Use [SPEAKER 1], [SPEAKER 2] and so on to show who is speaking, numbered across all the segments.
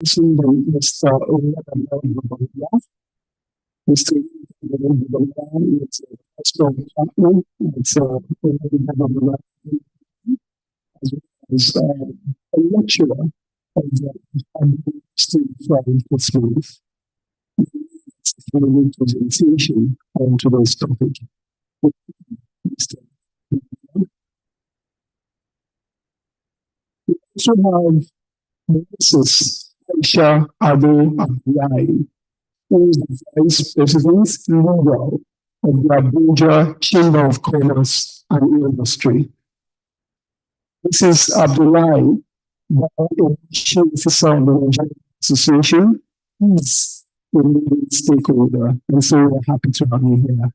[SPEAKER 1] Listen to Mr. Oladabala. Mr. Oladabala is a pastor partner. It's Oladabala as well as a lecturer of the University from Portsmouth. It's a following presentation on today's topic. Mr. We also have Mrs. Aisha Ado Abdullahi, who is the Vice President Legal of the Abuja Chamber of Commerce and Industry. Mrs. Abdullahi, the Chief Officer of the Nigerian Association, is a leading stakeholder, and so we're happy to have you here.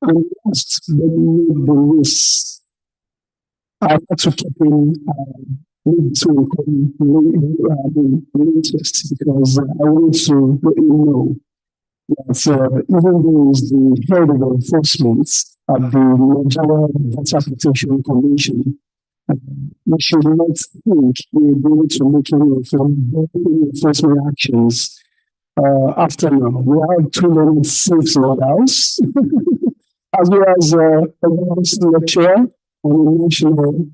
[SPEAKER 1] And last but not the least, I had to keep in the latest because I want to let you know that even though is the head of enforcement at the Nigerian Data Protection Commission, we should not think we're going to make any enforcement actions after now. We have too many safes in the house, as well as a university lecturer and a national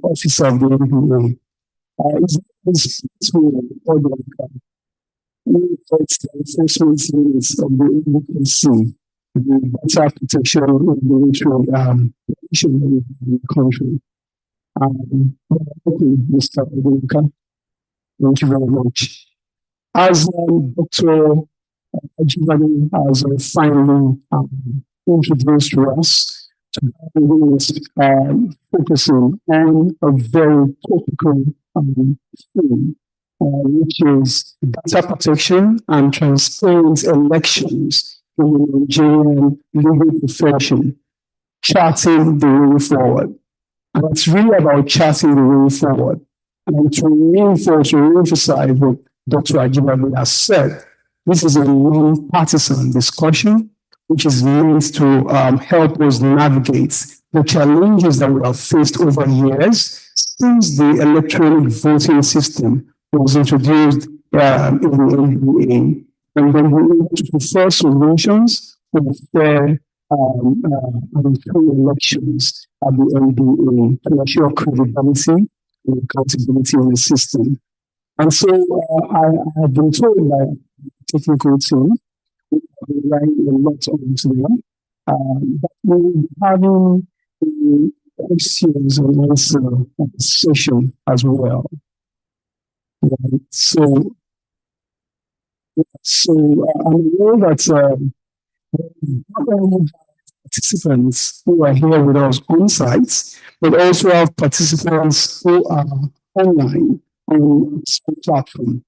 [SPEAKER 1] officer of the NPA. It's the enforcement units of the NBC, the data protection regulatory in the country. Okay, Mr. Odinka, thank you very much. As Dr. Ajibade has finally introduced to us, today is focusing on a very topical theme, which is data protection and transparent elections in the Nigerian legal profession, charting the way forward. And it's really about charting the way forward. And to reinforce or reemphasize what Dr. Ajibade has said, this is a non-partisan discussion, which is meant to help us navigate the challenges that we have faced over years since the electronic voting system was introduced in the NBA. And then we able to prefer solutions for fair and free elections at the NBA to ensure credibility and accountability in the system. And so I have been told by the technical team, we have been relying a lot on them, that we will be having a questions and answer session as well. Right. I'm aware that not only participants who are here with us on site, but also have participants who are online on some platform.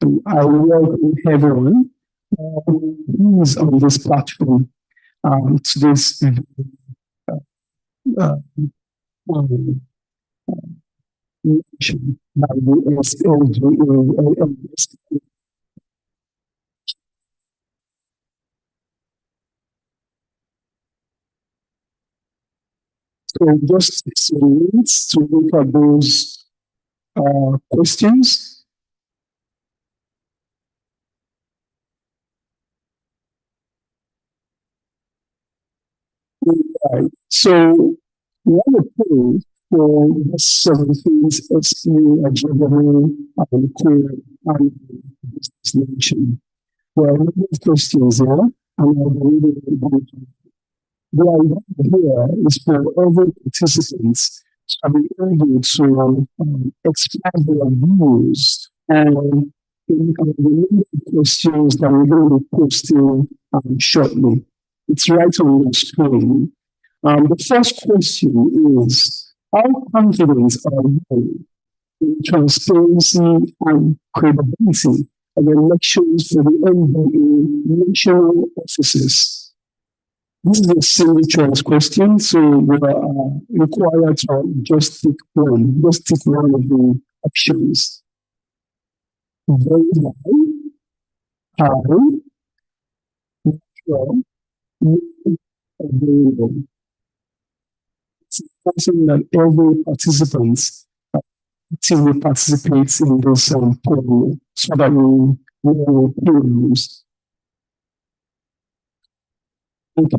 [SPEAKER 1] And I welcome everyone who is on this platform to this by the SLGA. So just some minutes to look at those questions. Right. So one approach for the 17th SPA Ajibade and Core and Business Nation. There are a number of questions here, and I'll be reading them. The idea here is for every participant to be able to express their views and the number of questions that we're going to be posting shortly. It's right on the screen. The first question is, how confident are you in transparency and credibility of elections for the NBA national offices? This is a single choice question, so we are required to just pick one of the options. Very high, neutral, available. something that every participant actively participates in this poll so that we will rules. Okay.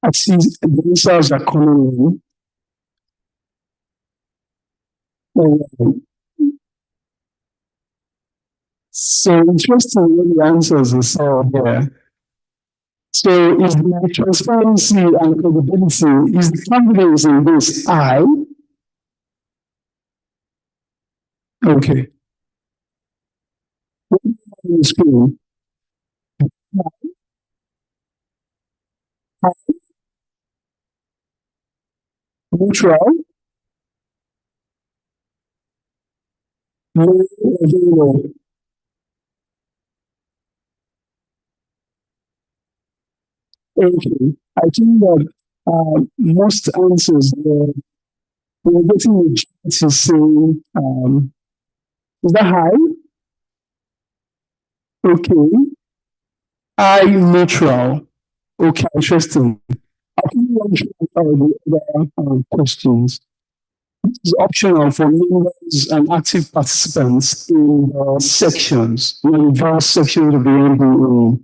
[SPEAKER 1] I see the answers are coming in. So interesting what the answers are saw here. So is the transparency and credibility, is the confidence in this high? Okay. What do you have on the screen? Neutral, low, or very low? Okay. I think that most answers we're getting majority saying, is that high? Okay. High, neutral. Okay, interesting. I think we want to the other questions. It is optional for members and active participants in the sections, in the various sections of the NDA.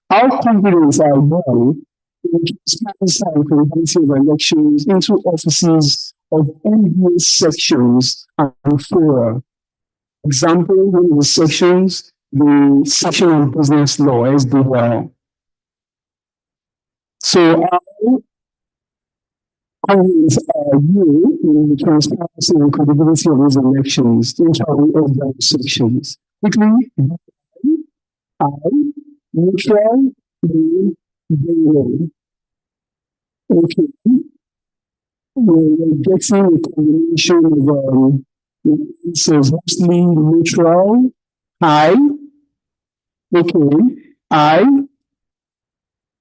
[SPEAKER 1] How confident are you in the transparency and credibility of elections into offices of NDA sections and fora? Example, one of the sections, the section on business law, SBL. So confident are you in the transparency and credibility of these elections into the sections? Quickly, I, neutral, B, zero. Okay. We're getting a combination of answers mostly neutral, I, okay, I,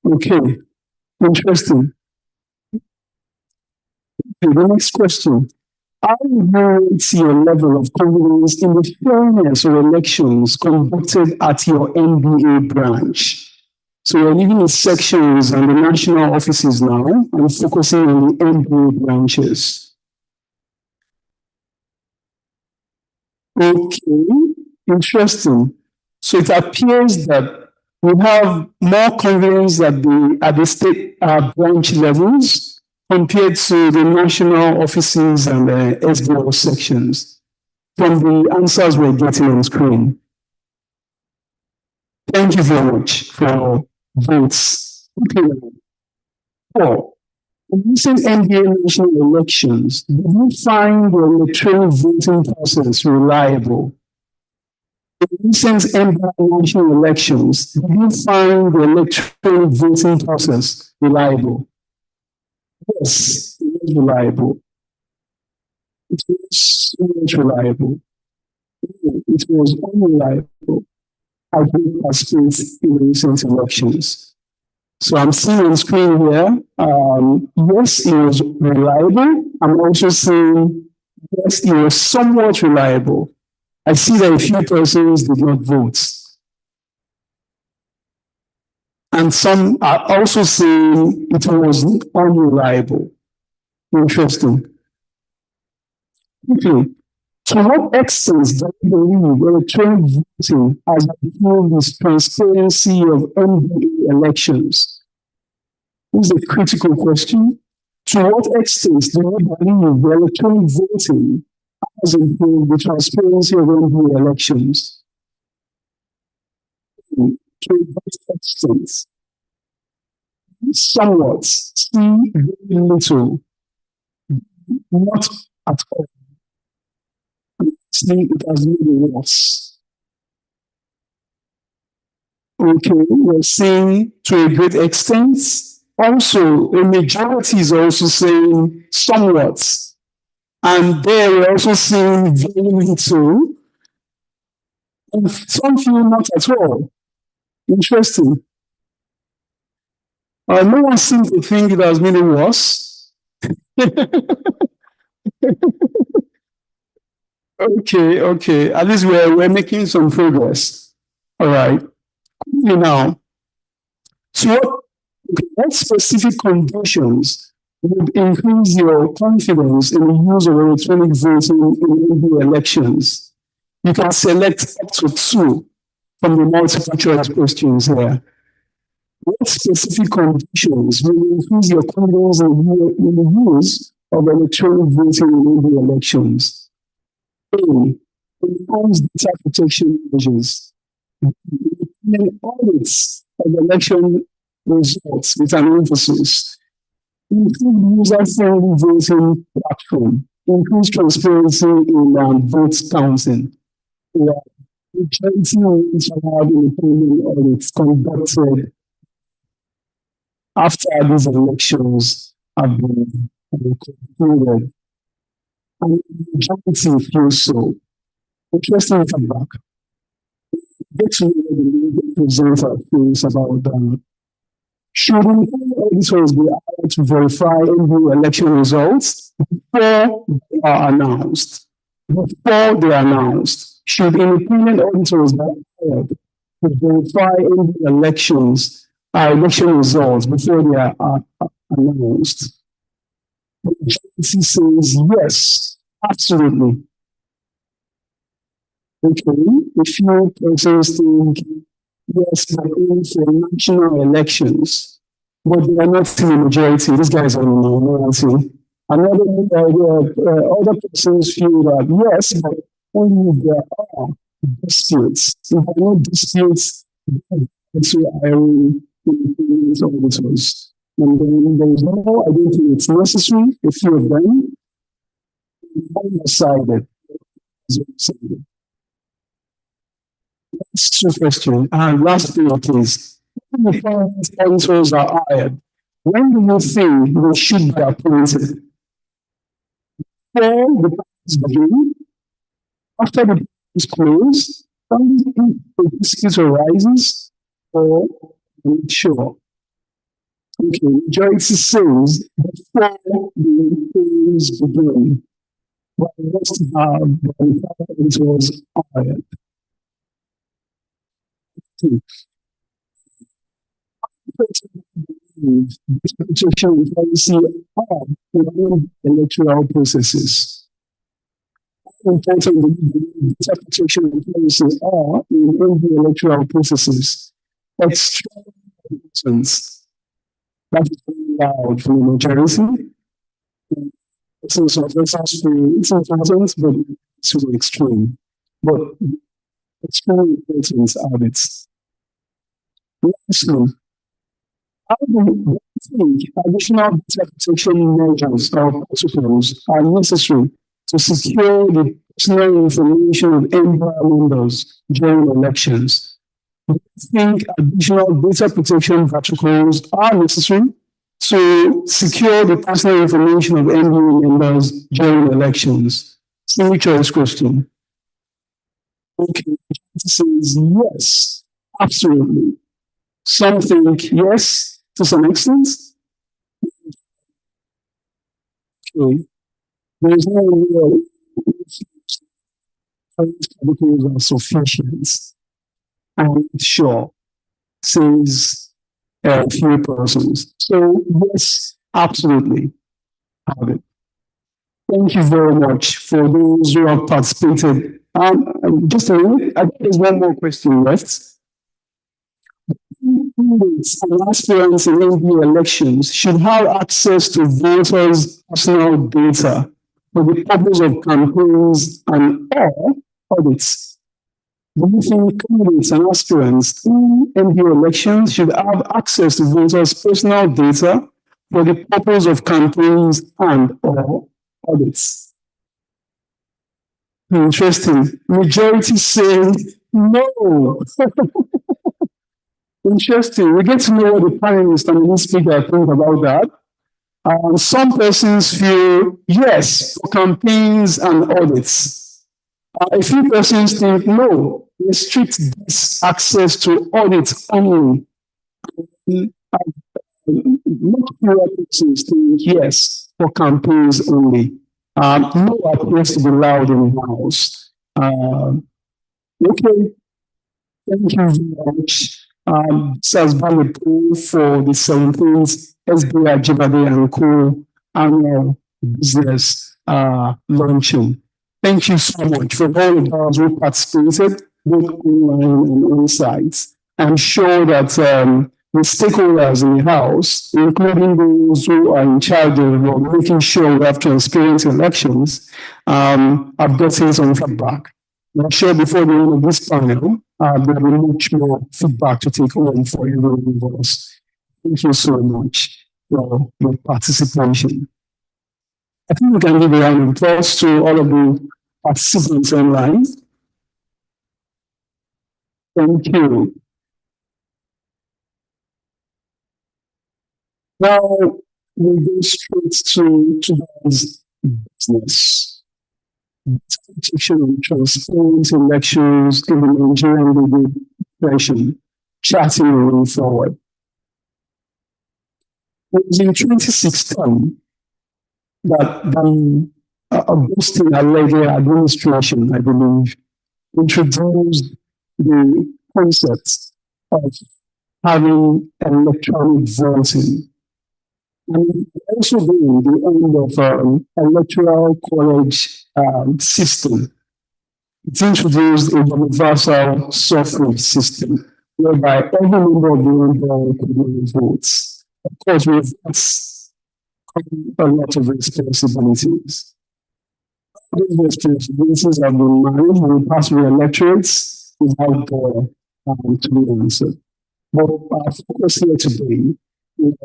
[SPEAKER 1] okay, interesting. Okay, the next question. How rate your level of confidence in the fairness of elections conducted at your NBA branch? So we're leaving the sections and the national offices now and focusing on the NBA branches. Okay, interesting. So it appears that we have more confidence at the state branch levels compared to the national offices and the SBO sections from the answers we're getting on screen. Thank you very much for votes. Okay. 4. In recent NBA national elections, did you find the electronic voting process reliable? In recent NBA national elections, did you find the electronic voting process reliable? Yes, it was reliable. It was so much reliable. It was unreliable. I didn't participate in the recent elections. So I'm seeing on screen here, yes, it was reliable. I'm also seeing, yes, it was somewhat reliable. I see that a few persons did not vote. And some are also saying it was unreliable. Interesting. Okay. To what extent do you believe electronic voting has improved the transparency of NBA elections? This is a critical question. To what extent do you believe electronic voting has improved the transparency of NBA elections? To what extent? Somewhat, see very little, not at all. See, it has made it worse. Okay, we're seeing to a great extent. Also, a majority is also saying somewhat. And there we're also seeing very little. And some feel not at all. Interesting. No one seems to think it has made it worse. Okay. At least we're making some progress. All right. Now, so what specific conditions would increase your confidence in the use of electronic voting in Indian elections. You can select up to two from the multiple choice questions here. What specific conditions will increase your confidence in the use of electronic voting in Indian elections? A. Enhanced data protection measures. Independent audits of election results with an emphasis. Improve user-friendly voting platform. Increase transparency in vote counting. Majority needs to have independent audits conducted after these elections have been concluded. And the majority feels so. Interesting feedback. Get to know what the legal presenter feels about them. Should independent auditors be allowed to verify NBU election results before they are announced? Before they are announced, should independent auditors be allowed to verify NBU election results before they are announced? The agency says yes, absolutely. Okay, a few persons think yes, but only for national elections, but they are not in the majority. These guys are in the minority. Other persons feel that yes, but only if there are disputes. If there are no disputes, to hiring independent auditors. And then there is no, I don't think it's necessary. A few of them are undecided. That's two questions. And last thing, please. When the auditors are hired, when do you think they should be appointed? Before the process begins, after the process closes, if the dispute arises, or not sure. Okay, majority says before the polls begin, but let's have the auditors hired. Protection and policy are within electoral processes. Important data protection and policy are in the electoral processes. Extreme importance. That is very loud for the majority. It's important, but it's really extreme. But extreme importance of it. Lastly, how do you think additional data protection measures or protocols are necessary to secure the personal information of NBR members during elections? Do you think additional data protection protocols are necessary to secure the personal information of NBR members during elections? Single choice question. Okay, it says yes, absolutely. Some think yes, to some extent. Okay. There is no real protocols are sufficient. And sure, says a few persons. So yes, absolutely. Have it. Thank you very much for those who have participated. Just a minute, I think there's one more question left. Candidates and aspirants in NBU elections should have access to voters' personal data for the purpose of campaigns and or audits. Do you think candidates and aspirants in NBU elections should have access to voters' personal data for the purpose of campaigns and or audits? Interesting. Majority saying no. Interesting. We get to know what the panelists and the speaker think about that. Some persons feel yes for campaigns and audits. A few persons think no, restrict this access to audits only. Much fewer persons think yes for campaigns only. No appears to be loud in the house. Okay, thank you very much. This has been a poll for the 17th SB Ajibade and Co. annual business luncheon. Thank you so much for all of those who participated, both online and on site. I'm sure that the stakeholders in the house, including those who are in charge of making sure we have transparent elections, have gotten some feedback. I'm sure before the end of this panel, there will be much more feedback to take home for every one of us. Thank you so much for your participation. I think we can give a round of applause to all of the participants online. Thank you. Now we go straight to today's business. Protection and transparent elections in the Nigerian legal profession, chatting moving forward. It was in 2016 that the Augustine Alleged administration, I believe, introduced the concept of having electronic voting. And also being the end of electoral college system. It introduced a universal suffrage system whereby every member of the electorate could vote. Of course, with that come a lot of responsibilities. These responsibilities have been managed with past electorates without to be answered. But our focus here today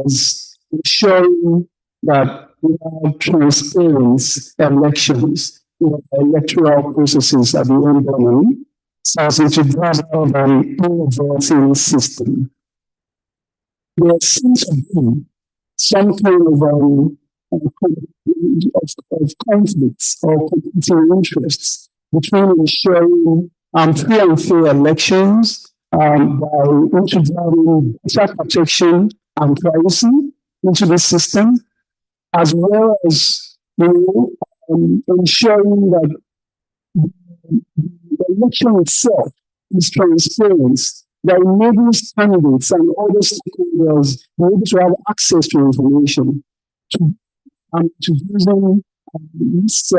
[SPEAKER 1] is ensuring that we have transparent elections, electoral processes at the end of the day, so as to introduce an e-voting system. There seems to be some kind of conflicts or competing interests between ensuring free and fair elections by introducing data protection and privacy into the system, as well as ensuring that the election itself is transparent, that enables candidates and other stakeholders be able to have access to information to using this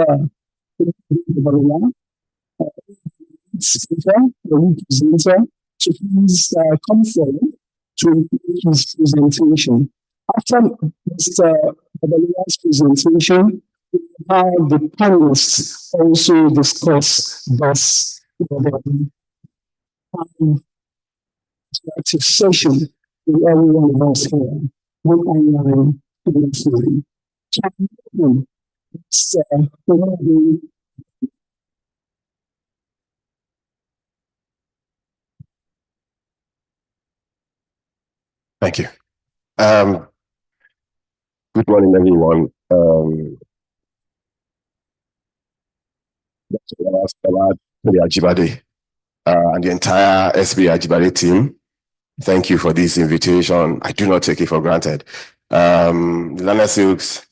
[SPEAKER 1] speaker, the lead presenter, to please come forward to make his presentation. After Mr. Babalia's presentation, we will have the panelists also discuss this interactive session with every one of us here, both online and offline.
[SPEAKER 2] Thank you. Good morning, everyone. Ajibade and the entire SB Ajibade team, thank you for this invitation. I do not take it for granted. Lana Silks,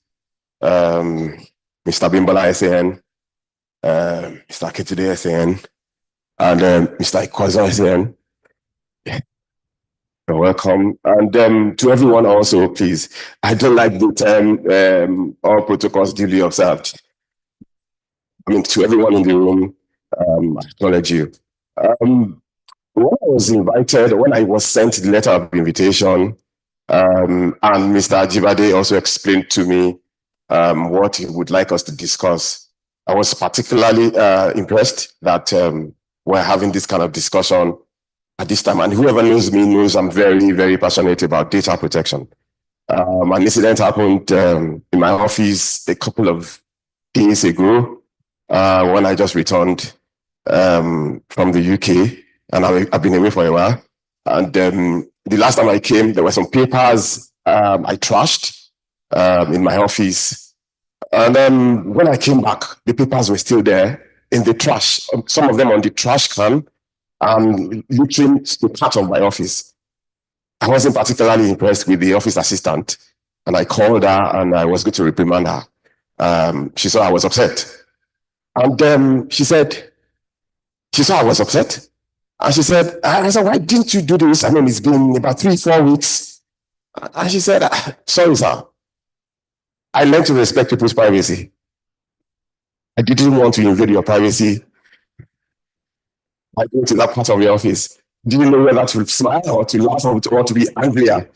[SPEAKER 2] Mr. Bimbola SAN, Mr. Ketude SAN, and Mr. Ikwazo SAN. You're welcome. And to everyone also, please, I don't like the term all protocols duly observed. I mean, to everyone in the room, I acknowledge you. When I was invited, when I was sent the letter of invitation, and Mr. Ajibade also explained to me what he would like us to discuss, I was particularly impressed that we're having this kind of discussion at this time. And whoever knows me knows I'm very, very passionate about data protection. An incident happened in my office a couple of days ago when I just returned from the UK, and I've been away for a while. And the last time I came, there were some papers I trashed in my office. And when I came back, the papers were still there in the trash, some of them on the trash can, literally the part of my office. I wasn't particularly impressed with the office assistant, and I called her and I was going to reprimand her. She saw I was upset. And she said, she saw I was upset. And she said, I said, why didn't you do this? I mean, it's been about 3-4 weeks. And she said, sorry, sir. I learned to respect people's privacy. I didn't want to invade your privacy. I go to that part of your office. Didn't know whether to smile or to laugh or to be angrier.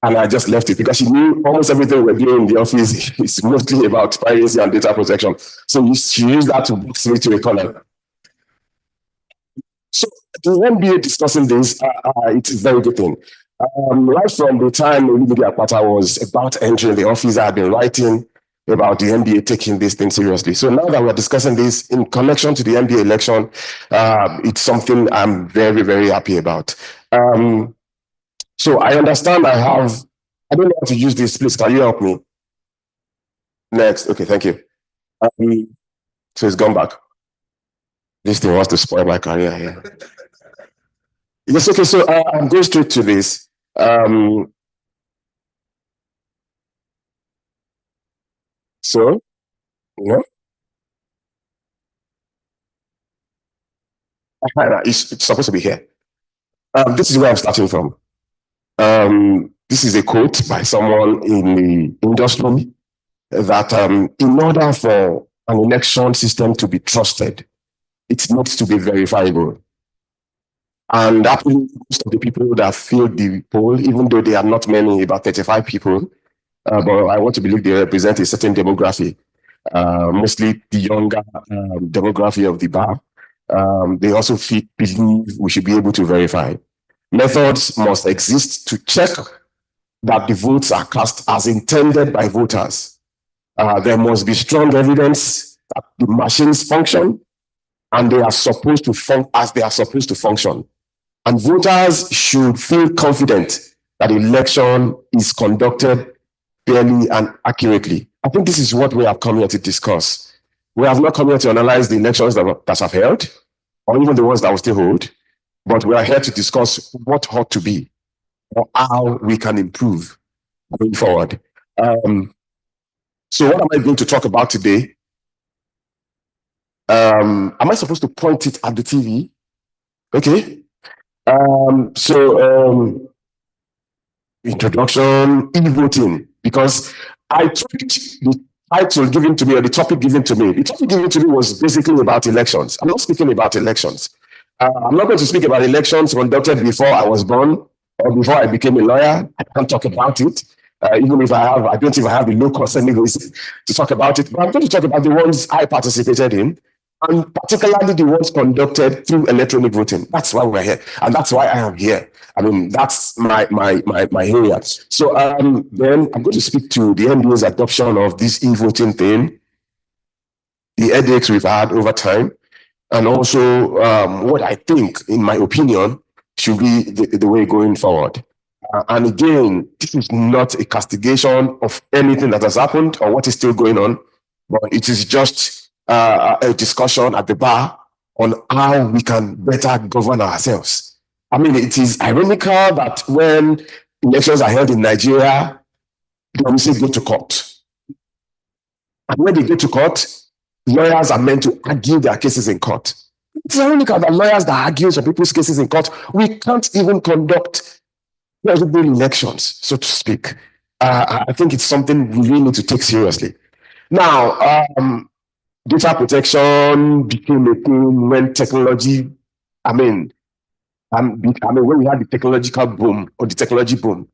[SPEAKER 2] And I just left it because she knew almost everything we're doing in the office is mostly about privacy and data protection. So she used that to box me to a corner. So the MBA discussing this, it's a very good thing. Right from the time Olumide Akpata was about entering the office, I had been writing about the MBA taking this thing seriously. So now that we're discussing this in connection to the MBA election, it's something I'm very, very happy about. So I understand I don't know how to use this. Please, can you help me? Next. Okay, thank you. So it's gone back. This thing wants to spoil my career here. Yes, okay, so I'm going straight to this. So, it's supposed to be here. This is where I'm starting from. This is a quote by someone in the industry that in order for an election system to be trusted, it needs to be verifiable. And actually, most of the people that filled the poll, even though they are not many, about 35 people, but I want to believe they represent a certain demography, mostly the younger demography of the bar. They also believe we should be able to verify. Methods must exist to check that the votes are cast as intended by voters. There must be strong evidence that the machines function and they are supposed to function as they are supposed to function. And voters should feel confident that the election is conducted fairly and accurately. I think this is what we have come here to discuss. We have not come here to analyze the elections that have held, or even the ones that will still hold, but we are here to discuss what ought to be or how we can improve going forward. So what am I going to talk about today? Am I supposed to point it at the TV? Okay. Introduction, e-voting, because I took the title given to me or the topic given to me. The topic given to me was basically about elections. I'm not speaking about elections. I'm not going to speak about elections conducted before I was born or before I became a lawyer. I can't talk about it. Even if I don't think I have the low-cost anyways to talk about it. But I'm going to talk about the ones I participated in, and particularly the ones conducted through electronic voting. That's why we're here, and that's why I am here. I mean, that's my area. So then I'm going to speak to the NBA's adoption of this e-voting thing, the headaches we've had over time, and also what I think, in my opinion, should be the way going forward. And again, this is not a castigation of anything that has happened or what is still going on, but it is just a discussion at the bar on how we can better govern ourselves. I mean, it is ironical that when elections are held in Nigeria, they always go to court. And when they go to court, lawyers are meant to argue their cases in court. It's ironical that lawyers that argue some people's cases in court, we can't even conduct credible elections, so to speak. I think it's something we really need to take seriously. Now, data protection became a thing when technology, when we had the technological boom or the technology boom,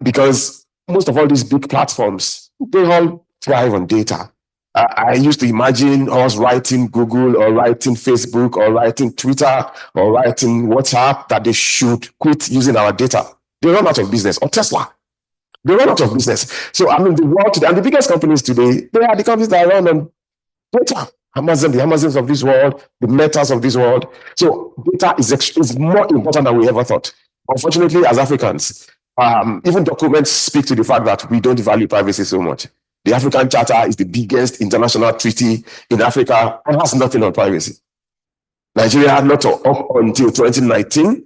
[SPEAKER 2] because most of all these big platforms, they all thrive on data. I used to imagine us writing Google or writing Facebook or writing Twitter or writing WhatsApp that they should quit using our data. They run out of business. Or Tesla, they run out of business. So I mean, the world today, and the biggest companies today, they are the companies that run on data. Amazon, the Amazons of this world, the Metas of this world. So data is more important than we ever thought. Unfortunately, as Africans, even documents speak to the fact that we don't value privacy so much. The African Charter is the biggest international treaty in Africa and has nothing on privacy. Nigeria, not up until 2019,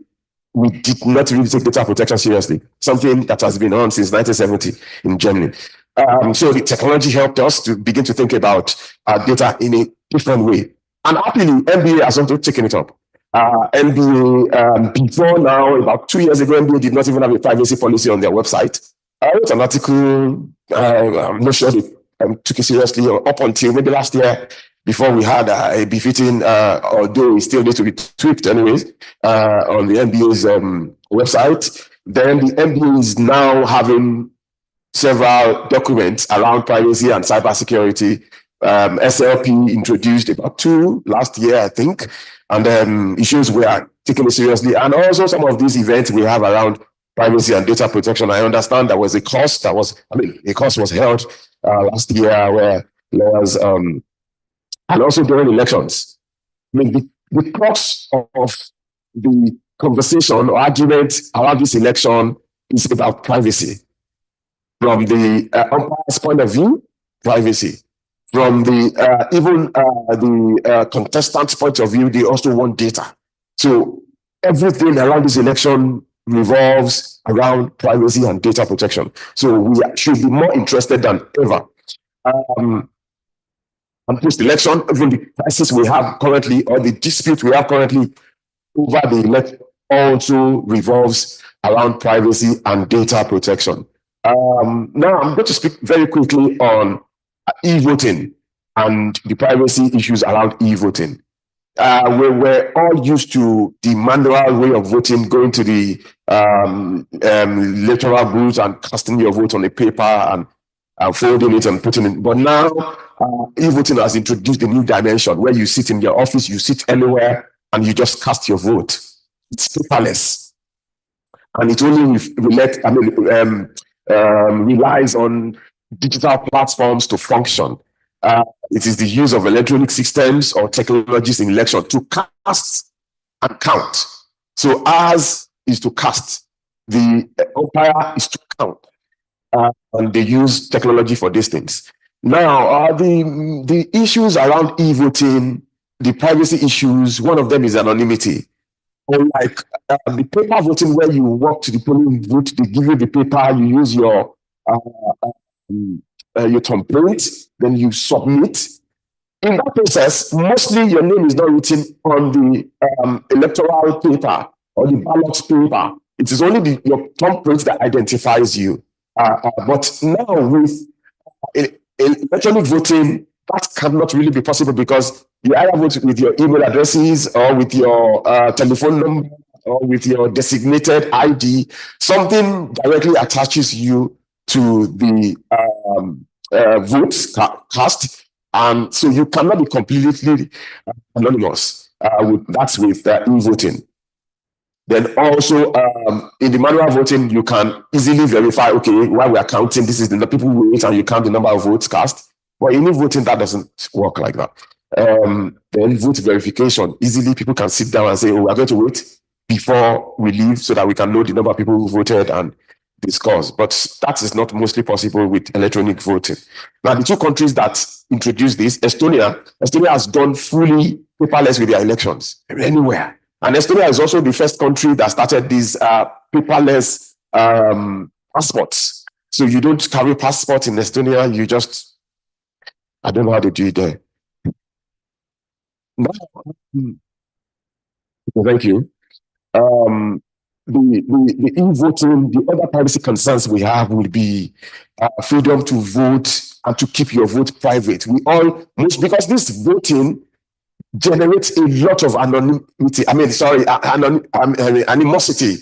[SPEAKER 2] we did not really take data protection seriously, something that has been on since 1970 in Germany. So the technology helped us to begin to think about data in a different way. And happily, NBA has also taken it up. NBA, before now, about 2 years ago, NBA did not even have a privacy policy on their website. I wrote an article. I'm not sure they took it seriously up until maybe last year, before we had a befitting, although it still needs to be tweaked anyways, on the NBA's website. Then the NBA is now having several documents around privacy and cybersecurity. SLP introduced about 2 last year, I think, and issues we are taking it seriously. And also some of these events we have around privacy and data protection. I understand there was a course a course was held last year where lawyers, and also during elections. The crux of the conversation or argument around this election is about privacy. From the umpire's point of view, privacy. From the even the contestants' point of view, they also want data. So everything around this election revolves around privacy and data protection. So we should be more interested than ever. And post-election, even the crisis we have currently, or the dispute we have currently over the election, also revolves around privacy and data protection. Now I'm going to speak very quickly on e-voting and the privacy issues around e-voting. We're all used to the manual way of voting, going to the electoral booth and casting your vote on a paper and folding it and putting it. But now e-voting has introduced a new dimension where you sit in your office, you sit anywhere, and you just cast your vote. It's paperless, and it only relies on digital platforms to function. It is the use of electronic systems or technologies in election to cast and count. So ours is to cast, the umpire is to count, and they use technology for these things. Now, the issues around e-voting, the privacy issues, one of them is anonymity. Unlike the paper voting, where you walk to the polling booth, they give you the paper, you use your thumbprint, then you submit. In that process, mostly your name is not written on the electoral paper or the ballot paper. It is only your thumbprint that identifies you. But now with electronic voting, that cannot really be possible, because you either vote with your email addresses or with your telephone number or with your designated ID. Something directly attaches you to the votes cast, and so you cannot be completely anonymous. That's with e-voting. Then also in the manual voting, you can easily verify, okay, while we are counting, this is the people who wait, and you count the number of votes cast. But in e-voting, that doesn't work like that. Then vote verification, easily people can sit down and say, oh, we're going to wait before we leave so that we can know the number of people who voted and discuss. But that is not mostly possible with electronic voting. Now, the 2 countries that introduced this, Estonia has gone fully paperless with their elections anywhere. And Estonia is also the first country that started these paperless passports. So you don't carry passport in Estonia, you just, I don't know how they do it there. Thank you. The e-voting, the other privacy concerns we have will be freedom to vote and to keep your vote private. Because this voting generates a lot of anonymity. Animosity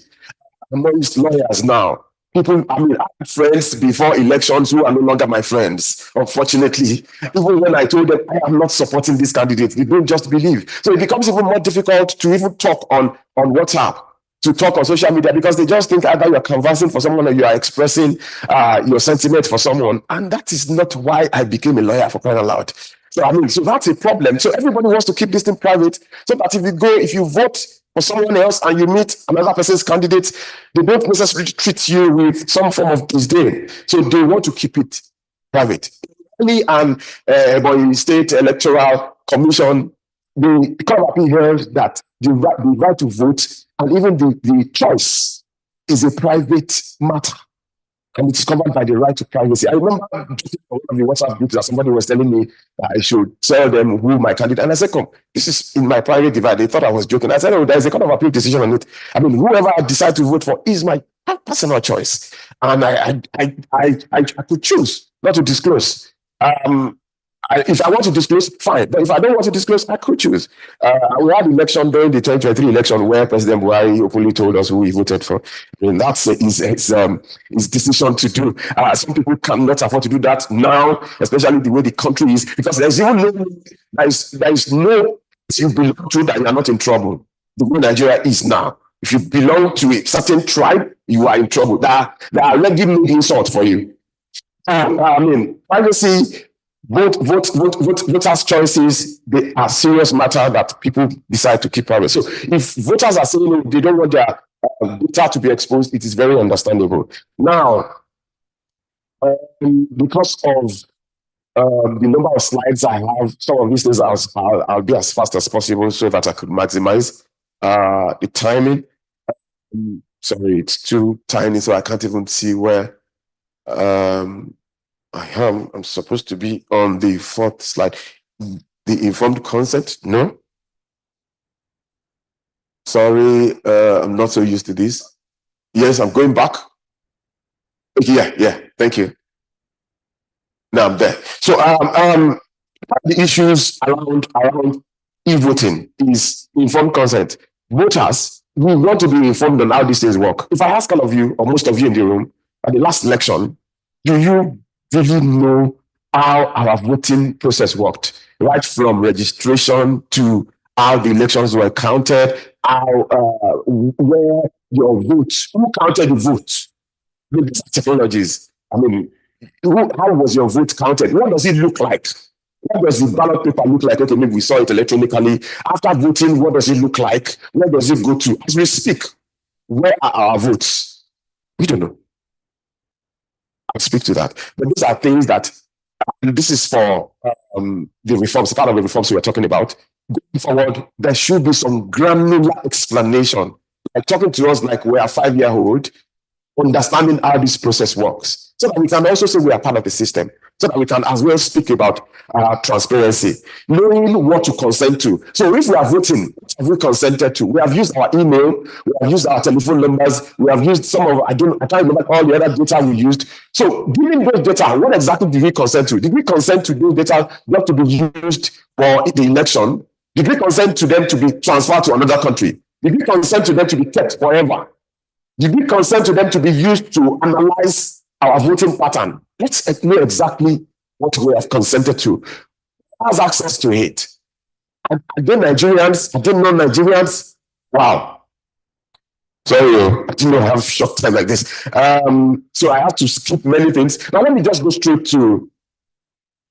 [SPEAKER 2] amongst lawyers now. People, I have friends before elections who are no longer my friends, unfortunately. Even when I told them I am not supporting this candidate, they don't just believe. So it becomes even more difficult to even talk on WhatsApp, to talk on social media, because they just think either you're conversing for someone or you are expressing your sentiment for someone. And that is not why I became a lawyer, for crying out loud. So that's a problem. So everybody wants to keep this thing private, so that if you vote for someone else and you meet another person's candidate, they don't necessarily treat you with some form of disdain. So they want to keep it private. Only by State Electoral Commission, the court appears that the right to vote and even the choice is a private matter. And it's covered by the right to privacy. I remember one of the WhatsApp groups that somebody was telling me I should tell them who my candidate. And I said, come, this is in my private device. They thought I was joking. I said, oh, there's a court of appeal decision on it. Whoever I decide to vote for is my personal choice, and I could choose not to disclose. If I want to disclose, fine. But if I don't want to disclose, I could choose. We had election during the 2023 election where President Buhari openly told us who he voted for. I mean, that's his decision to do. Some people cannot afford to do that now, especially the way the country is, because there's even no, there is no, you belong to that you are not in trouble. The way Nigeria is now. If you belong to a certain tribe, you are in trouble. That are already insult for you. I mean, privacy. Voters' choices, they are serious matter that people decide to keep private. So if voters are saying they don't want their data to be exposed, it is very understandable. Now, because of the number of slides I have, some of these things I'll be as fast as possible so that I could maximize the timing. Sorry, it's too tiny, so I can't even see where I'm supposed to be on the 4th slide. The informed consent, no? Sorry, I'm not so used to this. Yes, I'm going back. Yeah, thank you. Now I'm there. So the issues around e-voting is informed consent. Voters, we want to be informed on how these things work. If I ask all of you, or most of you in the room, at the last election, do you really know how our voting process worked, right from registration to how the elections were counted, where your votes, who counted the votes with these technologies? I mean, how was your vote counted? What does it look like? What does the ballot paper look like? Okay, maybe we saw it electronically. After voting, what does it look like? Where does it go to? As we speak, where are our votes? We don't know. I'll speak to that. But these are things that, this is for the reforms, part of the reforms we are talking about. Going forward, there should be some granular explanation, like talking to us like we're a 5-year-old, understanding how this process works, so that we can also say we are part of the system, so that we can as well speak about transparency, knowing what to consent to. So if we are voting, what have we consented to? We have used our email, we have used our telephone numbers, we have used some of, I can't remember all the other data we used. So given those data, what exactly did we consent to? Did we consent to those data not to be used for the election? Did we consent to them to be transferred to another country? Did we consent to them to be kept forever? Did we consent to them to be used to analyze our voting pattern? Let's know exactly what we have consented to. Who has access to it? Are they Nigerians? Are they non-Nigerians? Wow. Sorry, I didn't know I have short time like this. So I have to skip many things. Now let me just go straight to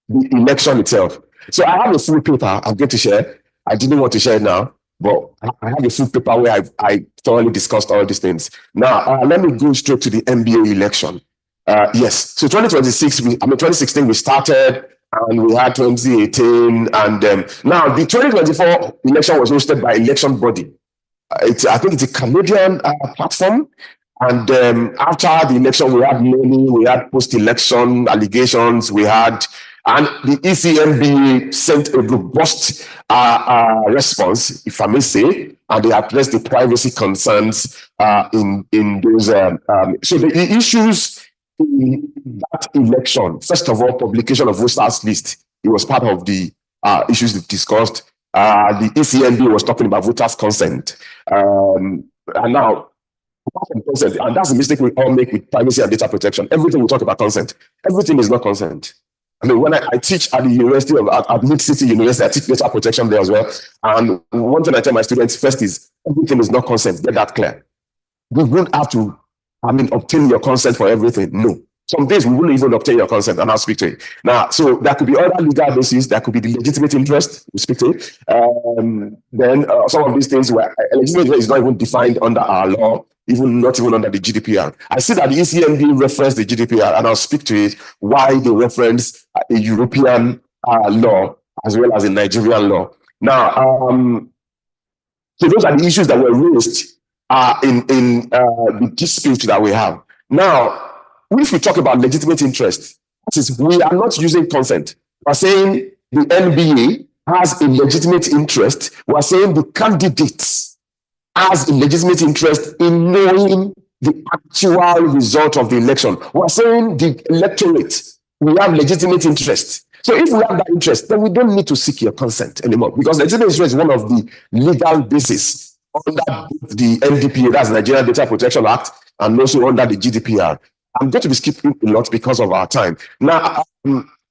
[SPEAKER 2] the election itself. So I have a full paper I'm going to share. I didn't want to share it now, but I have a full paper where I thoroughly discussed all these things. Now, let me go straight to the NBA election. Yes, so 2016 we started, and we had 2018, and now the 2024 election was hosted by election body. I think it's a Canadian platform. And after the election, we had post-election allegations, and the ECMB sent a robust response, if I may say, and they addressed the privacy concerns in those. So the issues in that election, first of all, publication of voters list, it was part of the issues discussed. The ECMB was talking about voters' consent, and now. Consent, and that's the mistake we all make with privacy and data protection. Everything we talk about consent, everything is not consent. I mean, when I teach at the University at Mid-City University, I teach data protection there as well. And one thing I tell my students first is everything is not consent. Get that clear. We won't have to, obtain your consent for everything. No. Some days we wouldn't even obtain your consent, and I'll speak to it. Now, so there could be other legal bases, there could be the legitimate interest, we speak to it. Then some of these things where legitimate interest is not even defined under our law, not even under the GDPR. I see that the ECMB referenced the GDPR, and I'll speak to it, why they reference a European law as well as a Nigerian law. Now, so those are the issues that were raised in the dispute that we have. Now, if we talk about legitimate interest, that is, we are not using consent. We're saying the NBA has a legitimate interest. We're saying the candidates has a legitimate interest in knowing the actual result of the election. We're saying the electorate, we have legitimate interest. So if we have that interest, then we don't need to seek your consent anymore, because legitimate interest is one of the legal bases under the NDPA, that's Nigerian Data Protection Act, and also under the GDPR. I'm going to be skipping a lot because of our time. Now,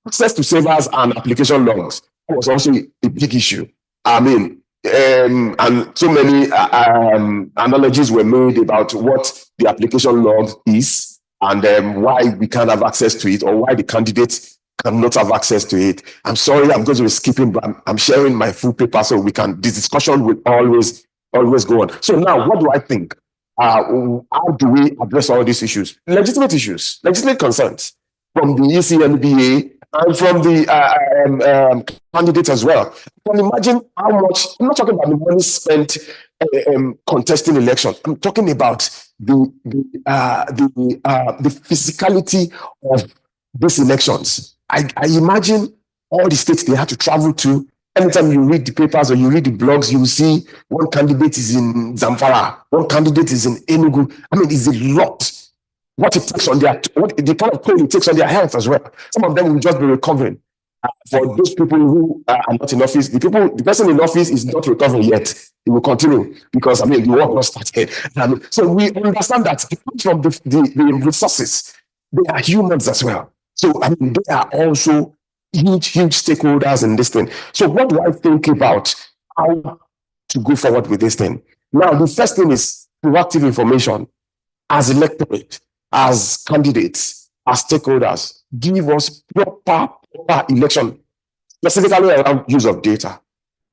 [SPEAKER 2] access to servers and application logs was also a big issue. I mean, and so many analogies were made about what the application log is, and why we can't have access to it, or why the candidates cannot have access to it. I'm sorry, I'm going to be skipping, but I'm sharing my full paper so we can. This discussion will always go on. So now, what do I think? How do we address all these issues? Legitimate issues, legitimate concerns from the ECNBA and from the candidates as well. You can imagine how much. I'm not talking about the money spent contesting elections. I'm talking about the physicality of these elections. I imagine all the states they had to travel to. Anytime you read the papers or you read the blogs, you will see one candidate is in Zamfara, one candidate is in Enugu. I mean, it's a lot. What it takes on the kind of toll it takes on their health as well. Some of them will just be recovering. For those people who are not in office, the person in office is not recovering yet. It will continue because, I mean, the work was started. So we understand that from the resources, they are humans as well. So, I mean, they are also huge stakeholders in this thing. So what do I think about how to go forward with this thing? Now, the first thing is proactive information. As electorate, as candidates, as stakeholders, give us proper election, specifically around use of data,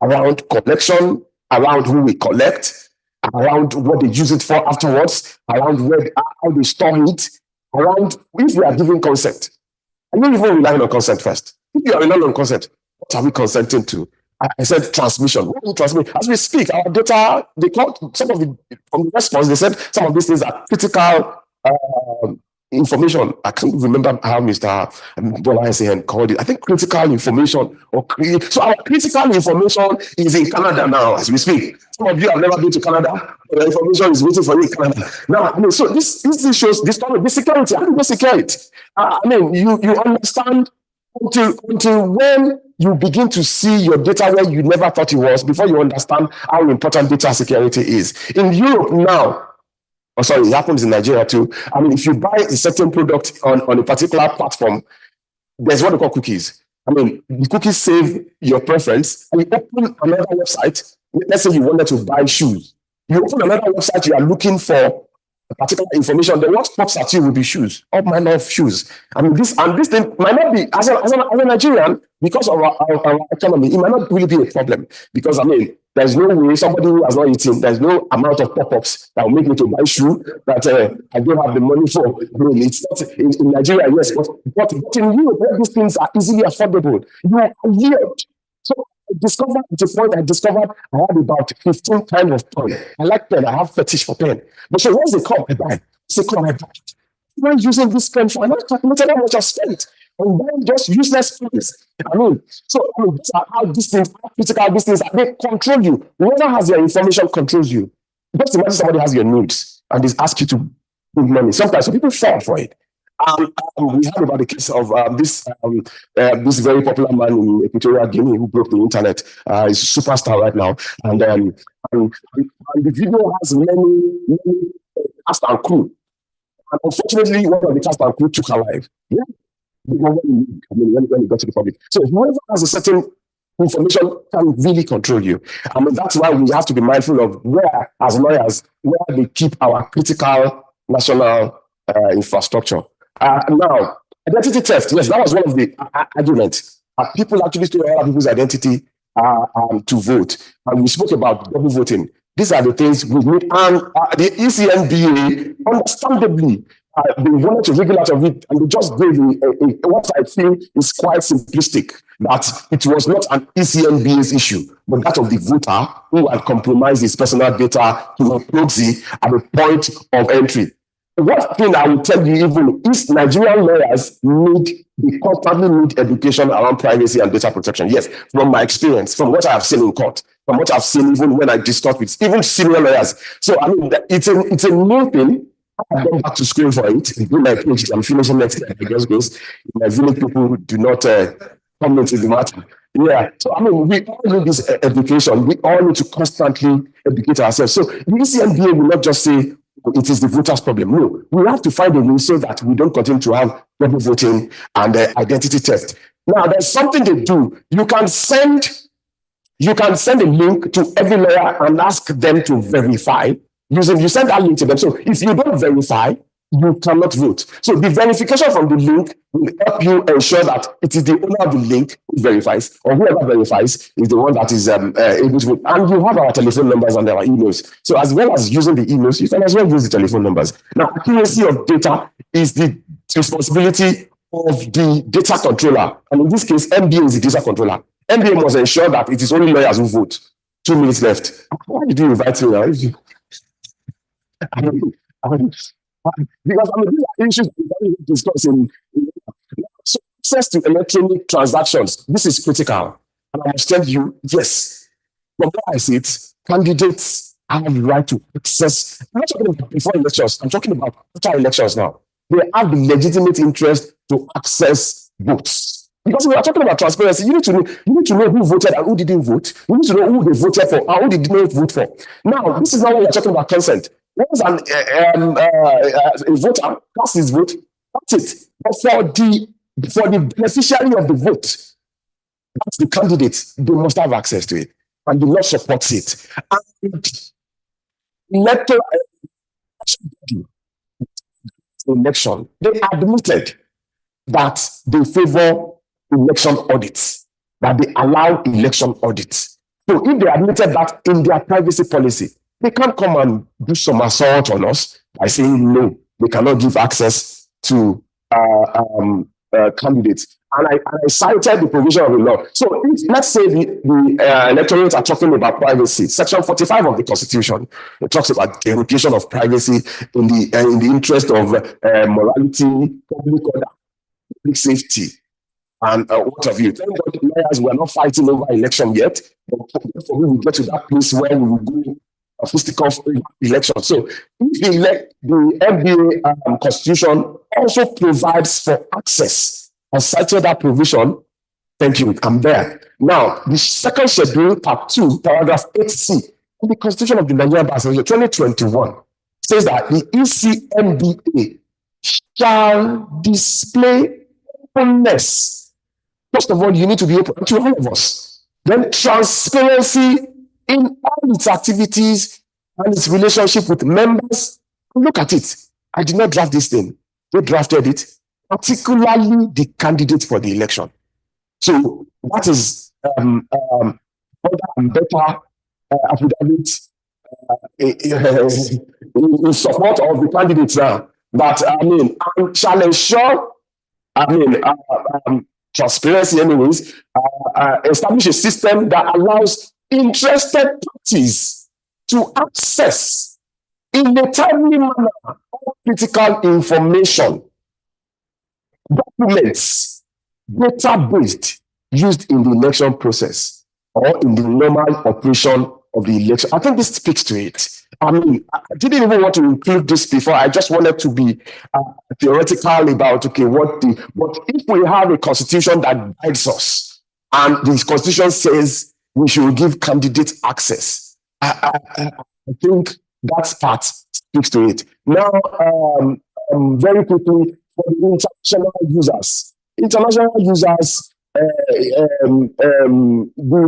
[SPEAKER 2] around collection, around who we collect, around what they use it for afterwards, around how they store it, around if we are giving consent. I don't even rely on consent first. If you are relying on consent, what are we consenting to? I said transmission. What do we transmit? As we speak, our data, they called some of the, from the response, they said some of these things are critical information. I can't remember how Mr. Bola SAN called it. I think critical information so our critical information is in Canada now as we speak. Some of you have never been to Canada. The information is waiting for you in Canada. Now, I mean, so this shows this security. How do we secure it? I mean, you understand until when you begin to see your data where you never thought it was, before you understand how important data security is. In Europe now, it happens in Nigeria too. I mean, if you buy a certain product on a particular platform, there's what they call cookies. I mean, the cookies save your preference, and you open another website. Let's say you wanted to buy shoes. You open another website, you are looking for particular information, then what pops at you will be shoes, all manner of shoes. I mean, this thing might not be, as a Nigerian, because of our economy, it might not really be a problem. Because, I mean, there's no way somebody who has not eaten, there's no amount of pop-ups that will make me to buy shoe that I don't have the money for. I mean, it's not in Nigeria, yes, but in Europe, where these things are easily affordable, you are weird. So I discovered I had about 15 kinds of pen. I like pen. I have fetish for pen. But so once they come, I buy. They come, I buy. I'm using this pen for another calculated how much I spent. And then just useless pens. I mean, these are how these things, how critical these things are. They control you. Whoever has your information controls you. Just imagine somebody has your needs and they ask you to give money. Sometimes people fall for it. We heard about the case of this very popular man in Equatorial Guinea who broke the internet. He's a superstar right now, and the video has many cast and crew. And unfortunately, one of the cast and crew took her life. Yeah, when it got to the public. So whoever has a certain information can really control you. I mean, that's why we have to be mindful of where, as lawyers, where they keep our critical national infrastructure. Now, identity theft, yes, that was one of the arguments. People actually stole other people's identity to vote. And we spoke about double voting. These are the things we need. And the ECNBA, understandably, they wanted to wriggle out of it, and they just gave what I feel is quite simplistic, that it was not an ECNBA's issue, but that of the voter who had compromised his personal data to a proxy at the point of entry. What thing I will tell you even is Nigerian lawyers constantly need education around privacy and data protection. Yes, from my experience, from what I have seen in court, from what I've seen even when I discuss with even senior lawyers. So I mean, it's a new thing. I've gone back to school for it. In my PhD, I'm finishing next year. I guess goes. In my village, people do not comment in the matter. Yeah. So I mean, we all need this education. We all need to constantly educate ourselves. So the ECMBA will not just say it is the voters' problem. No, we have to find a way so that we don't continue to have double voting and identity theft. Now, there's something they do. You can send a link to every lawyer and ask them to verify. You send that link to them. So if you don't verify, you cannot vote. So the verification from the link will help you ensure that it is the owner of the link who verifies, or whoever verifies is the one that is able to vote. And you have our telephone numbers and our emails. So as well as using the emails, you can as well use the telephone numbers. Now, accuracy of data is the responsibility of the data controller. And in this case, MBA is the data controller. MBA must ensure that it is only lawyers who vote. 2 minutes left. Why did you invite me now? Because these are issues we discuss so access to electronic transactions. This is critical, and I must tell you, yes, from what I see it, candidates have the right to access. I'm not talking about before elections. I'm talking about after elections now. They have the legitimate interest to access votes. Because we are talking about transparency, you need to know who voted and who didn't vote. You need to know who they voted for and who they did not vote for. Now, this is not what we're talking about consent. Once a voter casts his vote, that's it. But for the beneficiary of the vote, that's the candidate, they must have access to it, and the law supports it. And election, they admitted that they favor election audits, that they allow election audits. So if they admitted that in their privacy policy, they can't come and do some assault on us by saying no, they cannot give access to candidates. And I cited the provision of the law. So let's say the electorate are talking about privacy. Section 45 of the Constitution, it talks about derogation of privacy in the interest of morality, public order, public safety, and what have you. Thank God the lawyers were not fighting over election yet, but we will get to that place where we will go a fisticuff election. So if the NBA Constitution also provides for access, I cited that provision. Thank you, I'm there. Now, the second schedule, part 2, paragraph 8C of the Constitution of the Nigerian Bar Association 2021 says that the ECMBA shall display openness. First of all, you need to be open to all of us. Then transparency in all its activities and its relationship with members. Look at it. I did not draft this thing. They drafted it, particularly the candidate for the election. So that is better affidavit in support of the candidates now. That I shall ensure transparency anyways, establish a system that allows interested parties to access in a timely manner all critical information, documents, data-based used in the election process or in the normal operation of the election. I think this speaks to it. I didn't even want to include this before. I just wanted to be theoretical about, but if we have a constitution that guides us and the constitution says we should give candidates access, I think that part speaks to it. Now, very quickly, for the international users, the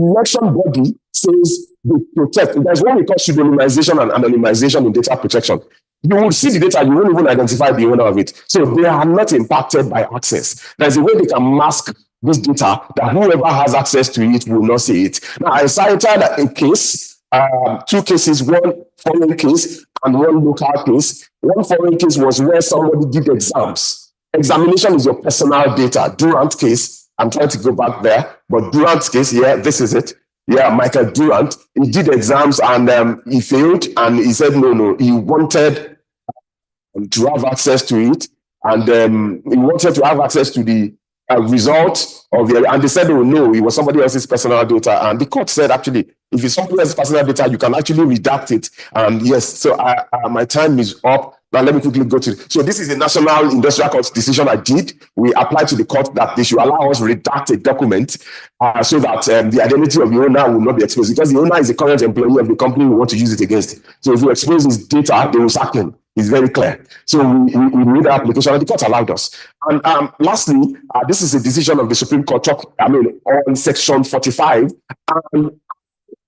[SPEAKER 2] election body says they protect. There's what we call pseudonymization and anonymization in data protection. You will see the data, you won't even identify the owner of it. So they are not impacted by access. There's a way they can mask this data that whoever has access to it will not see it. Now, I cited a case, 2 cases, one foreign case and one local case. One foreign case was where somebody did exams. Examination is your personal data. Durant case, I'm trying to go back there, but Durant's case, yeah, this is it. Yeah, Michael Durant, he did exams and he failed, and he said no, he wanted to have access to it, and he wanted to have access to the result of the, and they said, oh no, it was somebody else's personal data, and the court said, actually, if it's somebody else's personal data, you can actually redact it. Yes, so my time is up. Now, let me quickly go to. So, this is a National Industrial Court decision I did. We applied to the court that they should allow us to redact a document so that the identity of the owner will not be exposed, because the owner is the current employee of the company we want to use it against. So, if we expose his data, they will sack him. It's very clear. So, we made the application and the court allowed us. And lastly, this is a decision of the Supreme Court, on Section 45. And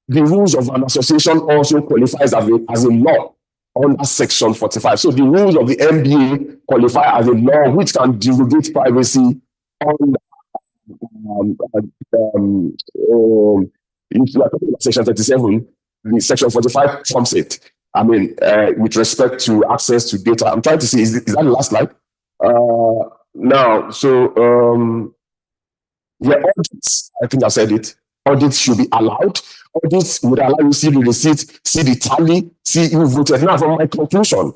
[SPEAKER 2] the rules of an association also qualifies as a law under Section 45. So the rules of the NBA qualify as a law which can derogate privacy under if you are talking about Section 37, the Section 45 trumps it. With respect to access to data. I'm trying to see, is that the last slide? Audits, I think I said it. Audits should be allowed. Audits would allow you to see the receipt, see the tally, see who voted. Now, from my conclusion.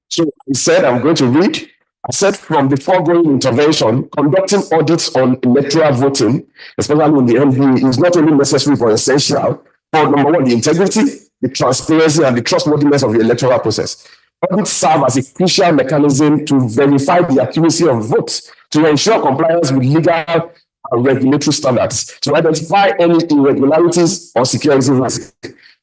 [SPEAKER 2] So I said, I'm going to read. I said, from the foregoing intervention, conducting audits on electoral voting, especially in the NBA, is not only necessary but essential for, number one, the integrity, the transparency, and the trustworthiness of the electoral process. Audits serve as a crucial mechanism to verify the accuracy of votes, to ensure compliance with legal and regulatory standards, to identify any irregularities or security risks.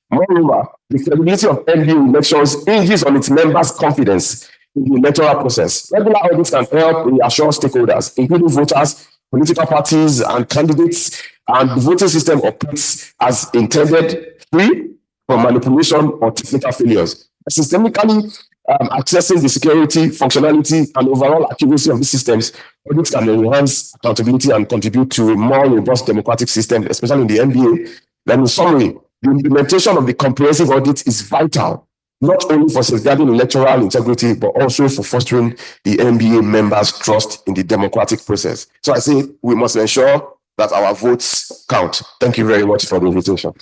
[SPEAKER 2] Moreover, the credibility of NBA elections hinges on its members' confidence in the electoral process. Regular audits can help reassure stakeholders, including voters, political parties, and candidates, and the voting system operates as intended, free from manipulation or technical failures. Systemically accessing the security, functionality, and overall accuracy of the systems, audits can enhance accountability and contribute to a more robust democratic system, especially in the NBA. Then, in summary, the implementation of the comprehensive audit is vital, not only for safeguarding electoral integrity, but also for fostering the NBA members' trust in the democratic process. So I say we must ensure that our votes count. Thank you very much for the invitation.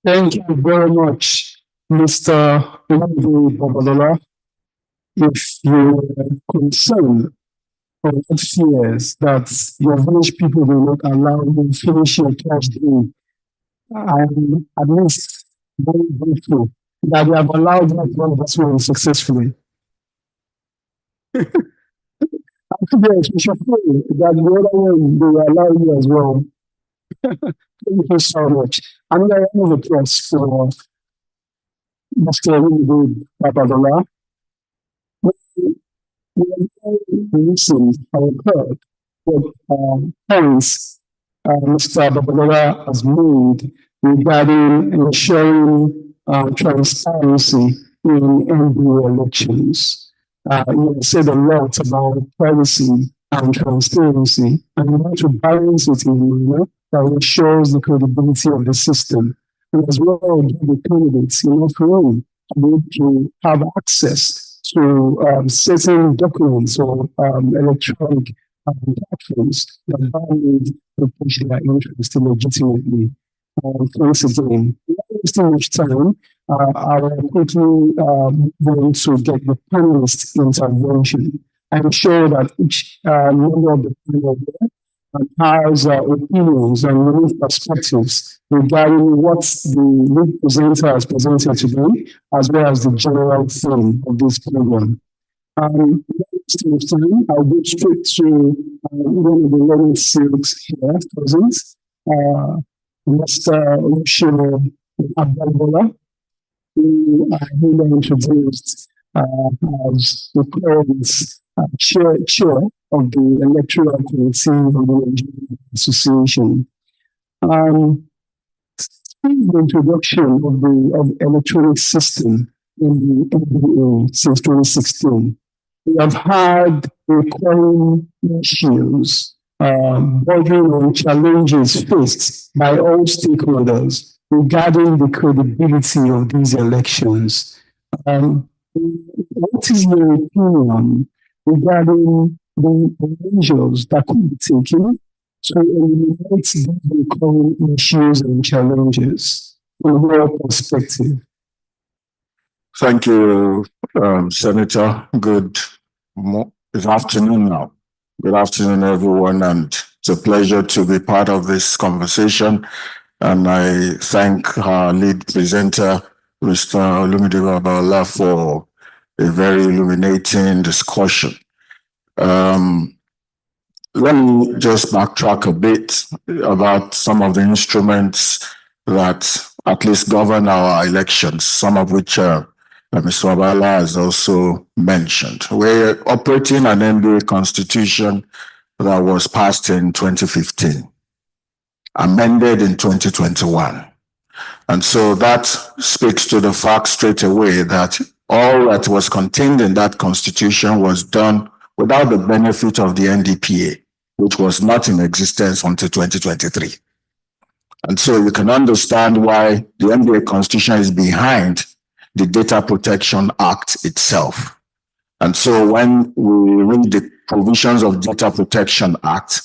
[SPEAKER 1] Thank you very much, Mr. Babalola. If you are concerned or have fears that your village people will not allow you to finish your first day, I am at least very grateful that you have allowed that one this one successfully. Yes, we should pray that the other one will allow you as well. Thank you so much. I'm going to applause for Mr. Babalola. We have listened or heard what points Mr. Babalola has made regarding ensuring transparency in NBA elections. You said a lot about privacy and transparency, and we want to balance it in a manner that ensures the credibility of the system, and as well give the candidates enough room to have access to certain documents or electronic platforms that validate the push their interest legitimately. Thanks again. Without wasting much time, I will quickly going to get the panelist intervention. I'm sure that each member of the panel has opinions and unique perspectives regarding what the lead presenter has presented today, as well as the general theme of this program. Without wasting much time, I'll go straight to one of the learning series here present, Mr. Luncheon Ajibade, who I introduced as the parents chair of the electoral committee of the Nigerian Association. Since the introduction of the electronic system in the NBA since 2016, we have had recurring issues bordering on challenges faced by all stakeholders regarding the credibility of these elections. What is your opinion regarding the measures that could be taken to eliminate these recurring issues and challenges from your perspective?
[SPEAKER 3] Thank you, Senator. Good afternoon now. Good afternoon, everyone, and It's a pleasure to be part of this conversation. And I thank our lead presenter, Mr. Olumide Babalola, for a very illuminating discussion. Let me just backtrack a bit about some of the instruments that at least govern our elections, some of which Mr. Babalola has also mentioned. We're operating an NBA constitution that was passed in 2015, amended in 2021. And so that speaks to the fact straight away that all that was contained in that constitution was done without the benefit of the NDPA, which was not in existence until 2023. And so you can understand why the NBA constitution is behind the Data Protection Act itself. And so when we read the provisions of Data Protection Act,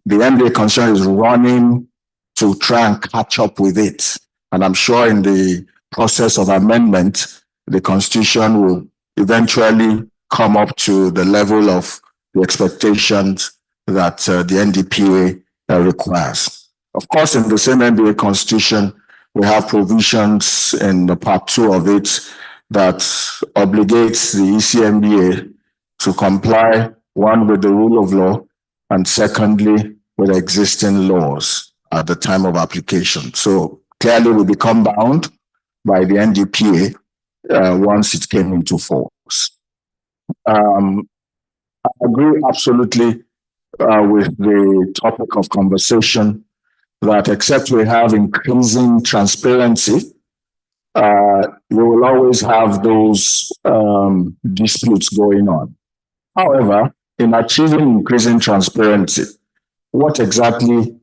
[SPEAKER 3] the NBA constitution is running to try and catch up with it. And I'm sure in the process of amendment, the constitution will eventually come up to the level of the expectations that the NDPA requires. Of course, in the same NBA constitution, we have provisions in the part 2 of it that obligates the ECMBA to comply, one, with the rule of law, and secondly, with existing laws at the time of application. So clearly we become bound by the NDPA once it came into force. I agree absolutely with the topic of conversation that except we have increasing transparency, we will always have those disputes going on. However, in achieving increasing transparency, what exactly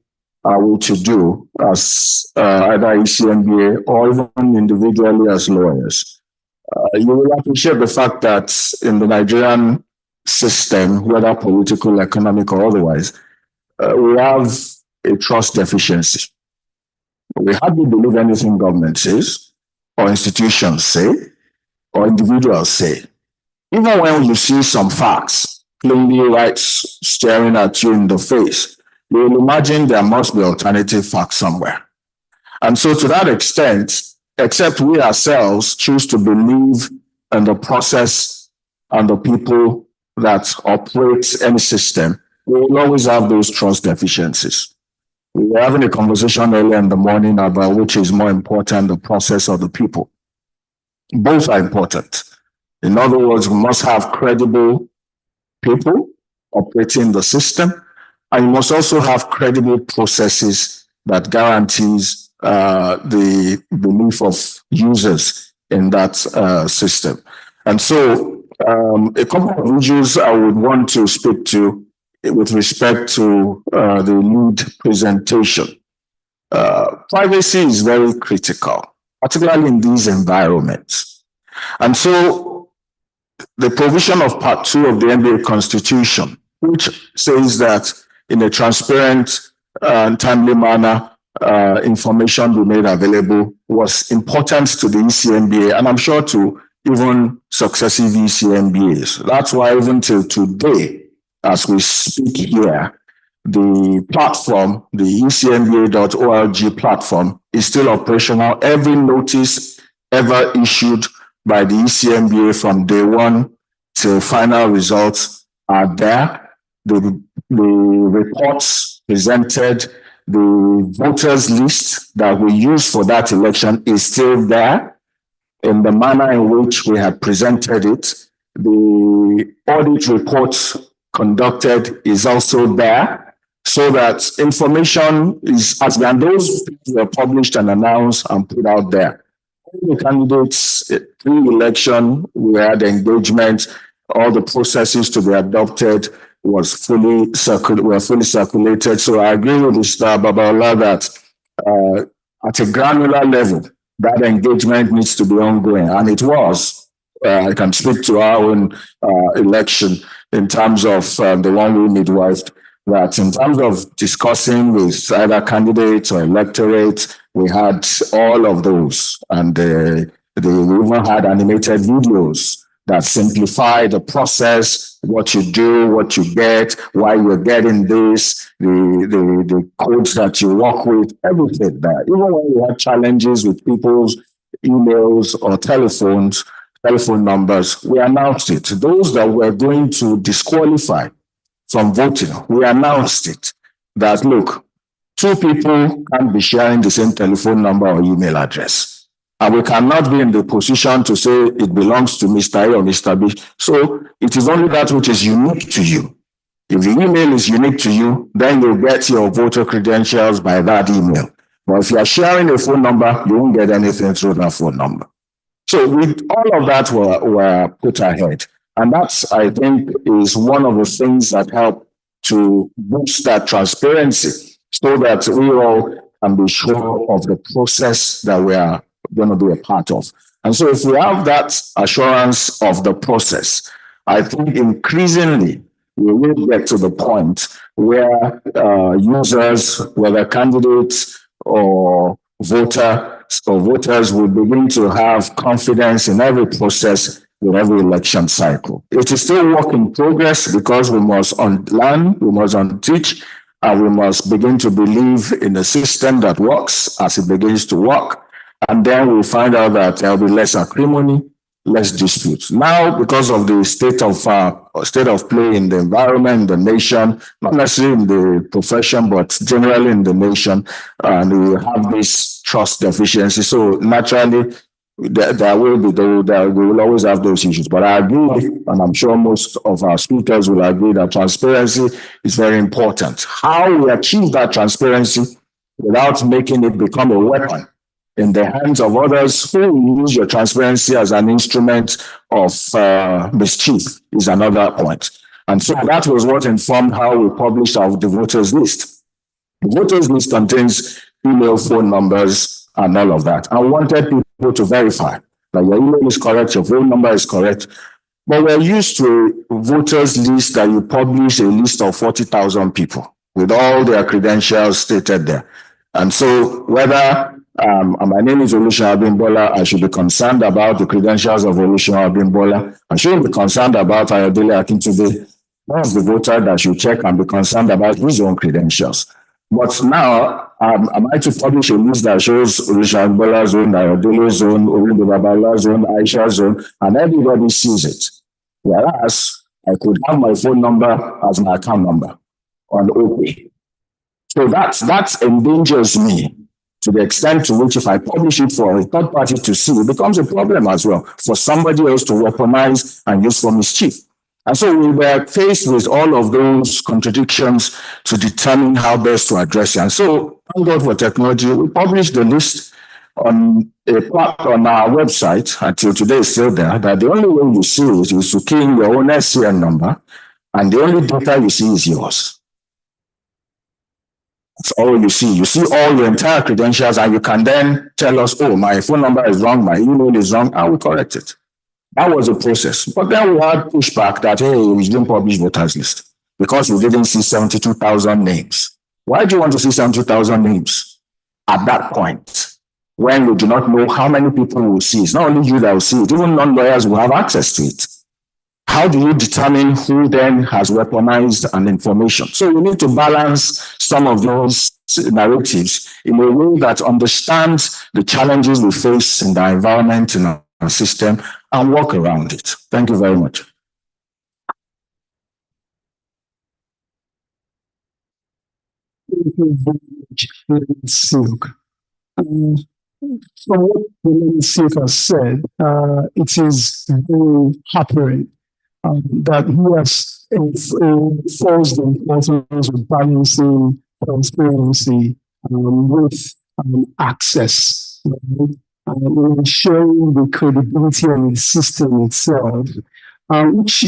[SPEAKER 3] are we to do as either ECMBA or even individually as lawyers? You will appreciate the fact that in the Nigerian system, whether political, economic, or otherwise, we have a trust deficiency. We hardly believe anything government says, or institutions say, or individuals say. Even when you see some facts plainly right staring at you in the face, you will imagine there must be alternative facts somewhere. And so to that extent, except we ourselves choose to believe in the process and the people that operate any system, we will always have those trust deficiencies. We were having a conversation earlier in the morning about which is more important, the process or the people. Both are important. In other words, we must have credible people operating the system, and you must also have credible processes that guarantees the belief of users in that system. And so a couple of issues I would want to speak to with respect to the lead presentation. Privacy is very critical, particularly in these environments. And so the provision of part 2 of the NBA Constitution, which says that in a transparent and timely manner, information be made available, was important to the ECMBA, and I'm sure to even successive ECMBAs. That's why even till today, as we speak here, the platform, the ecmba.org platform, is still operational. Every notice ever issued by the ECMBA from day one till final results are there. The reports presented, the voters list that we use for that election is still there in the manner in which we had presented it. The audit report conducted is also there, so that information is, as when those were published and announced and put out there. All the candidates pre-election, we had engagement, all the processes to be adopted were fully circulated. So I agree with Mr. Babalola that at a granular level, that engagement needs to be ongoing, and it was. I can speak to our own election in terms of the one we midwifed, that in terms of discussing with either candidates or electorate, we had all of those, and we even had animated videos that simplify the process, what you do, what you get, why you're getting this, the codes that you work with, everything there. Even when we had challenges with people's emails or telephone numbers, we announced it. Those that were going to disqualify from voting, we announced it that, look, two people can't be sharing the same telephone number or email address. And we cannot be in the position to say it belongs to Mr. A or Mr. B. So it is only that which is unique to you. If the email is unique to you, then you'll get your voter credentials by that email. But if you're sharing a phone number, you won't get anything through that phone number. So with all of that were put ahead. And that's, I think, is one of the things that help to boost that transparency so that we all can be sure of the process that we are going to be a part of. And so if we have that assurance of the process, I think increasingly we will get to the point where users, whether candidates or voters will begin to have confidence in every process with every election cycle. It is still work in progress because we must unlearn, we must unteach, and we must begin to believe in a system that works as it begins to work. And then we'll find out that there'll be less acrimony, less disputes. Now, because of the state of play in the environment, the nation, not necessarily in the profession, but generally in the nation, and we have this trust deficiency. So naturally, there we will always have those issues. But I agree, and I'm sure most of our speakers will agree that transparency is very important. How we achieve that transparency without making it become a weapon in the hands of others who use your transparency as an instrument of mischief is another point. And so that was what informed how we published the voters list. The voters list contains email, phone numbers, and all of that. I wanted people to verify that your email is correct, your phone number is correct. But we're used to a voters list that you publish a list of 40,000 people with all their credentials stated there. And so whether my name is Olusegun Abimbola, I should be concerned about the credentials of Olusegun Abimbola. I shouldn't be concerned about Ayodele Akintunde. That's the voter that should check and be concerned about his own credentials. But now, am I to publish a list that shows Olusegun Abimbola own, Ayodele's own, Orinde Babala's own, Aisha's own, and everybody sees it? Whereas I could have my phone number as my account number on OPay. So that endangers me to the extent to which if I publish it for a third party to see, it becomes a problem as well for somebody else to weaponize and use for mischief. And so we were faced with all of those contradictions to determine how best to address it. And so, thank God for technology, we published the list on our website until today is still there, that the only way you see it is to key in your own SCN number, and the only data you see is yours. That's all you see. You see all your entire credentials, and you can then tell us, oh, my phone number is wrong, my email is wrong, and we correct it. That was the process. But then we had pushback that, hey, we didn't publish voters list because we didn't see 72,000 names. Why do you want to see 72,000 names at that point when we do not know how many people will see? It's not only you that will see it, even non-lawyers will have access to it. How do you determine who then has weaponized an information? So we need to balance some of those narratives in a way that understands the challenges we face in the environment, in our system, and work around it. Thank you very much.
[SPEAKER 1] Thank you very much, Silk. From what the Silk has said, it is very apparent that he has enforced the importance of balancing transparency with access, ensuring the credibility of the system itself, which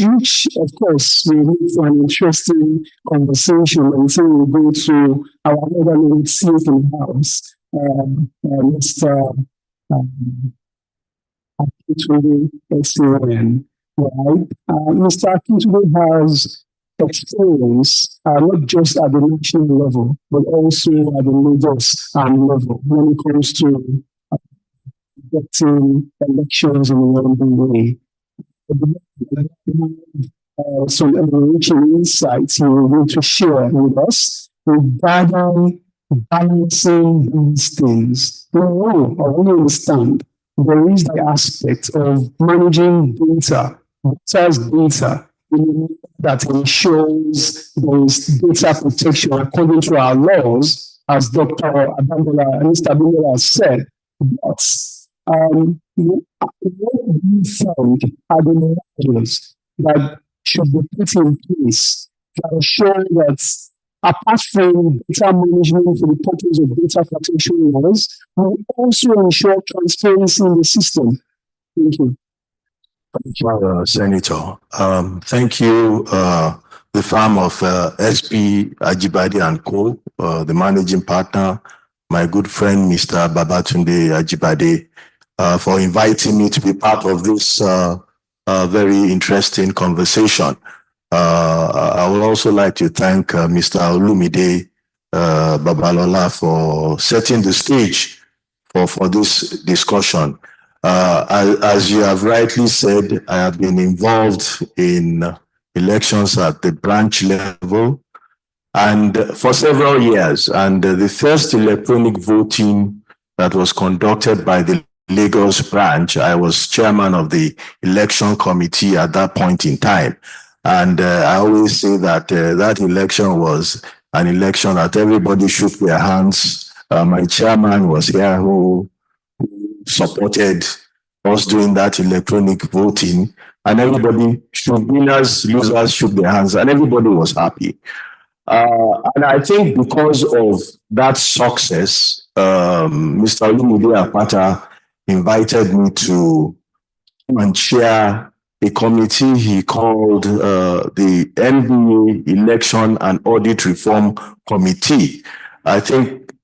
[SPEAKER 1] of course will lead to an interesting conversation until we go to our other little seat in the house, Mr. Akintunde SAN. Right. Mr. Akintunde has experience not just at the national level, but also at the Lagos level when it comes to conducting elections in the way. some enriching insights you're going to share with us regarding balancing these things. We know or we understand there is the aspect of managing data's data in a manner that ensures there is data protection according to our laws, as Dr. Abambola and Mr. Abambola has said. But what we found are the measures that should be put in place to ensure that apart from data management for the purpose of data protection laws, we also ensure transparency in the system. Thank you.
[SPEAKER 3] Thank you, Senator. Thank you, the firm of SP Ajibade and Co., the managing partner, my good friend, Mr. Babatunde Ajibade, for inviting me to be part of this very interesting conversation. I would also like to thank Mr. Olumide Babalola for setting the stage for this discussion. As you have rightly said, I have been involved in elections at the branch level and for several years. And the first electronic voting that was conducted by the Lagos branch, I was chairman of the election committee at that point in time. And I always say that that election was an election that everybody shook their hands. My chairman was here who supported us doing that electronic voting, and everybody, winners, losers, shook their hands, and everybody was happy. And I think because of that success, Mr. Olumide Apata invited me to come and chair a committee he called the NBA Election and Audit Reform Committee. I think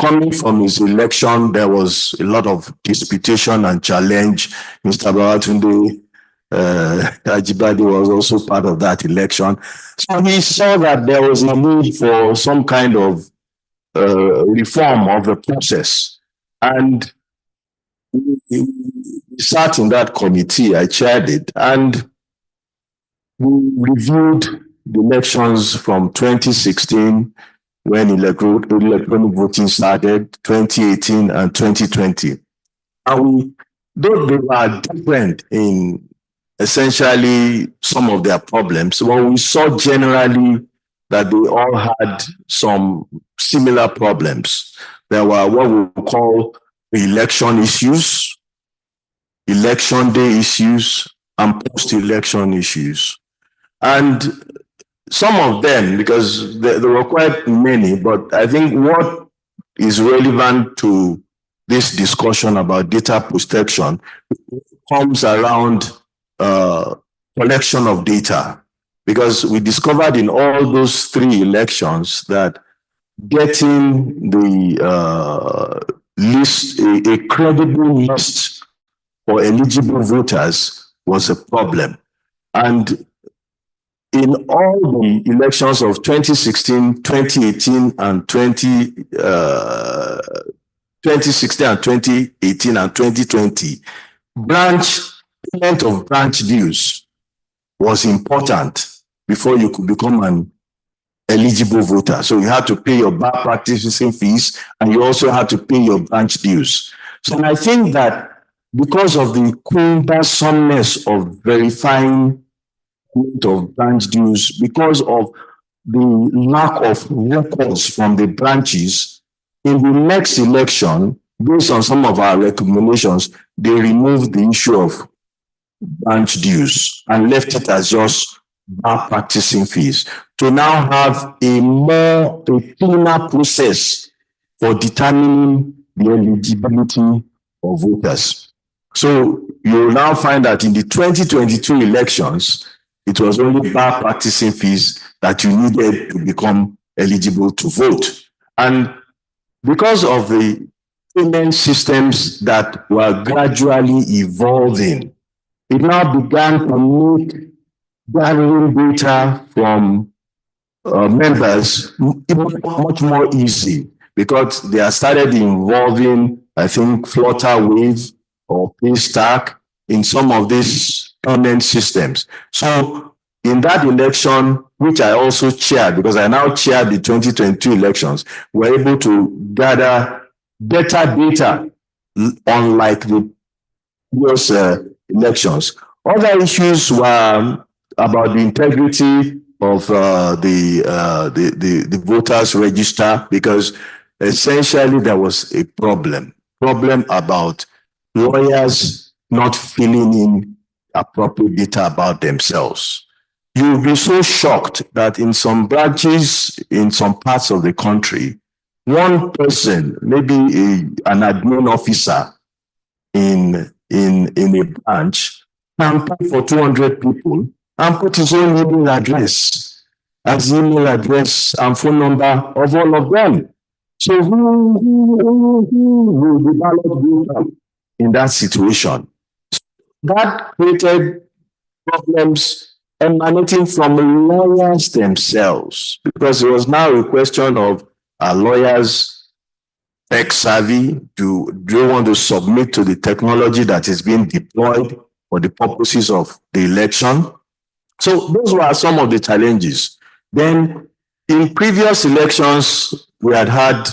[SPEAKER 3] coming from his election, there was a lot of disputation and challenge. Mr. Babatunde Ajibade was also part of that election. So he saw that there was a need for some kind of reform of the process. And we sat in that committee, I chaired it, and we reviewed the elections from 2016, when electronic voting started, 2018 and 2020. And though they were different in essentially some of their problems, well, we saw generally that they all had some similar problems. There were what we call election issues, election day issues, and post-election issues. And some of them, because there were quite many, but I think what is relevant to this discussion about data protection comes around collection of data, because we discovered in all those three elections that getting the list, a credible list for eligible voters was a problem. And in all the elections of 2016, 2018, and 2016 and 2018 and 2020, payment of branch dues was important before you could become an eligible voter. So you had to pay your bar practicing fees, and you also had to pay your branch dues. So I think that because of the cumbersomeness of verifying of branch dues, because of the lack of records from the branches, in the next election, based on some of our recommendations, they removed the issue of branch dues and left it as just bar practicing fees, to now have a cleaner process for determining the eligibility of voters. So you will now find that in the 2022 elections, it was only bar practicing fees that you needed to become eligible to vote. And because of the payment systems that were gradually evolving, it now began to make gathering data from members much more easy, because they have started involving, I think, Flutterwave or Paystack in some of these payment systems. So in that election, which I also chaired, because I now chair the 2022 elections, we're able to gather better data, unlike the previous elections. Other issues were about the integrity of the voters register, because essentially there was a problem about lawyers not filling in appropriate data about themselves. You'll be so shocked that in some branches, in some parts of the country, one person, maybe an admin officer in a branch, can pay for 200 people and put his own email address as email address and phone number of all of them. So who will the ballot go from in that situation? That created problems emanating from lawyers themselves, because it was now a question of, are lawyers tech savvy? Do they want to submit to the technology that is being deployed for the purposes of the election? So those were some of the challenges. Then in previous elections, we had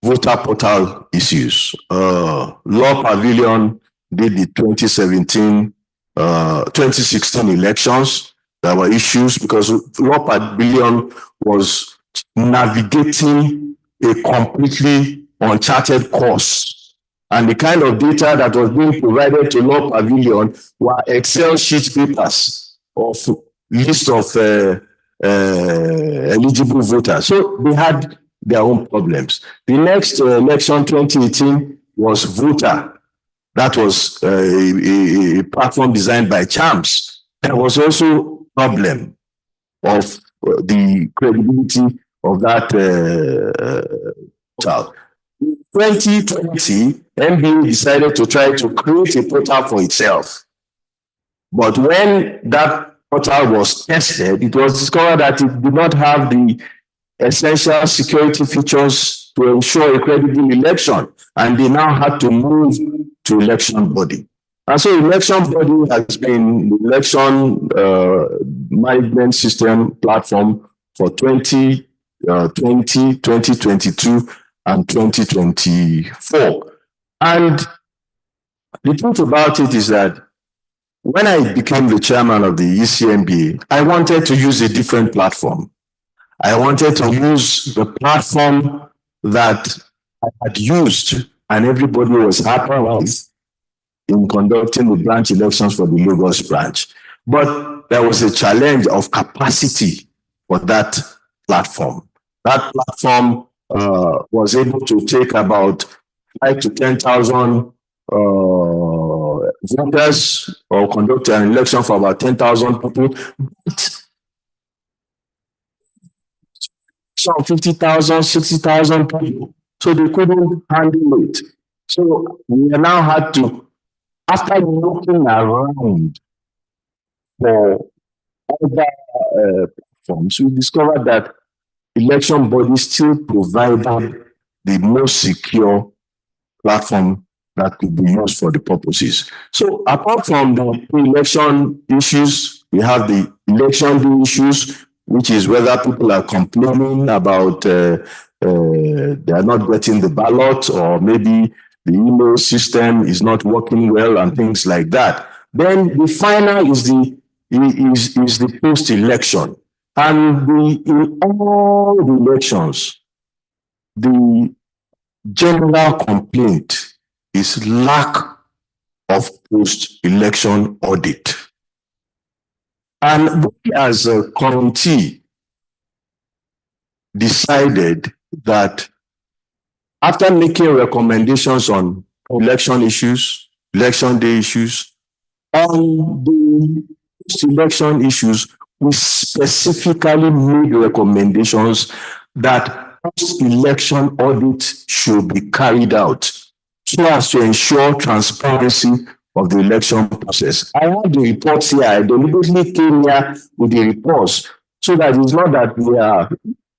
[SPEAKER 3] voter portal issues. Law Pavilion did the 2016 elections. There were issues because Law Pavilion was navigating a completely uncharted course. And the kind of data that was being provided to Law Pavilion were Excel sheet papers of list of eligible voters. So they had their own problems. The next election, 2018, was Voter. That was a platform designed by Champs. There was also a problem of the credibility of that portal. In 2020, NBA decided to try to create a portal for itself. But when that portal was tested, it was discovered that it did not have the essential security features to ensure a credible election, and they now had to move to election body. And so election body has been the election management system platform for 2020, 2022, and 2024. And the truth about it is that when I became the chairman of the ECMBA, I wanted to use a different platform. I wanted to use the platform that I had used and everybody was happy with in conducting the branch elections for the Lagos branch. But there was a challenge of capacity for that platform. That platform was able to take about 5,000 to 10,000 voters, or conduct an election for about 10,000 people. But some 50,000, 60,000 people. So they couldn't handle it. So we now had to, after looking around for other platforms, we discovered that election bodies still provided the most secure platform that could be used for the purposes. So apart from the election issues, we have the election day issues, which is whether people are complaining about they are not getting the ballot, or maybe the email system is not working well and things like that. Then the final is the post-election. And in all the elections, the general complaint is lack of post-election audit. And we as a committee decided that after making recommendations on election issues, election day issues, on the post-election issues, we specifically made recommendations that post-election audit should be carried out so as to ensure transparency of the election process. I have the reports here. I deliberately came here with the reports so that it's not that we are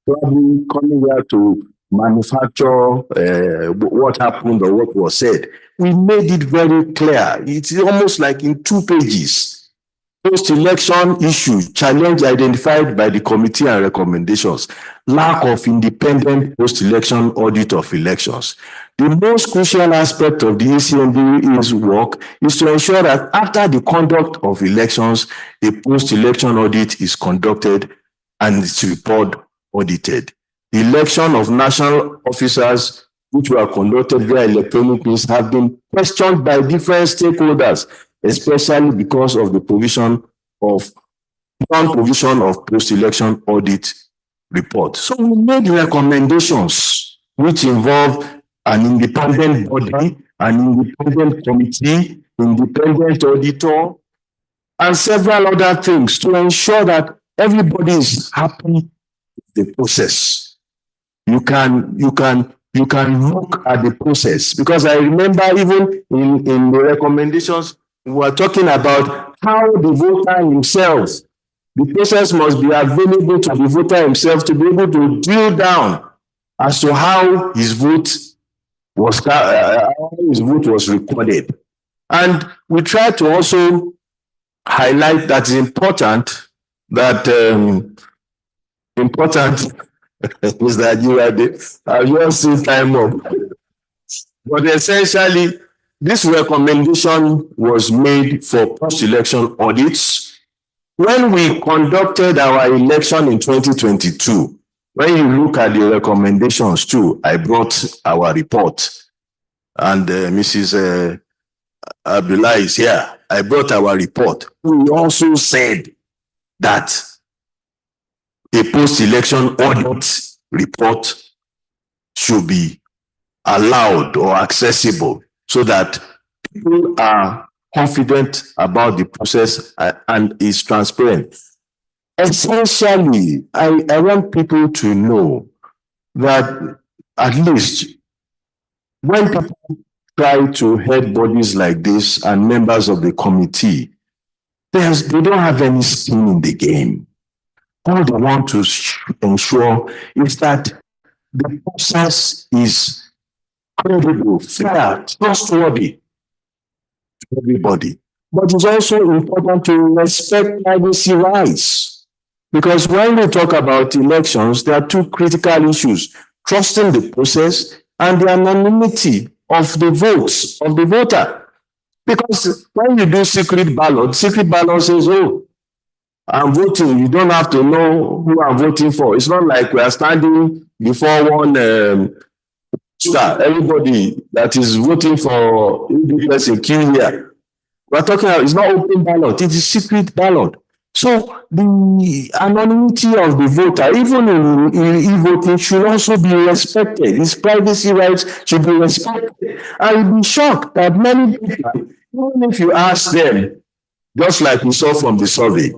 [SPEAKER 3] probably coming here to manufacture what happened or what was said. We made it very clear. It's almost like in 2 pages. Post-election issue, challenge identified by the committee and recommendations, lack of independent post-election audit of elections. The most crucial aspect of the ECMD's work is to ensure that after the conduct of elections, a post-election audit is conducted and its report audited. The election of national officers which were conducted via electronic means have been questioned by different stakeholders, especially because of the non-provision of post-election audit report. So we made recommendations which involve an independent body, an independent committee, independent auditor, and several other things to ensure that everybody is happy with the process. You can look at the process, because I remember even in the recommendations, we were talking about how the voter himself, the process must be available to the voter himself to be able to drill down as to how his vote was recorded. And we try to also highlight that it's important that Mr. Ajibade, I've just seen time up. But essentially, this recommendation was made for post-election audits. When we conducted our election in 2022, when you look at the recommendations too, I brought our report, and Mrs. Abdullah is here. I brought our report. We also said that a post-election audit report should be allowed or accessible so that people are confident about the process and is transparent. Essentially, I want people to know that at least when people try to head bodies like this and members of the committee, they don't have any skin in the game. All they want to ensure is that the process is credible, fair, trustworthy to everybody. But it's also important to respect privacy rights, because when we talk about elections, there are 2 critical issues: trusting the process and the anonymity of the votes of the voter. Because when you do secret ballot says, oh, I'm voting. You don't have to know who I'm voting for. It's not like we are standing before one star. Everybody that is voting for the person queue here. We're talking about, it's not open ballot, it is secret ballot. So the anonymity of the voter, even in e-voting, should also be respected. His privacy rights should be respected. I will be shocked that many people, even if you ask them, just like we saw from the survey,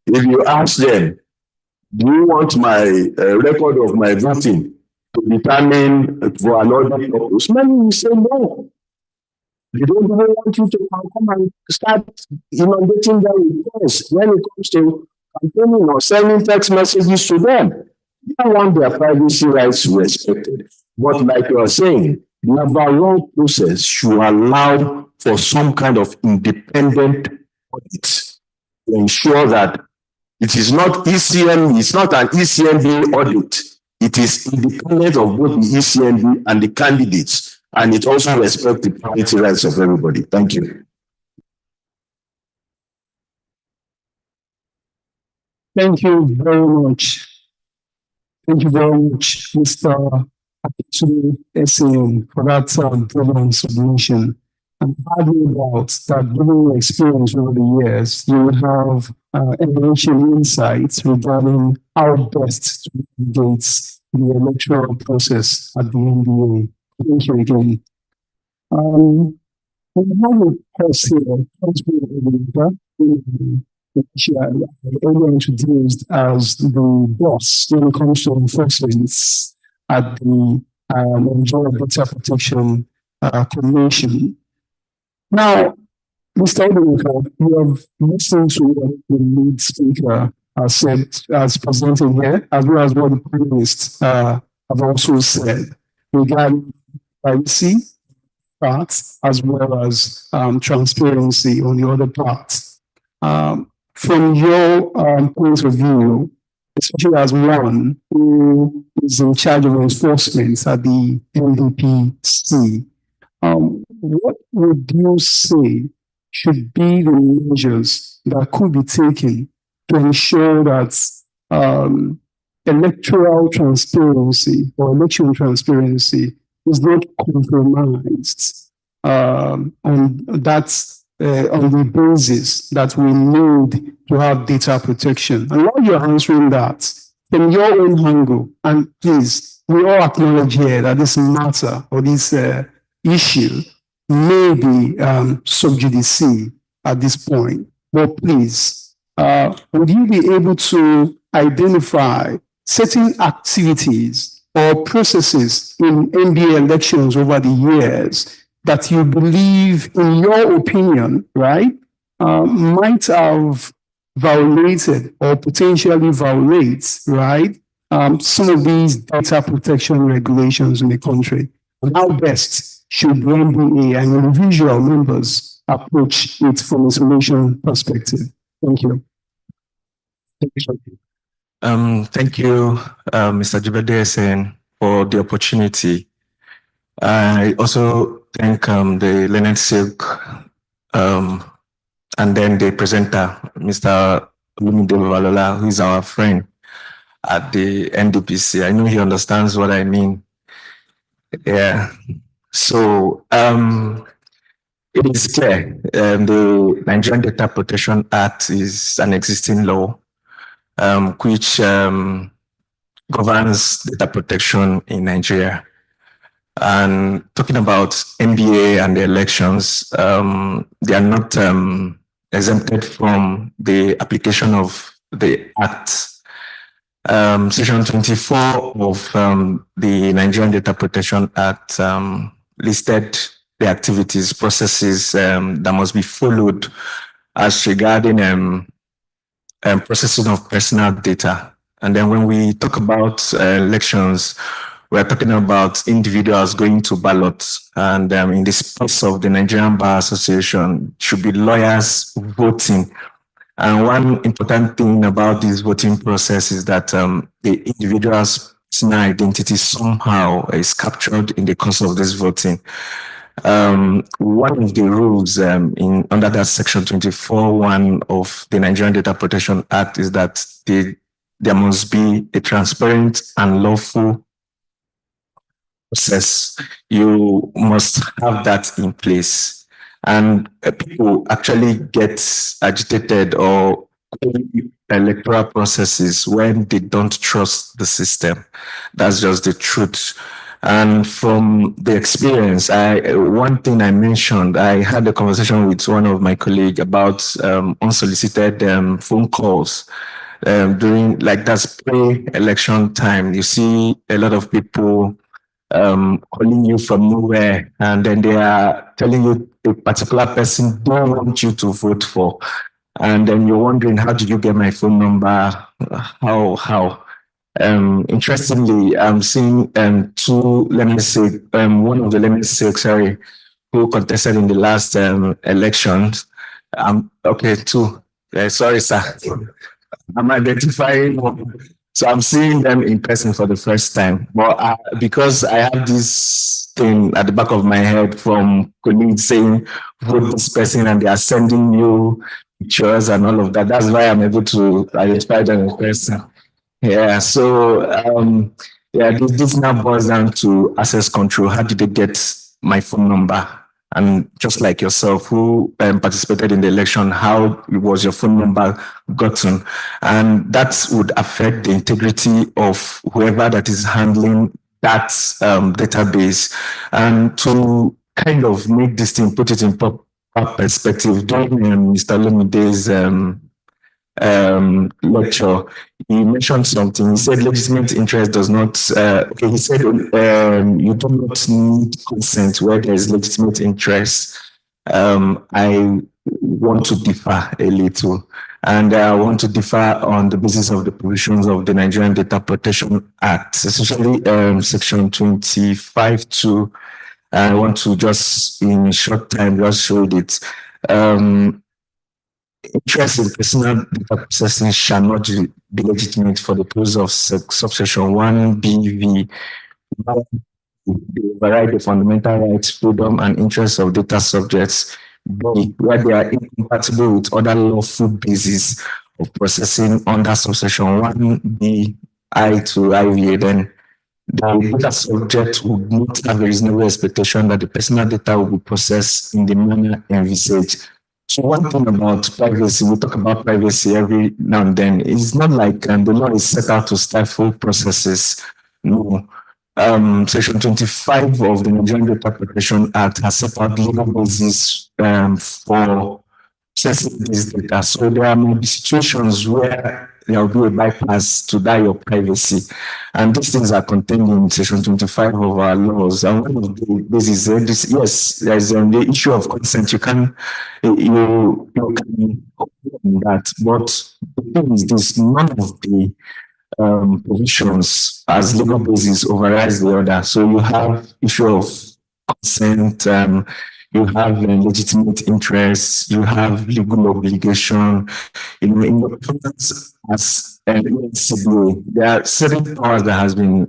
[SPEAKER 3] if you ask them, do you want my record of my voting to determine for another purpose? Many will say no. They don't even want you to come and start inundating them with calls when it comes to campaigning or sending text messages to them. They want their privacy rights respected. But like you are saying, the overall process should allow for some kind of independent audit to ensure that it is not ECM, it's not an ECMD audit. It is independent of both the ECMD and the candidates, and it also respects the privacy rights of everybody. Thank you.
[SPEAKER 1] Thank you very much. Thank you very much, Mr. SAM, for that brilliant submission. And I have no doubt that given your experience over the years, you would have evidential insights regarding how best to navigate the electoral process at the NDA. Thank you again. We have a person here, earlier introduced as the boss when it comes to enforcement at the Nigerian Data Protection Commission. Now, Mr. Odinka, you have listened to what the lead speaker said as presenting here, as well as what the panelists have also said regarding privacy parts as well as transparency on the other parts. From your point of view, especially as one who is in charge of enforcement at the NDPC, what would you say should be the measures that could be taken to ensure that electoral transparency or election transparency is not compromised on the basis that we need to have data protection? And while you're answering that, from your own angle, and please, we all acknowledge here that this matter or this issue may be sub judice at this point, but please, would you be able to identify certain activities or processes in NBA elections over the years that you believe, in your opinion, right, might have violated or potentially violates, right, some of these data protection regulations in the country? And how best should the NBA and individual members approach it from a solution perspective? Thank you.
[SPEAKER 3] Thank you, Mr. Ajibade, for the opportunity. I also thank the Learned Silk and then the presenter, Mr. Olumide Babalola, who is our friend at the NDPC. I know he understands what I mean. Yeah. So it is clear the Nigerian Data Protection Act is an existing law which governs data protection in Nigeria. And talking about NBA and the elections, they are not exempted from the application of the Act. Section 24 of the Nigerian Data Protection Act listed the activities, processes that must be followed as regarding processing of personal data. And then when we talk about elections, we're talking about individuals going to ballots. And in the space of the Nigerian Bar Association, should be lawyers voting. And one important thing about this voting process is that the individual's personal identity somehow is captured in the course of this voting. One of the rules under that section 24(1) of the Nigerian Data Protection Act is that there must be a transparent and lawful process. You must have that in place. And people actually get agitated or electoral processes when they don't trust the system. That's just the truth. And from the experience, one thing I mentioned, I had a conversation with one of my colleagues about unsolicited phone calls during, like, that's pre-election time. You see a lot of people calling you from nowhere, and then they are telling you a particular person don't want you to vote for. And then you're wondering, how did you get my phone number? How? Interestingly, I'm seeing two, let me say, one of the, let me say, sorry, who contested in the last elections. Okay, two. Sorry, sir. I'm identifying. So I'm seeing them in person for the first time. But because I have this thing at the back of my head from colleagues saying, vote this person, and they are sending you pictures and all of that, that's why I'm able to identify them in person. Yeah, so this now boils down to access control. How did they get my phone number? And just like yourself, who participated in the election, how was your phone number gotten? And that would affect the integrity of whoever that is handling that database. And to kind of make this thing, put it in proper perspective, during Mr. Lumide's lecture, he mentioned something. He said legitimate interest does not, he said you do not need consent where there is legitimate interest. I want to differ a little. And I want to differ on the basis of the provisions of the Nigerian Data Protection Act, especially Section 25(2). I want to just, in a short time, just show it. Interest in personal data processing shall not be legitimate for the purpose of subsection 1BV. They override the fundamental rights, freedom, and interests of data subjects. B, where they are incompatible with other lawful bases of processing under subsection 1B I to IVA, then the data subject would not have a reasonable expectation that the personal data will be processed in the manner envisaged. So one thing about privacy, we talk about privacy every now and then. It's not like the law is set out to stifle processes. No. Section 25 of the Nigerian Data Protection Act has set out legal basis for processing this data. So there may be situations where there will be a bypass to that your privacy. And these things are contained in Section 25 of our laws. And one of the basis, yes, there's the issue of consent. You can that, but the thing is this: none of the provisions as legal basis overrides the other. So you have issue of consent, you have legitimate interests, you have legal obligation. In the process as an NCBA, there are certain powers that has been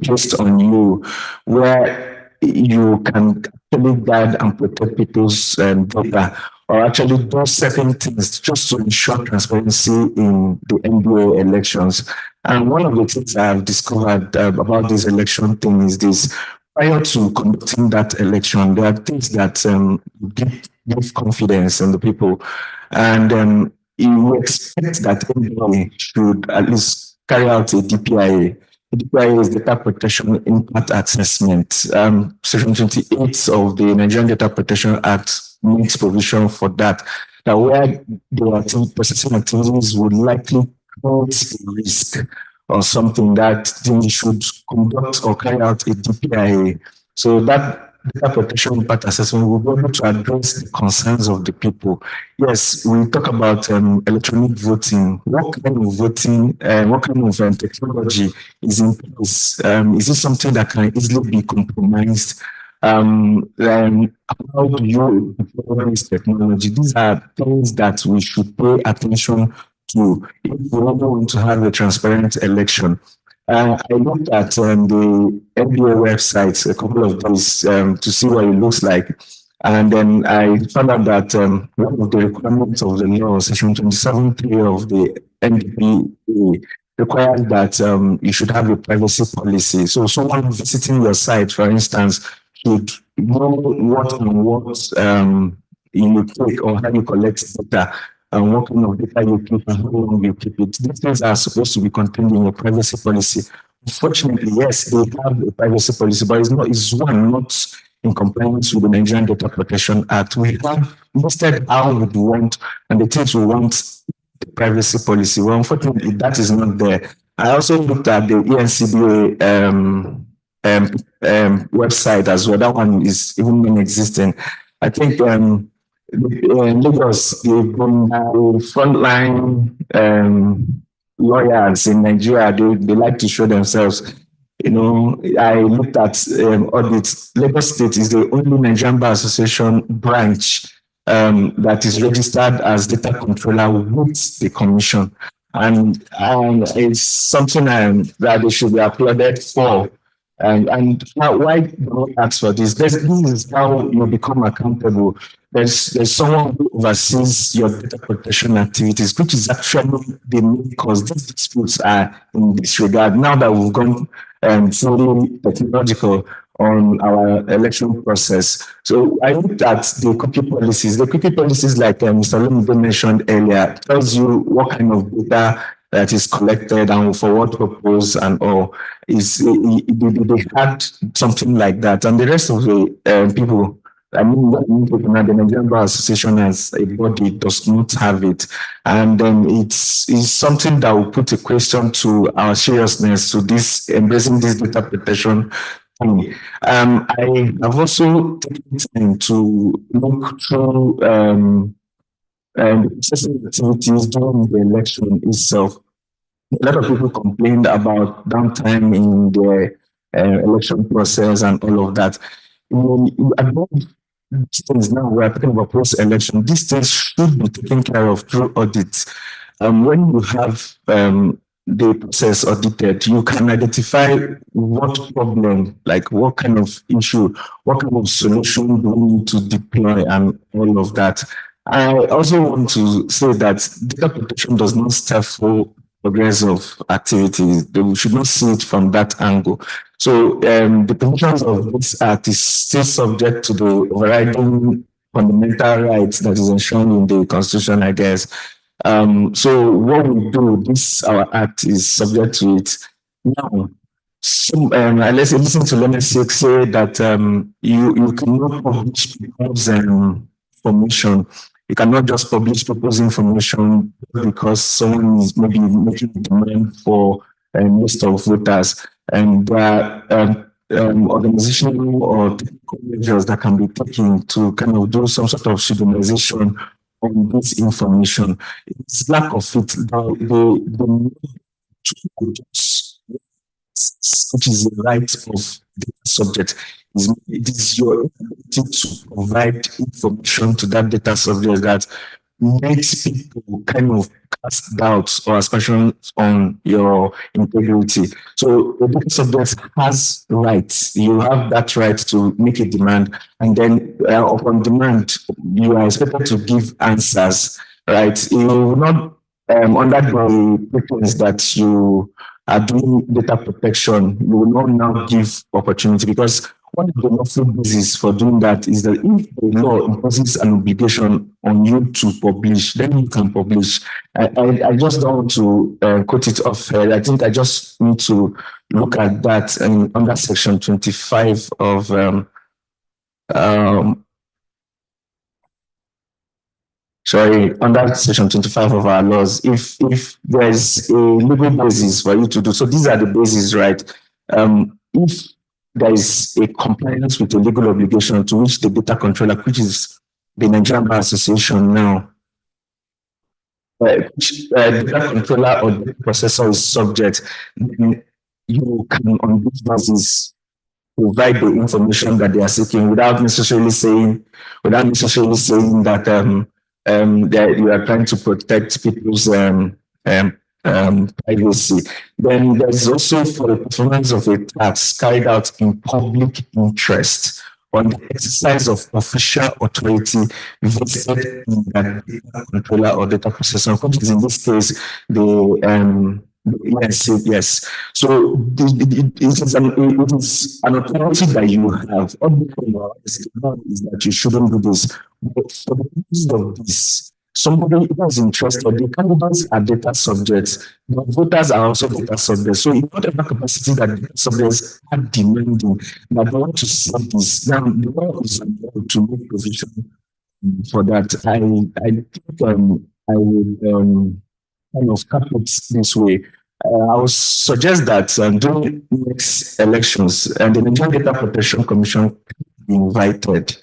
[SPEAKER 3] placed on you where you can actually guide and protect people's data, or actually do certain things just to ensure transparency in the NBA elections. And one of the things I have discovered about this election thing is this: prior to conducting that election, there are things that give confidence in the people. And you expect that everybody should at least carry out a DPIA. DPIA is Data Protection Impact Assessment. Section 28 of the Nigerian Data Protection Act makes provision for that, that where the processing activities would likely create a risk or something, that they should conduct or carry out a DPIA. So that data protection impact assessment will be able to address the concerns of the people. Yes, we talk about electronic voting. What kind of voting, what kind of technology is in place? Is it something that can easily be compromised? How do you deploy this technology? These are things that we should pay attention to if we want to have a transparent election. I looked at the NBA website a couple of days to see what it looks like. And then I found out that one of the requirements of the law, Section 27(3) of the NDPA, requires that you should have a privacy policy. So someone visiting your site, for instance, should know what and what you take or how you collect data, and what kind of data you keep and how long you keep it. These things are supposed to be contained in your privacy policy. Unfortunately, yes, they have a privacy policy, but it's not in compliance with the Nigerian Data Protection Act. We have listed how we want and the things we want the privacy policy. Well, unfortunately, that is not there. I also looked at the ENCBA website as well. That one is even non-existent. I think Lagos, they've been frontline lawyers in Nigeria. They like to show themselves. I looked at audits. Lagos State is the only Nigerian Bar Association branch that is registered as data controller with the commission. And it's something that they should be applauded for. And why do I ask for this? This is how you become accountable. There's someone who oversees your data protection activities, which is actually the main cause. These disputes are in this regard. Now that we've gone fully technological on our election process. So I looked at the cookie policies. The cookie policies, like Mr. Lumide mentioned earlier, tells you what kind of data that is collected and for what purpose and all. They had something like that. And the rest of the people, the Nigerian Bar Association as a body does not have it. And it's something that will put a question to our seriousness to this embracing this data protection. I have also taken time to look through processing activities during the election itself. A lot of people complained about downtime in the election process and all of that. Above these things now, we're talking about post-election. These things should be taken care of through audits. When you have the process audited, you can identify what problem, like what kind of issue, what kind of solution do we need to deploy and all of that. I also want to say that data protection does not stifle progress of activities. We should not see it from that angle. So the provisions of this act is still subject to the overriding fundamental rights that is enshrined in the Constitution, I guess. So what we do, this our act is subject to it. Now, let's listen to Leonard Six say that you cannot publish people's information. You cannot just publish people's information because someone is maybe making a demand for a list of voters, and there are organizational or technical measures that can be taken to kind of do some sort of pseudonymization on this information. It's lack of it. The which is the right of the subject. It is your ability to provide information to that data subject that makes people kind of cast doubts or aspersions on your integrity. So the data subject has rights. You have that right to make a demand, and then upon demand, you are expected to give answers. Right? You will not under the pretense that you are doing data protection, you will not now give opportunity, because one of the lawful basis for doing that is that if the law imposes an obligation on you to publish, then you can publish. I just don't want to quote it off. I think I just need to look at that under section 25 of under section 25 of our laws, if there's a legal basis for you to do so, these are the bases, right? If there is a compliance with a legal obligation to which the data controller, which is the Nigerian Bar Association now, which data controller or data processor is subject, then you can on this basis provide the information that they are seeking without necessarily saying that that you are trying to protect people's privacy. Then there's also for the performance of a task carried out in public interest on the exercise of official authority vested in that data controller or data processor, which is in this case the yes. So it is an authority that you have. Is that you shouldn't do this. But for the purpose of this, somebody who is interested, the candidates are data subjects, the voters are also data subjects. So in whatever capacity that data subjects are demanding that they want to see this, now the law is able to make provision for that. I think I would kind of cap it this way. I would suggest that during next elections, the Nigerian Data Protection Commission can be invited.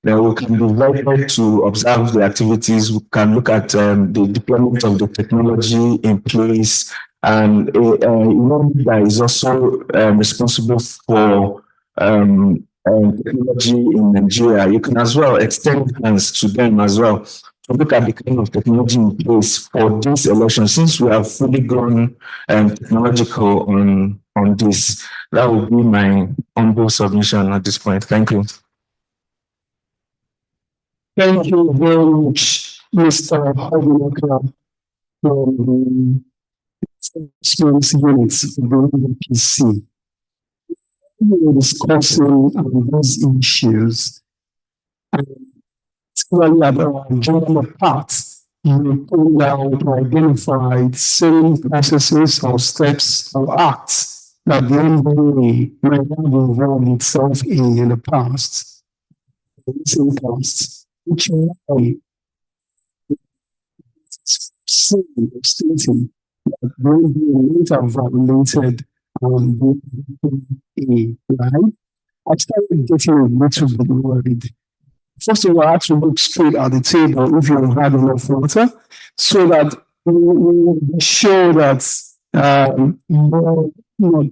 [SPEAKER 3] Then we can be invited to observe the activities. We can look at the deployment of the technology in place, and that is also responsible for technology in Nigeria. You can as well extend hands to them as well to look at the kind of technology in place for this election, since we have fully gone technological on this. That would be my humble submission at this point. Thank you.
[SPEAKER 1] Thank you very much, Mr. Hodinaka, from the Experience Units of the NDPC. We were discussing these issues, and particularly at our general part, you pulled out or identified certain processes or steps or acts that the NBA might have involved itself in the past, recent past, which may stating that the NBA might have violated the right? I started getting a little bit worried first of all, I had to look straight at the table if you had enough water, so that we will be sure that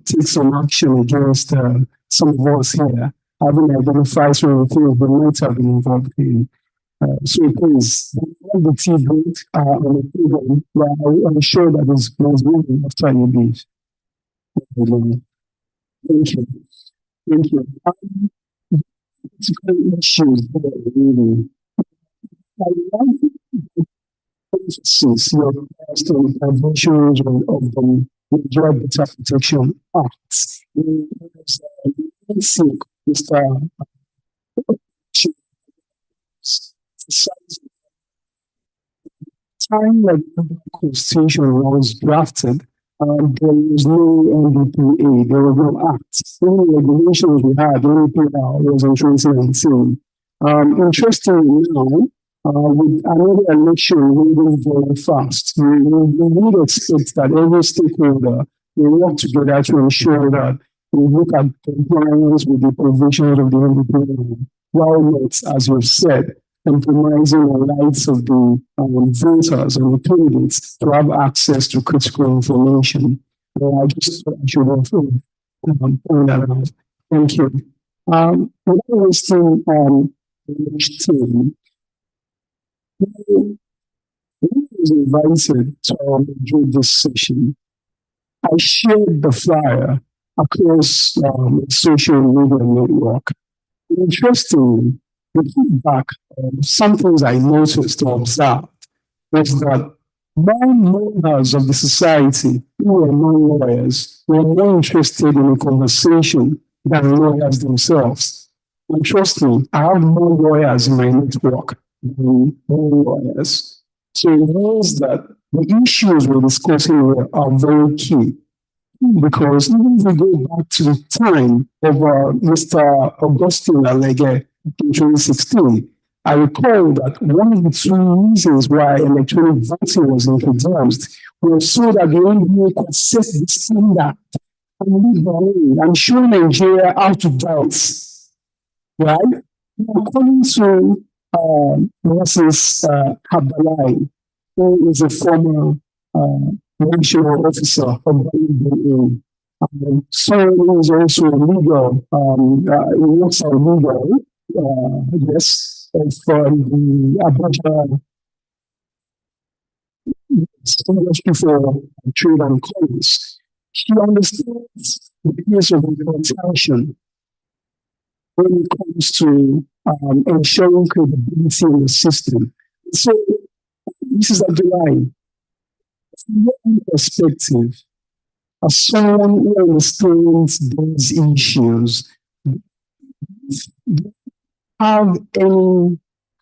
[SPEAKER 1] take some action against some of us here, having identified some of the things we might have been involved in. So please, the tea break on the table, I'm sure that is moving after you leave. Thank you. Thank you. Political issues there, really. I love emphasis your past on provisions of the Drug Data Protection Act. Mr. Time that the Constitution was drafted, there was no NDPA, there was no act. The only regulations we had, the NDPA was in 2019. Interestingly now, with another election moving very fast, we would expect that every stakeholder will work together to ensure that we look at compliance with the provisions of the NDPA, while not, as you've said, compromising the rights of the voters and the candidates to have access to critical information. I just thought I should also point that out. Thank you. Another question on page 10. I was invited to do this session. I shared the flyer across social media network. Interestingly, the feedback, some things I noticed or observed was that more members of the society who were non-lawyers were more interested in a conversation than lawyers themselves. And trust me, I have more lawyers in my network than non-lawyers. So it means that the issues we're discussing here are very key. Because even if we go back to the time of Mr. Augustine Alege in 2016, I recall that one of the two reasons why electronic voting was introduced was so that the NBA could set the standard and lead the way and show Nigeria how to dance. Right? According to Mrs. Kabbalai, who is a former national officer of the NBA, someone who is also a legal, he works on legal, yes, from the Abuja Industry for Trade and Commerce. She understands the case of implementation when it comes to ensuring credibility in the system. So, this is the line. From your perspective, as someone who understands these issues, have any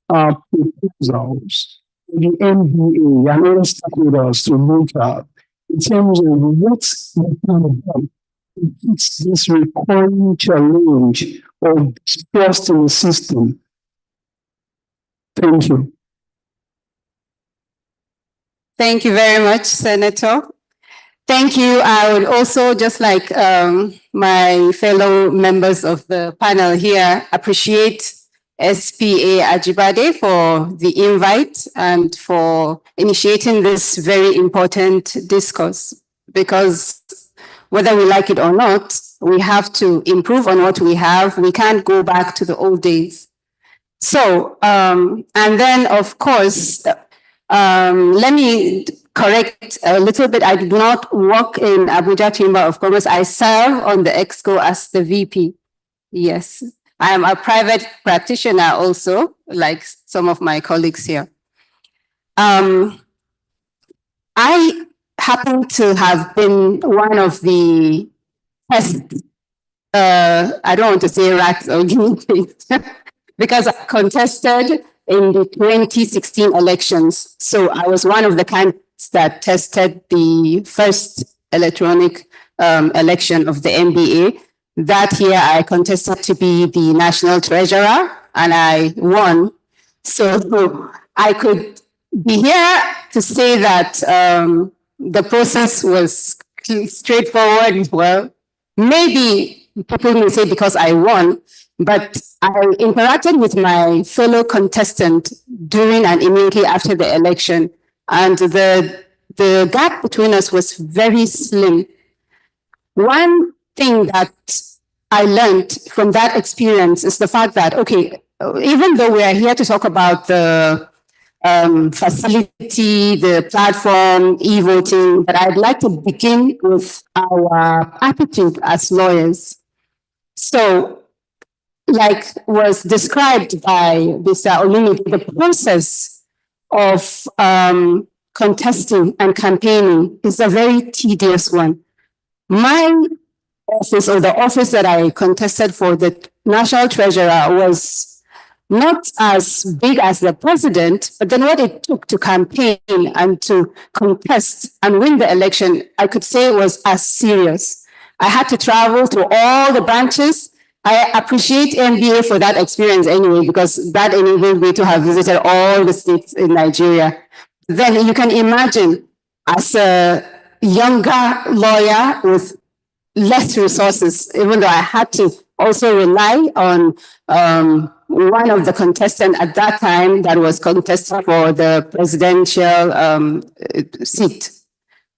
[SPEAKER 1] proposals for the NBA and other stakeholders to look at in terms of what we can do to fix this recurring challenge of distrust in the system? Thank you.
[SPEAKER 4] Thank you very much, Senator. Thank you. I would also, just like my fellow members of the panel here, appreciate SPA Ajibade for the invite and for initiating this very important discourse, because whether we like it or not, we have to improve on what we have. We can't go back to the old days. So, and then of course, let me correct a little bit. I do not work in Abuja Chamber of Commerce. I serve on the EXCO as the VP. Yes, I am a private practitioner also, like some of my colleagues here. I happen to have been one of the test, I don't want to say rats or guinea pigs, because I contested in the 2016 elections. So I was one of the candidates that tested the first electronic election of the NBA. That year I contested to be the national treasurer and I won. So I could be here to say that the process was straightforward. Well, maybe people may say because I won, But I interacted with my fellow contestant during and immediately after the election, and the gap between us was very slim. One thing that I learned from that experience is the fact that, okay, even though we are here to talk about the facility, the platform, e-voting, but I'd like to begin with our attitude as lawyers. So, like was described by Mr. Olumide, the process of contesting and campaigning is a very tedious one. My office, or the office that I contested for, the national treasurer, was not as big as the president, but then what it took to campaign and to contest and win the election, I could say was as serious. I had to travel to all the branches. I appreciate MBA for that experience anyway, because that enabled me to have visited all the states in Nigeria. Then you can imagine, as a younger lawyer with less resources, even though I had to also rely on one of the contestants at that time that was contesting for the presidential seat.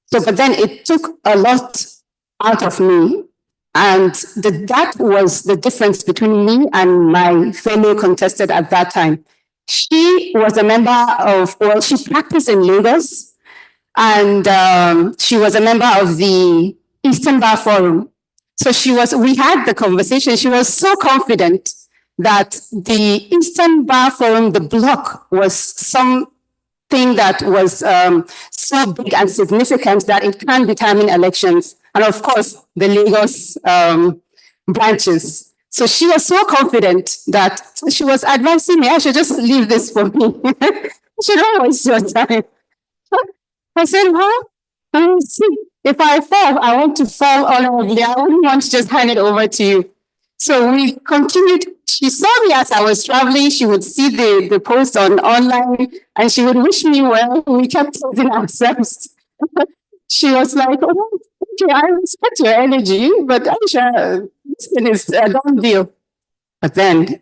[SPEAKER 4] So, but then it took a lot out of me. And that was the difference between me and my fellow contestant at that time. She was a member of, well, she practiced in Lagos, and she was a member of the Eastern Bar Forum. So we had the conversation. She was so confident that the Eastern Bar Forum, the block, was something that was so big and significant that it can determine elections. And of course, the Lagos branches. So she was so confident that she was advising me, I should just leave this for me. You should not waste your time. I said, see, if I fall, I want to fall honorably. I wouldn't want to just hand it over to you. So we continued. She saw me as I was traveling. She would see the post online and she would wish me well. We kept telling ourselves. She was like, oh, okay, I respect your energy, but Aisha, this thing is a done deal. But then,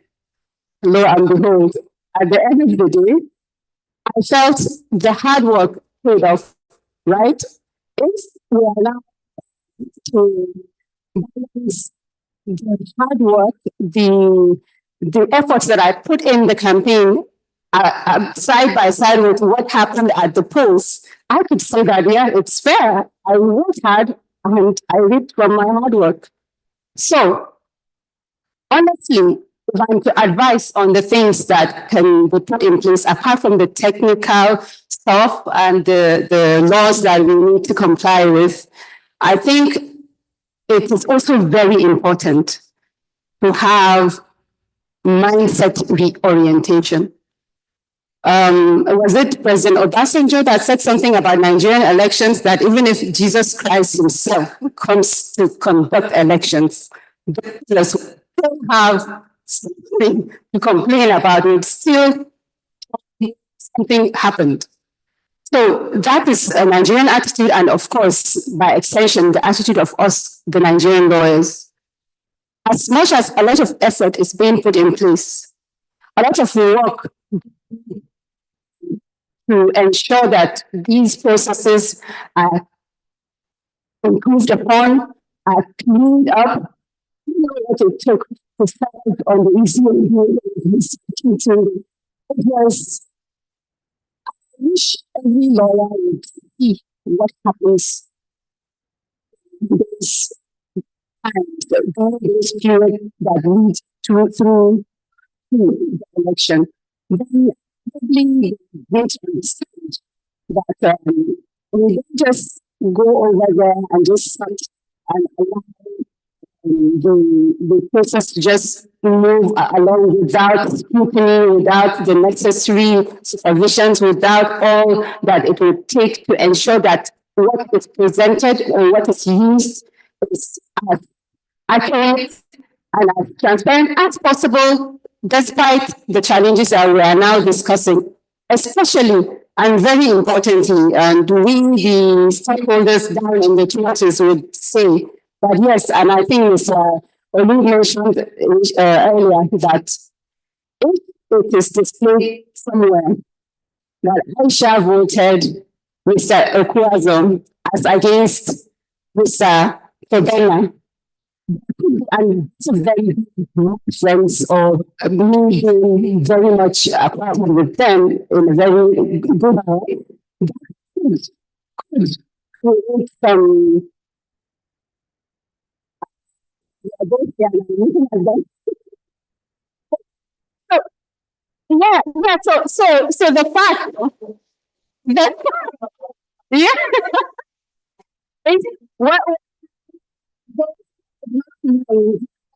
[SPEAKER 4] lo and behold, at the end of the day, I felt the hard work paid off, right? If we are now to balance the hard work, the efforts that I put in the campaign side by side with what happened at the polls, I could say that, yeah, it's fair. I worked hard and I reaped from my hard work. So, honestly, if I'm to advise on the things that can be put in place, apart from the technical stuff and the laws that we need to comply with, I think it is also very important to have mindset reorientation. Was it President Obasanjo that said something about Nigerian elections, that even if Jesus Christ himself comes to conduct elections, let's still have something to complain about, it still something happened. So that is a Nigerian attitude, and of course, by extension, the attitude of us, the Nigerian lawyers. As much as a lot of effort is being put in place, a lot of work to ensure that these processes are improved upon, are cleaned up. You know what it took to start on the issue of it was, I wish every lawyer would see what happens in this time, during this period that leads through the election. Then probably going to understand that we don't just go over there and just sit and allow the process to just move along without scrutiny, without the necessary supervisions, without all that it would take to ensure that what is presented or what is used is as accurate and as transparent as possible, despite the challenges that we are now discussing, especially and very importantly, and we, the stakeholders down in the churches, would say that yes, and I think Mr. Olu mentioned earlier that if it is displayed somewhere that Aisha voted Mr. Okuazom as against Mr. Kebena, and it's a very good friends or me being very much acquainted with them in a very good way, that could create some yeah. So the fact that yeah, what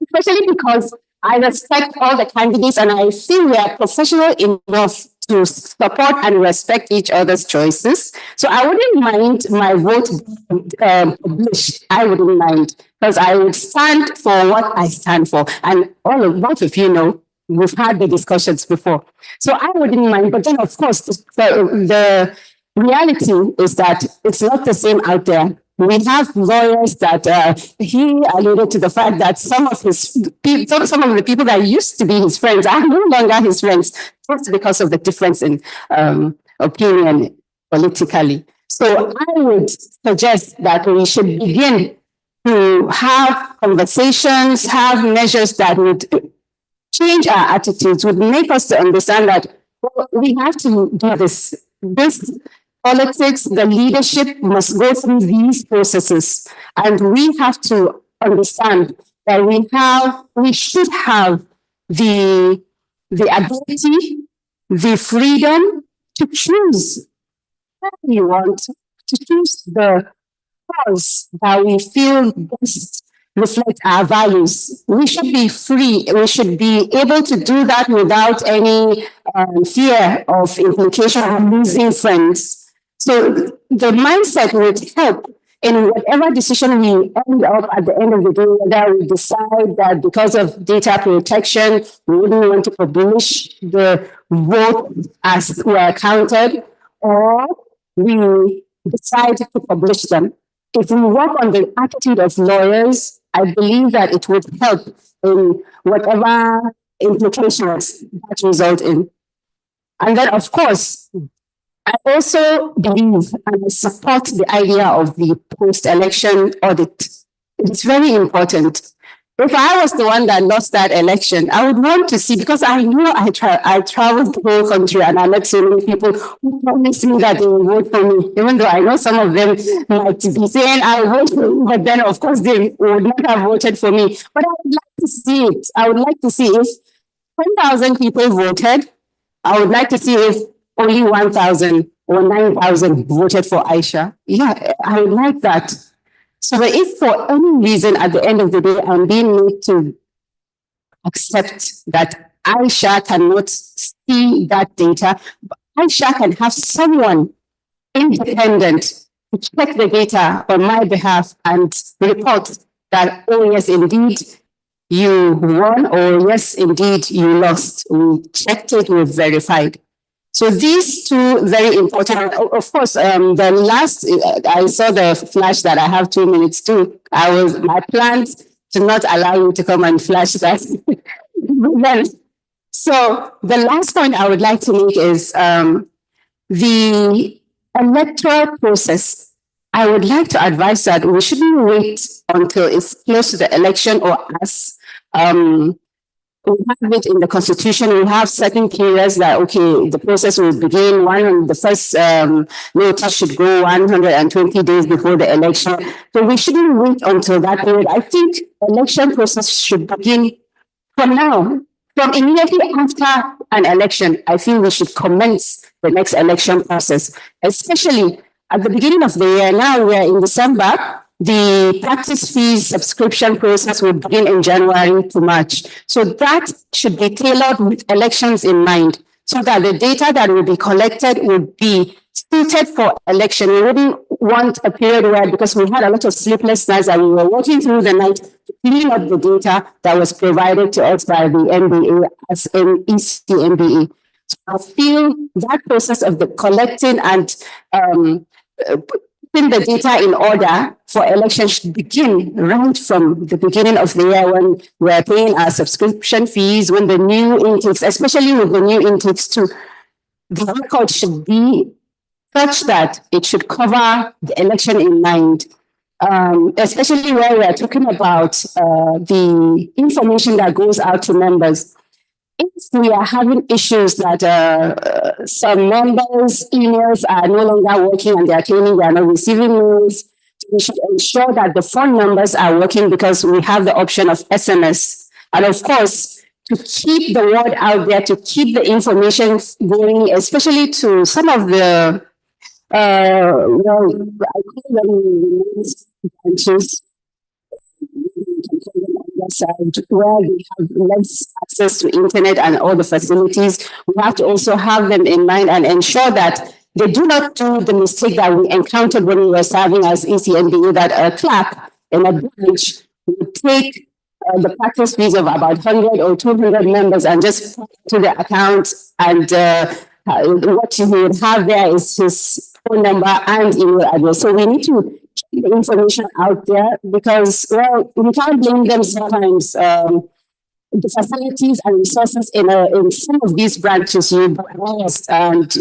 [SPEAKER 4] especially because I respect all the candidates and I feel we are professional enough to support and respect each other's choices. So I wouldn't mind my vote published. I wouldn't mind because I would stand for what I stand for. And both of you know, we've had the discussions before. So I wouldn't mind. But then, of course, the reality is that it's not the same out there. We have lawyers that he alluded to the fact that some of the people that used to be his friends are no longer his friends just because of the difference in opinion politically. So I would suggest that we should begin to have conversations, have measures that would change our attitudes, would make us to understand that we have to do this. This politics, the leadership must go through these processes. And we have to understand that we should have the ability, the freedom to choose what we want, to choose the cause that we feel best reflect our values. We should be free. We should be able to do that without any fear of implication of losing friends. So the mindset would help in whatever decision we end up at the end of the day, whether we decide that because of data protection, we wouldn't want to publish the vote as we're counted, or we decide to publish them. If we work on the attitude of lawyers, I believe that it would help in whatever implications that result in. And then, of course, I also believe and support the idea of the post-election audit. It is very important. If I was the one that lost that election, I would want to see, because I know I traveled the whole country and I met so many people who promised me that they will vote for me, even though I know some of them might be saying I'll vote for you, but then of course they would not have voted for me. But I would like to see it. I would like to see if 10,000 people voted, I would like to see if only 1,000 or 9,000 voted for Aisha. Yeah, I would like that. So that if for any reason at the end of the day I'm being made to accept that Aisha cannot see that data, Aisha can have someone independent to check the data on my behalf and report that, oh yes, indeed, you won, or yes, indeed, you lost. We checked it, we verified. So these two very important. Of course, the last I saw the flash that I have 2 minutes too. My plans to not allow you to come and flash that. So the last point I would like to make is the electoral process. I would like to advise that we shouldn't wait until it's close to the election or as we have it in the constitution. We have certain periods that, okay, the process will begin the first notice should go 120 days before the election. So we shouldn't wait until that period. I think election process should begin from now. From immediately after an election, I feel we should commence the next election process, especially at the beginning of the year. Now we're in December. The practice fees subscription process will begin in January to March. So that should be tailored with elections in mind, so that the data that will be collected will be suited for election. We wouldn't want a period where, because we had a lot of sleepless nights and we were working through the night to clean up the data that was provided to us by the NBA as an ECMBE. So I feel that process of the collecting and keeping the data in order for elections should begin right from the beginning of the year when we're paying our subscription fees, when the new intakes, especially with the new intakes too, the record should be such that it should cover the election in mind. Especially where we are talking about the information that goes out to members. If we are having issues that some members' emails are no longer working and they are claiming they are not receiving mails, we should ensure that the phone numbers are working because we have the option of SMS. And of course, to keep the word out there, to keep the information going, especially to some of the well, I call them branches where they have less access to internet and all the facilities. We have to also have them in mind and ensure that they do not do the mistake that we encountered when we were serving as ECNBA, that a clerk in a branch would take the practice fees of about 100 or 200 members and just put to the account, and what you would have there is his phone number and email address. So we need to keep the information out there because, well, we can't blame them sometimes. The facilities and resources in some of these branches, you honest, and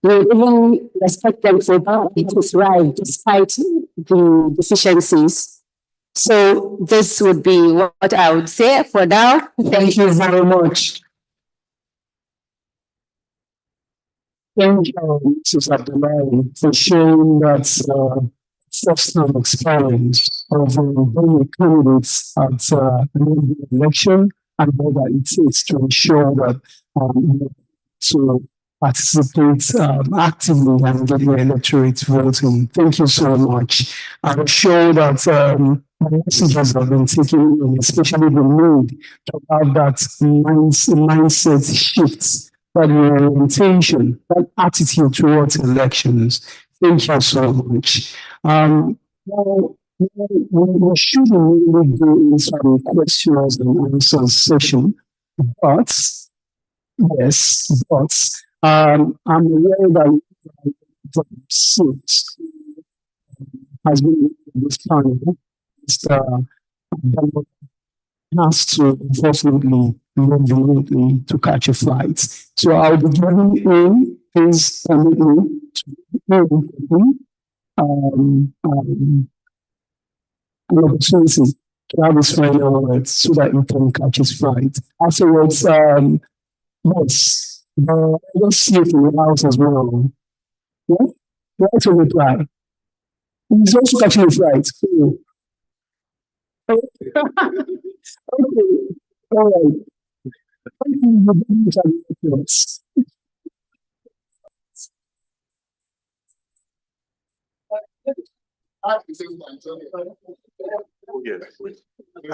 [SPEAKER 4] we even respect them for being to thrive despite the deficiencies. So this would be what I would say for now.
[SPEAKER 1] Thank you very much. Thank you, Mrs. Abdullahi, for sharing that first-hand experience of being a candidate at the election and what that it takes to ensure that to participate actively and get your electorate voting. Thank you so much. I'm sure that messages have been taken in, especially the need to have that mindset shift, that orientation, that attitude towards elections. Thank you so much. Well, we shouldn't really go into the questions and answers session, but yes, but I'm aware that the seat has been in this panel. Has to unfortunately move remotely to catch a flight. So I'll be giving in his commitment to an opportunity to have his final words so that he can catch his flight. Afterwards, yes, let's see it in the house as well. Yeah? What's a reply? He's also catching a flight. So, okay. All right. Thank you very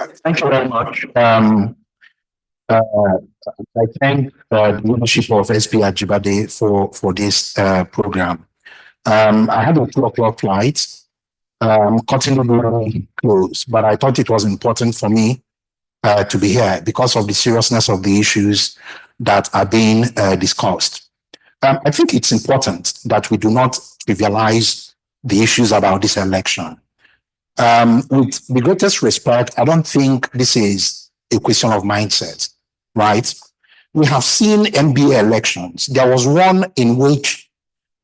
[SPEAKER 1] much.
[SPEAKER 5] Thank you very much. I thank the leadership of SP Ajibade for this program. I had a 2:00 flight, cutting it very close, but I thought it was important for me to be here because of the seriousness of the issues that are being discussed. I think it's important that we do not trivialize the issues about this election. With the greatest respect, I don't think this is a question of mindset, right? We have seen NBA elections. There was one in which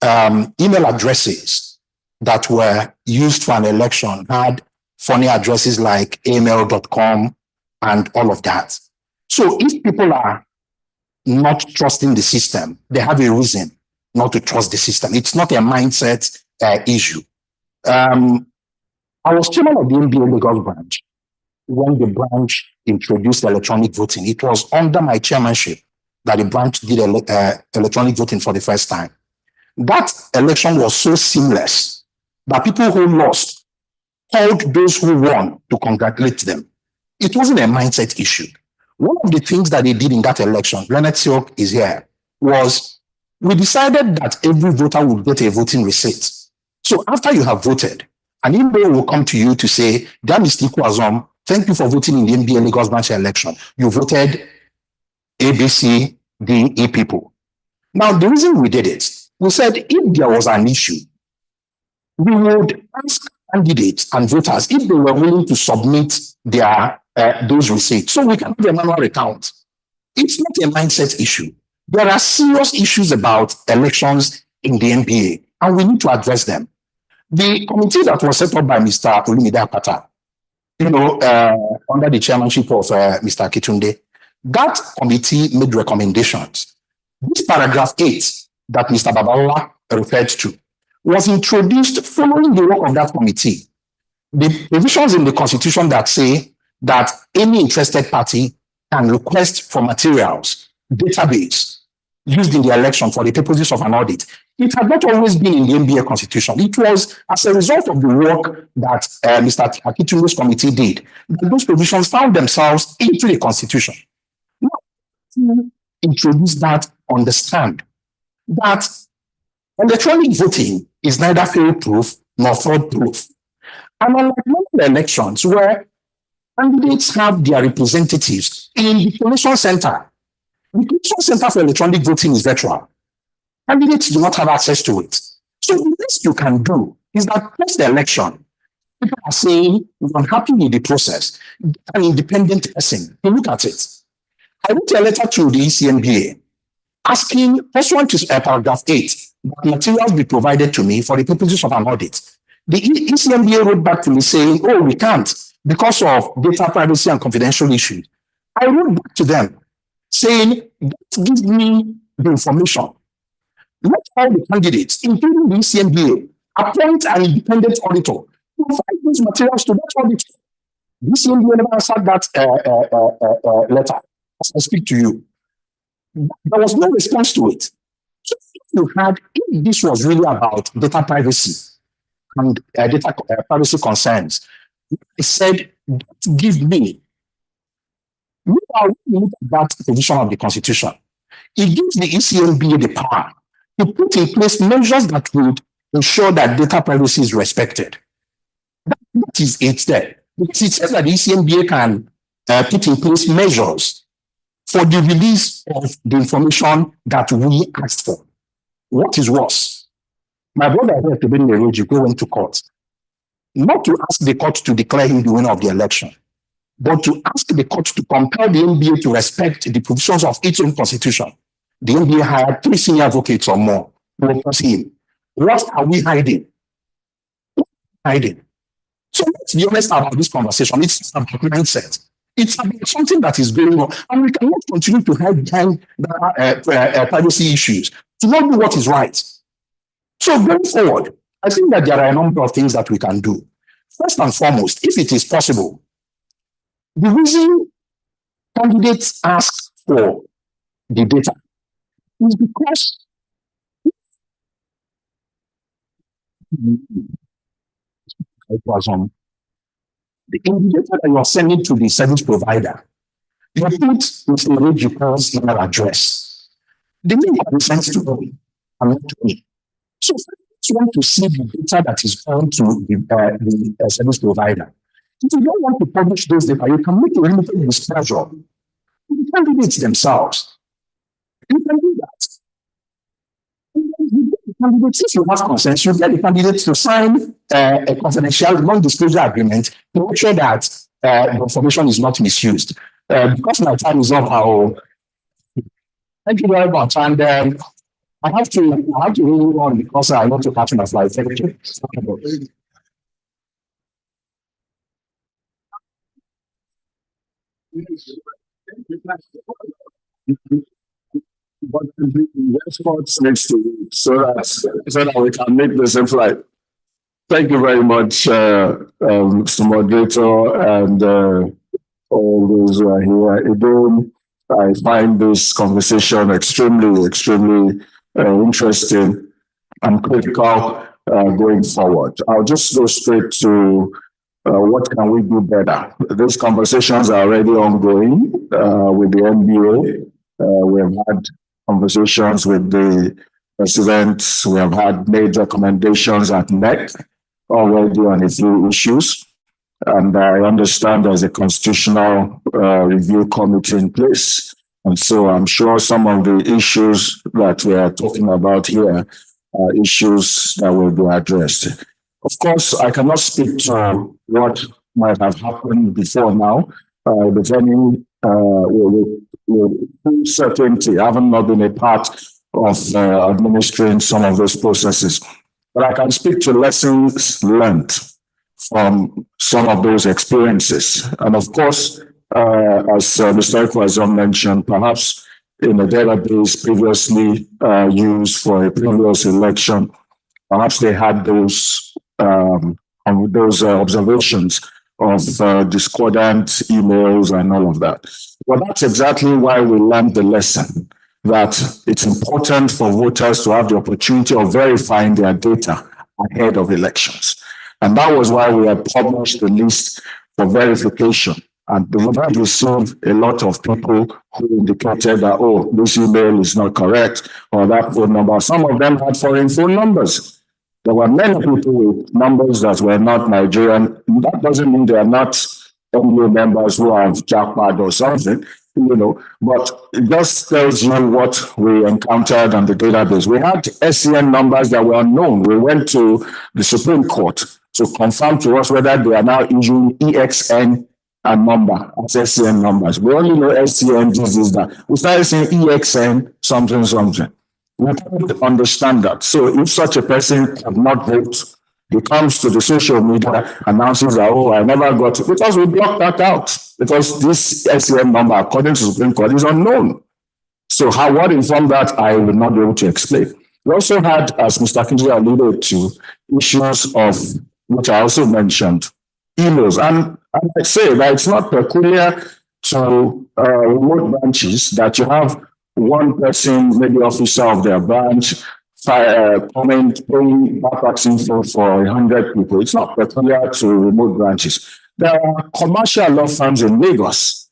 [SPEAKER 5] email addresses that were used for an election had funny addresses like email.com and all of that. So if people are not trusting the system, they have a reason not to trust the system. It's not a mindset issue. I was chairman of the NBA Lagos branch when the branch introduced electronic voting. It was under my chairmanship that the branch did electronic voting for the first time. That election was so seamless that people who lost called those who won to congratulate them. It wasn't a mindset issue. One of the things that they did in that election, Leonard Silk is here, was we decided that every voter would get a voting receipt. So after you have voted, an email will come to you to say, "Dear Mr. Kwazom, thank you for voting in the NBA Lagos branch election. You voted A, B, C, D, E people." Now, the reason we did it, we said if there was an issue we would ask candidates and voters if they were willing to submit their those receipts, so we can have a manual recount. It's not a mindset issue. There are serious issues about elections in the NBA, and we need to address them. The committee that was set up by Mr. Olumide Akpata, under the chairmanship of Mr. Kitunde, that committee made recommendations. This paragraph 8 that Mr. Babalola referred to was introduced following the work of that committee. The provisions in the Constitution that say that any interested party can request for materials, database, used in the election for the purposes of an audit. It had not always been in the NBA Constitution. It was as a result of the work that Mr. Akitunde's committee did that those provisions found themselves into the Constitution. Now, to introduce that, understand that electronic voting is neither fail-proof nor fraud-proof. And unlike normal elections where candidates have their representatives in the collation center, the collation center for electronic voting is virtual. Candidates do not have access to it. So the least you can do is that post the election, people are saying we're unhappy with the process. An independent person to look at it. I wrote a letter to the ECNBA asking, pursuant to paragraph 8, that materials be provided to me for the purposes of an audit. The ECNBA wrote back to me saying, oh, we can't because of data privacy and confidential issues. I wrote back to them saying, give me the information. Let all the candidates, including the ECNBA, appoint an independent auditor to provide these materials to that auditor. The ECNBA never answered that letter as I speak to you. There was no response to it. So if this was really about data privacy and data privacy concerns, I said, give me. Meanwhile, we look at that provision of the Constitution. It gives the ECNBA the power to put in place measures that would ensure that data privacy is respected. That is it there. Because it says that the ECNBA can put in place measures for the release of the information that we asked for. What is worse? My brother here to bring the Ejike went to court, not to ask the court to declare him the winner of the election, but to ask the court to compel the NBA to respect the provisions of its own constitution. The NBA hired 3 senior advocates or more to oppose him. What are we hiding? So let's be honest about this conversation. It's about mindset. It's about something that is going on, and we cannot continue to hide behind privacy issues to not do what is right. So going forward, I think that there are a number of things that we can do. First and foremost, if it is possible, the reason candidates ask for the data is because it was on the data that you are sending to the service provider. You put Mr. Ejike's email address. The link will be sent to me and not to me. So if you want to see the data that is going to the service provider, if you don't want to publish those data, you can make a limited disclosure to the candidates themselves. You can do that. If you have consent, you get the candidates to sign a confidential non-disclosure agreement to make sure that the information is not misused. Because my time is up, thank you very much. And I have to move on because I want to catch my flight. Thank you.
[SPEAKER 3] But the experts next to it so that we can make this in flight. Thank you very much, Mr. Moderator, and all those who are here. Again, I find this conversation extremely interesting and critical going forward. I'll just go straight to what can we do better. These conversations are already ongoing with the NBA. We have had conversations with the president. We have had made recommendations at NEC already on a few issues. And I understand there's a constitutional review committee in place. And so I'm sure some of the issues that we are talking about here are issues that will be addressed. Of course, I cannot speak to what might have happened before now. With any with certainty, I haven't not been a part of administering some of those processes. But I can speak to lessons learned from some of those experiences. And of course, as Mr. Ekwazon mentioned, perhaps in a database previously used for a previous election, perhaps they had those observations of discordant emails and all of that. Well, that's exactly why we learned the lesson that it's important for voters to have the opportunity of verifying their data ahead of elections. And that was why we had published the list for verification. And we had received a lot of people who indicated that, oh, this email is not correct, or that phone number. Some of them had foreign phone numbers. There were many people with numbers that were not Nigerian. That doesn't mean they are not NGO members who have jackpot or something, but it just tells you what we encountered on the database. We had SCN numbers that were unknown. We went to the Supreme Court to confirm to us whether they are now issuing EXN and number as SCN numbers. We only know SCN, this is that. We started saying EXN, something. We can't understand that. So if such a person could not vote, he comes to the social media, announces that, oh, I never got it, because we blocked that out. Because this SCN number, according to the Supreme Court, is unknown. So what informed that, I will not be able to explain. We also had, as Mr. Kinsley alluded to, issues of, which I also mentioned, emails. And I say that it's not peculiar to remote branches that you have one person, maybe officer of their branch, paying backpacks info for 100 people. It's not peculiar to remote branches. There are commercial law firms in Lagos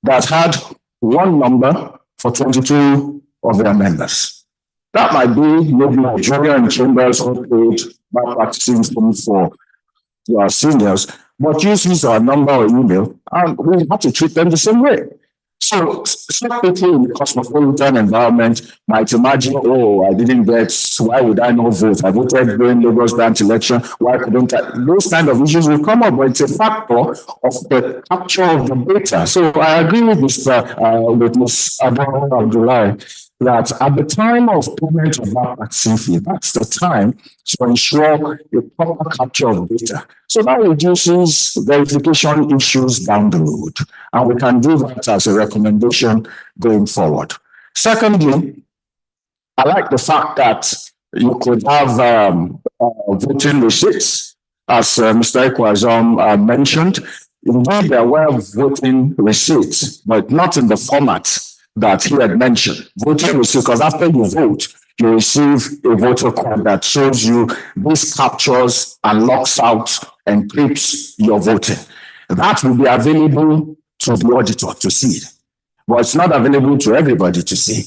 [SPEAKER 3] that had one number for 22 of their members. That might be maybe Nigerian chambers who paid backpacks info for our seniors, but uses our number or email, and we have to treat them the same way. So some people in the cosmopolitan environment might imagine, oh, I didn't get, why would I not vote? I voted during Lagos branch election, why couldn't I? Those kind of issues will come up, but it's a factor of the capture of the data. So I agree with Ms. Abdullah that at the time of payment of vaccine fee, that's the time to ensure a proper capture of data. So that reduces verification issues down the road. And we can do that as a recommendation going forward. Secondly, I like the fact that you could have voting receipts, as Mr. Ekwazon mentioned. Indeed, there were voting receipts, but not in the format that he had mentioned. Voting receipt, because after you vote, you receive a voter card that shows you this captures and locks out, encrypts your voting. That will be available to the auditor to see, but it's not available to everybody to see.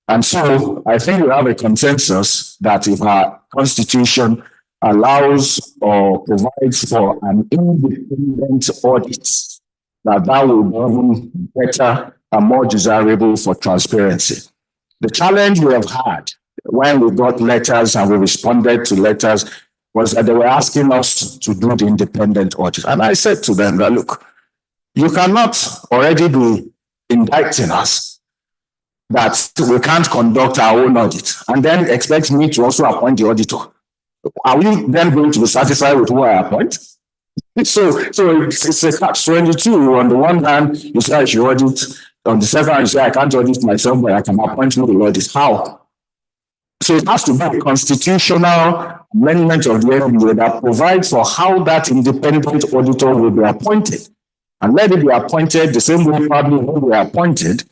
[SPEAKER 3] And so I think we have a consensus that if our constitution allows or provides for an independent audit, that will be even better and more desirable for transparency. The challenge we have had when we got letters and we responded to letters was that they were asking us to do the independent audit. And I said to them that, look, you cannot already be indicting us that we can't conduct our own audit and then expect me to also appoint the auditor. Are we then going to be satisfied with who I appoint? So it's a catch-22. On the one hand, you say I should audit. On the second hand, you say I can't audit myself, but I can appoint who will audit. How? So it has to be a constitutional amendment of the NDA that provides for how that independent auditor will be appointed. And let it be appointed the same way probably when we are appointed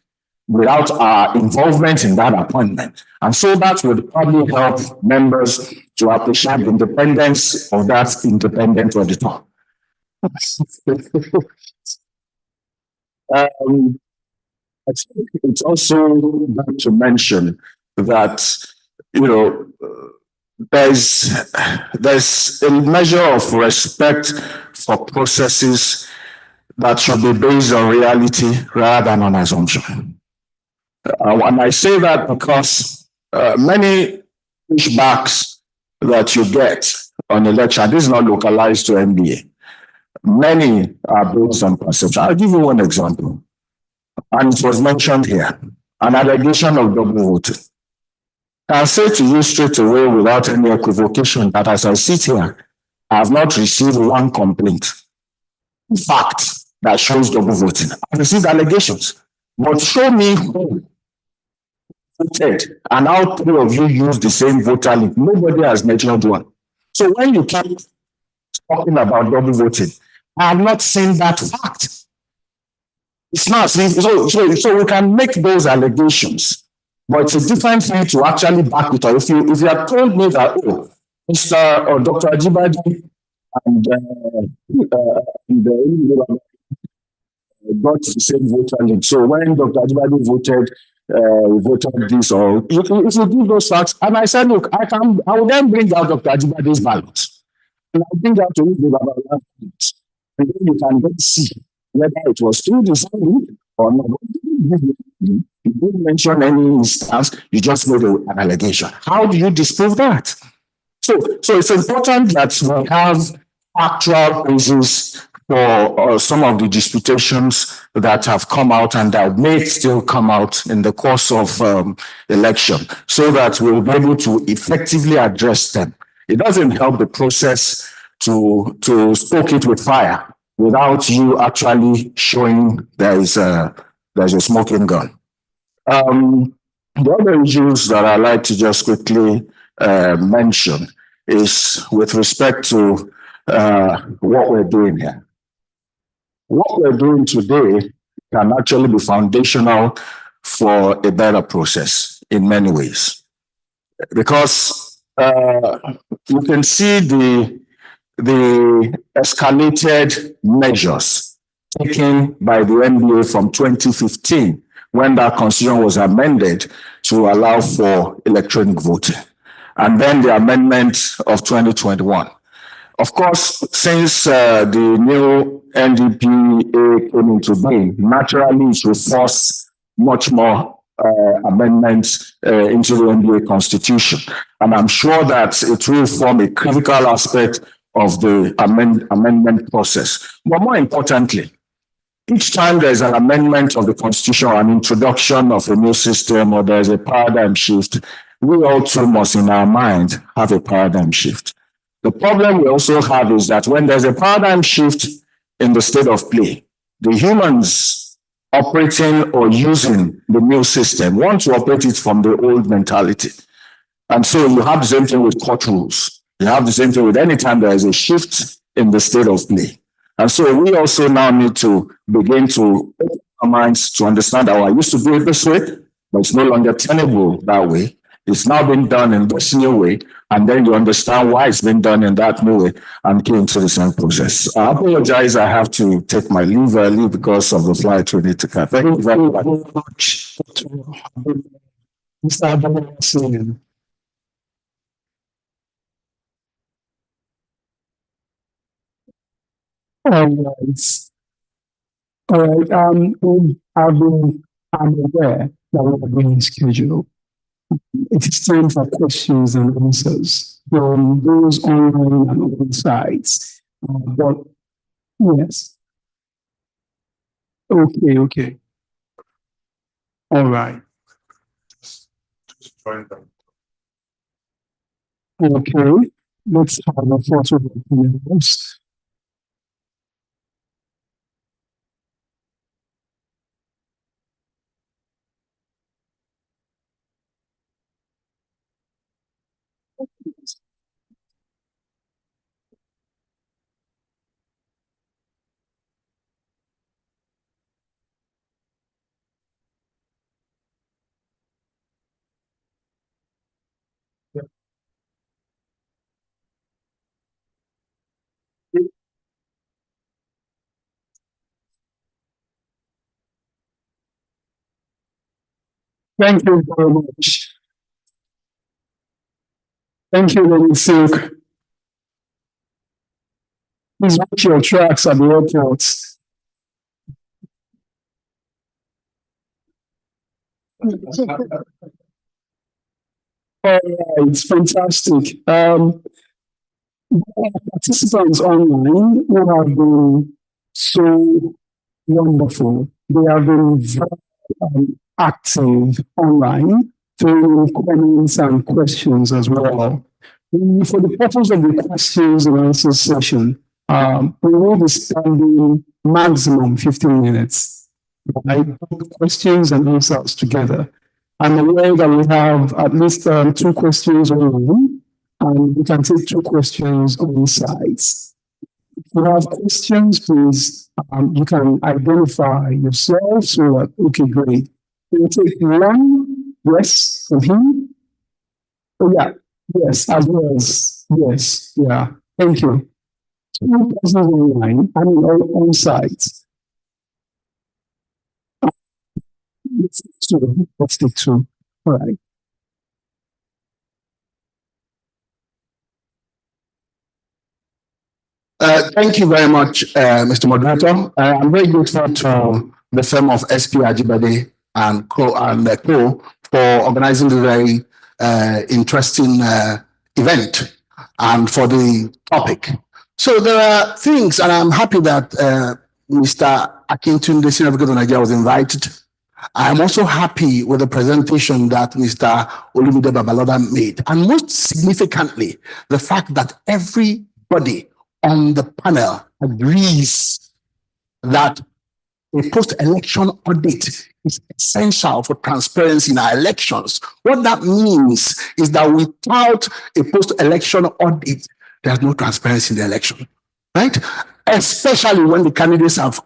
[SPEAKER 3] without our involvement in that appointment. And so that would probably help members to appreciate the independence of that independent auditor. I think it's also good to mention that, there's a measure of respect for processes that should be based on reality rather than on assumption. And I say that because many pushbacks that you get on election. This is not localized to NBA. Many are based on perception. I'll give you one example. And it was mentioned here, an allegation of double voting. I'll say to you straight away without any equivocation that as I sit here, I have not received one complaint. Fact that shows double voting. I've received allegations, but show me who voted and how three of you use the same voter link. Nobody has mentioned one. So when you keep talking about double voting, I have not seen that fact. It's not, so we can make those allegations, but it's a different thing to actually back it up. If you have told me that, oh, Mr. or Dr. Ajibade and got the same voter link. So when Dr. Ajibade voted this, or if you give those facts, and I said, look, I will then bring out Dr. Ajibade's ballot, and I'll bring out to you the ballot, and then you can then see whether it was through the same link or not. You didn't mention any instance, you just made an allegation. How do you disprove that? So it's important that we have actual basis for some of the disputations that have come out and that may still come out in the course of election, so that we'll be able to effectively address them. It doesn't help the process to stoke it with fire without you actually showing there's a smoking gun. The other issues that I like to just quickly mention is with respect to what we're doing here. What we're doing today can actually be foundational for a better process in many ways, because you can see the escalated measures taken by the NBA from 2015, when that constitution was amended to allow for electronic voting, and then the amendment of 2021. Of course, since the new NDPA came into being, naturally it will force much more amendments into the NBA constitution. And I'm sure that it will form a critical aspect of the amendment process. But more importantly, each time there's an amendment of the constitution or an introduction of a new system, or there's a paradigm shift, we also must in our mind have a paradigm shift. The problem we also have is that when there's a paradigm shift in the state of play, the humans operating or using the new system want to operate it from the old mentality. And so you have the same thing with court rules. You have the same thing with any time there is a shift in the state of play. And so we also now need to begin to open our minds to understand how I used to do it this way, but it's no longer tenable that way. It's now been done in this new way, and then you understand why it's been done in that new way and came to the same process. I apologize, I have to take my leave early because of the flight we need to catch. Thank you very much.
[SPEAKER 1] Mr. Abdullah. All right. I'm aware that we are being scheduled. It is time for questions and answers from those online and on sites. But yes. Okay. All right. Okay. Let's have a photo of the host. Thank you very much. Thank you, Lady Silk. Please watch your tracks at the airports. All right, fantastic. Participants online who have been so wonderful. They have been very active online, throwing in comments and questions as well. For the purpose of the questions and answers session, we will be spending maximum 15 minutes. I put questions and answers together. I'm aware that we have at least 2 questions online, and we can take 2 questions on sides. If you have questions, please, you can identify yourself so that, okay, great. We'll take 1, yes, from him. Oh, yeah, yes, as well as, yes, yeah, thank you. 2 persons online, I mean, on sides. Let's take 2. All right.
[SPEAKER 5] Thank you very much, Mr. Moderator. I'm very grateful to the firm of SP Ajibade and Co. for organizing the very interesting event and for the topic. So there are things, and I'm happy that Mr. Akintunde, Senior Advocate of Nigeria, was invited. I'm also happy with the presentation that Mr. Olumide Babalola made, and most significantly, the fact that everybody on the panel agrees that a post-election audit is essential for transparency in our elections. What that means is that without a post-election audit, there's no transparency in the election, right? Especially when the candidates have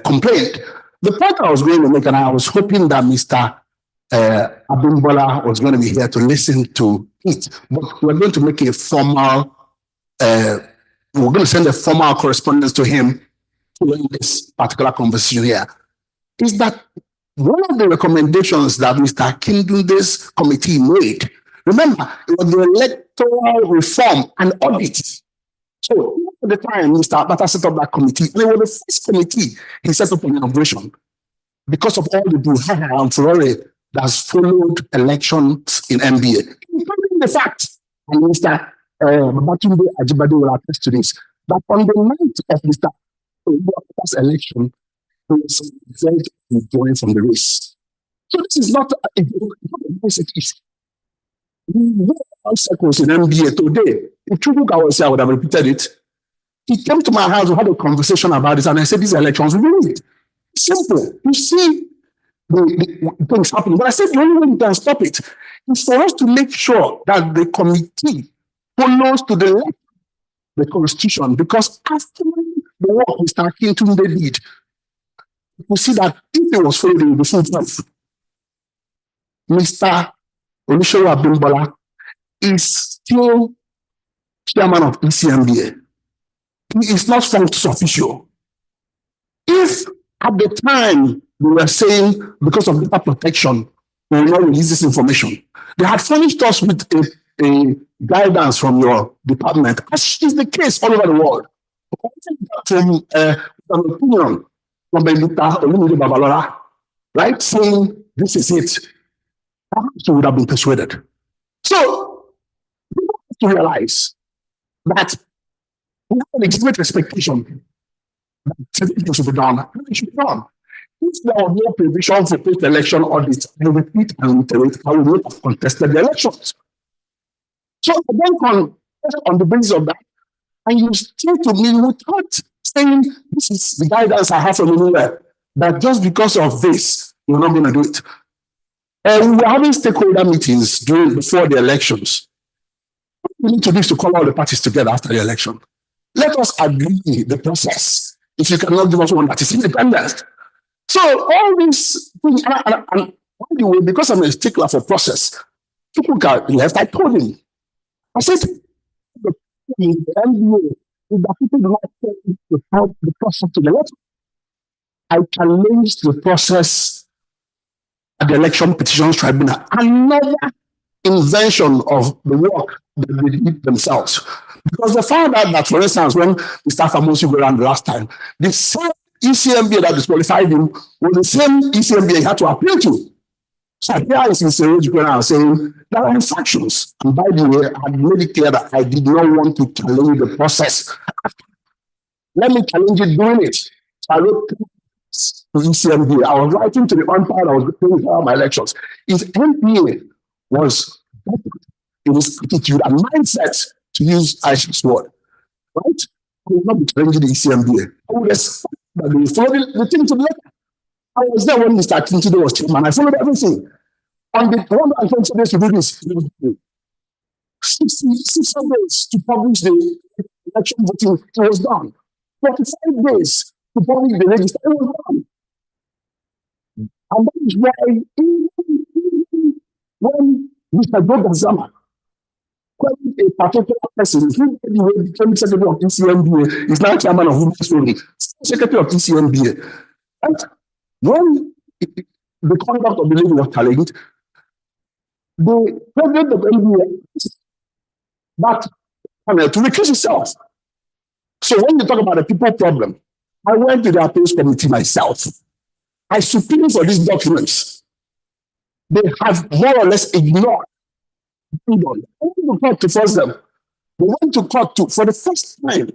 [SPEAKER 5] complained. The point I was going to make, and I was hoping that Mr. Abimbola was going to be here to listen to it, but we're going to make a formal we're going to send a formal correspondence to him following this particular conversation here, is that one of the recommendations that Mr. Akintunde's committee made, remember, it was the electoral reform and audit. So at the time, Mr. Abata set up that committee, and it was the first committee he set up on inauguration because of all the brouhaha and furore that has followed elections in NBA. Including the fact, and Mr. Babatunde Ajibade will attest to this, that on the night of Mr. Obama's election, he was very withdrawing from the race. So this is not a basic issue. We have circles in NBA today. If Chukwuka was here, I would have repeated it. He came to my house, we had a conversation about this, and I said, these elections, we need it. Simple. You see the things happening. But I said, the only way you can stop it is for us to make sure that the committee follows to the constitution, because after the work Mr. Akintunde did, we see that if it was followed in the full proof, Mr. Olusegun Abimbola is still chairman of ECMBA. He is not functus officio. If at the time we were saying because of data protection, we will not release this information, they had furnished us with a guidance from your department, as is the case all over the world. From an opinion from Mr. Olumide Babalola, right, saying this is it, perhaps would have been persuaded. So we have to realize that we have a legitimate expectation that certain should be done. It should be done. If there was no provision for post-election audit, I repeat and reiterate, I would not have contested the elections. So I then contest on the basis of that, and you say to me without saying this is the guidance I have from anywhere, that just because of this, you're not going to do it. And we're having stakeholder meetings before the elections. What we need to do is to call all the parties together after the election. Let us agree the process. If you cannot give us one that is independent. So all these things, and anyway, because I'm a stickler for process, people got left, I told him. I said, the NDA is that people do not to help the process to the left. I challenged the process at the Election Petitions Tribunal. Another invention of the work that they did themselves. Because they found out that, for instance, when Mr. Famosi went around the last time, the same ECMBA that disqualified him was the same ECMBA he had to appeal to.
[SPEAKER 6] So here is Mr. Ojukwu saying there are infractions. And by the way, I made it clear that I did not want to challenge the process. Let me challenge it doing it. So I wrote to ECMB. I was writing to the umpire. I was going to my elections. If NPA was in his attitude and mindset, to use Aisha's word, right? I will not be challenging the ECMB. I would expect that they followed the thing to the letter. I was there when Mr. Akintude was chairman. I followed everything. On the 120 days to do this, 60 days to publish the election voting, it was done. 45 days to publish the register, it was done. And that is why, even when Mr. Gogazama queried a particular person who became secretary of ECMBA, is now chairman of Women's Forum, secretary of ECMBA. And when the conduct of the lady was challenged, the president of NBA that to recuse himself. So when you talk about the people problem, I went to the appeals committee myself. I subpoenaed for these documents. They have more or less ignored. They went to court to force them. They went to court to, for the first time,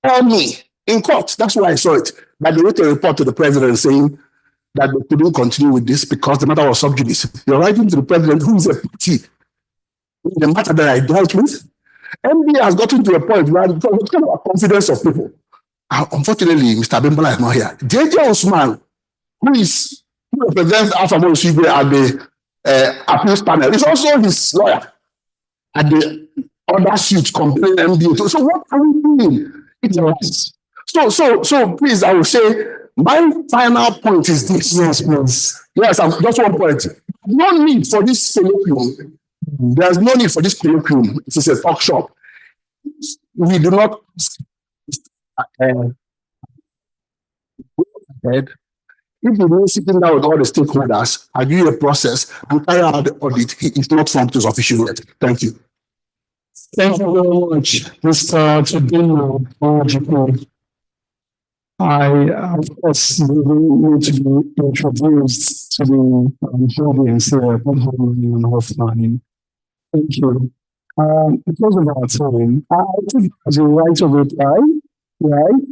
[SPEAKER 6] tell me in court. That's why I saw it. But they wrote a report to the president saying that they couldn't continue with this because the matter was sub judice. You're writing to the president who is a party in the matter that I dealt with. MBA has gotten to a point where it's kind of a confidence of people. Unfortunately, Mr. Bimbola is not here. JJ Osman, who represents Alpha Moshibe at the appeals panel, is also his lawyer at the other suit complaining MBA. So what are we doing? It's a mess. So please, I will say, my final point is this. Yes, please. Yes, just one point. No need for this colloquium. There's no need for this colloquium. It is a talk shop. We do not. If you sitting down with all the stakeholders, agree a process, and carry out the audit, it's not from to official yet. Thank you.
[SPEAKER 1] Thank you very much, Mr. Chidinma Ajibade. I, of course, need to be introduced to the audience here, both online and offline. Thank you. Because of our time, I think as a right of reply, right?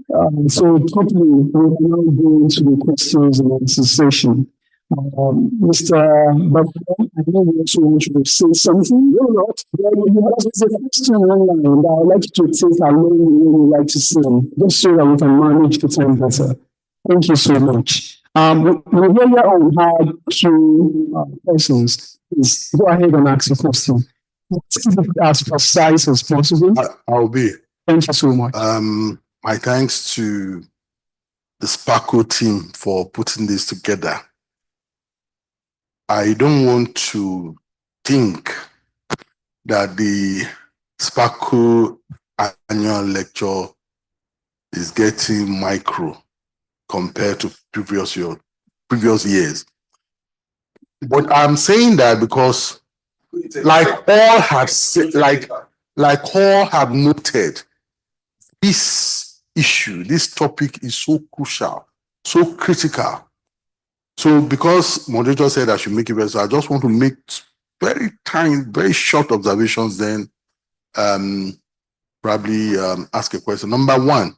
[SPEAKER 1] So probably we will now go into the questions and answers session. Mr. Babba, I know you also want to say something. No, not. You have a question online that I would like you to take along the way you like to say, just so that we can manage the time better. Thank you so much. We earlier on had two persons. Please go ahead and ask your question. As precise as possible.
[SPEAKER 3] I'll be.
[SPEAKER 1] Thank you so much.
[SPEAKER 3] My thanks to the Sparkle team for putting this together. I don't want to think that the Sparkle annual lecture is getting micro compared to previous years. But I'm saying that because like all have noted, this issue, this topic is so crucial, so critical. So because moderator said I should make it better, so I just want to make very tiny, very short observations, then probably ask a question. Number one,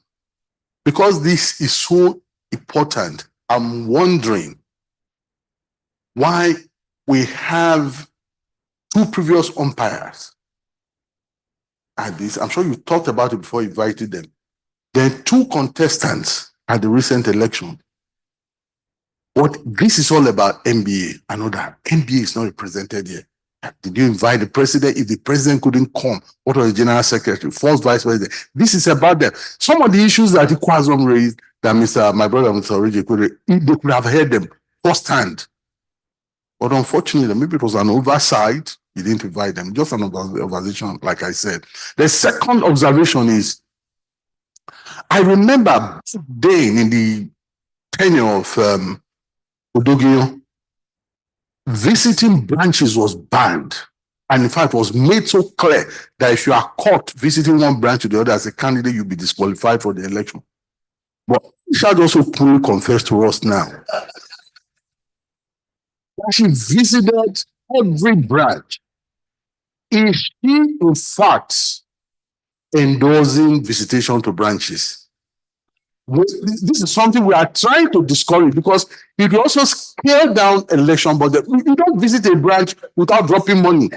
[SPEAKER 3] because this is so important, I'm wondering why we have two previous umpires at this. I'm sure you talked about it before you invited them. Then two contestants at the recent election. What this is all about NBA. I know that NBA is not represented here. Did you invite the president? If the president couldn't come, what was the general secretary, first vice president? This is about them. Some of the issues that Ikwazom raised, that my brother, Mr. Oriji, they could have heard them firsthand. But unfortunately, maybe it was an oversight. He didn't invite them. Just an observation, like I said. The second observation is, I remember then in the tenure of Udogio, visiting branches was banned. And in fact, it was made so clear that if you are caught visiting one branch to the other as a candidate, you'll be disqualified for the election. But Richard also fully confessed to us now
[SPEAKER 6] She visited every branch. Is she, in fact, endorsing visitation to branches? This is something we are trying to discourage because it will also scale down election budget. You don't visit a branch without dropping money.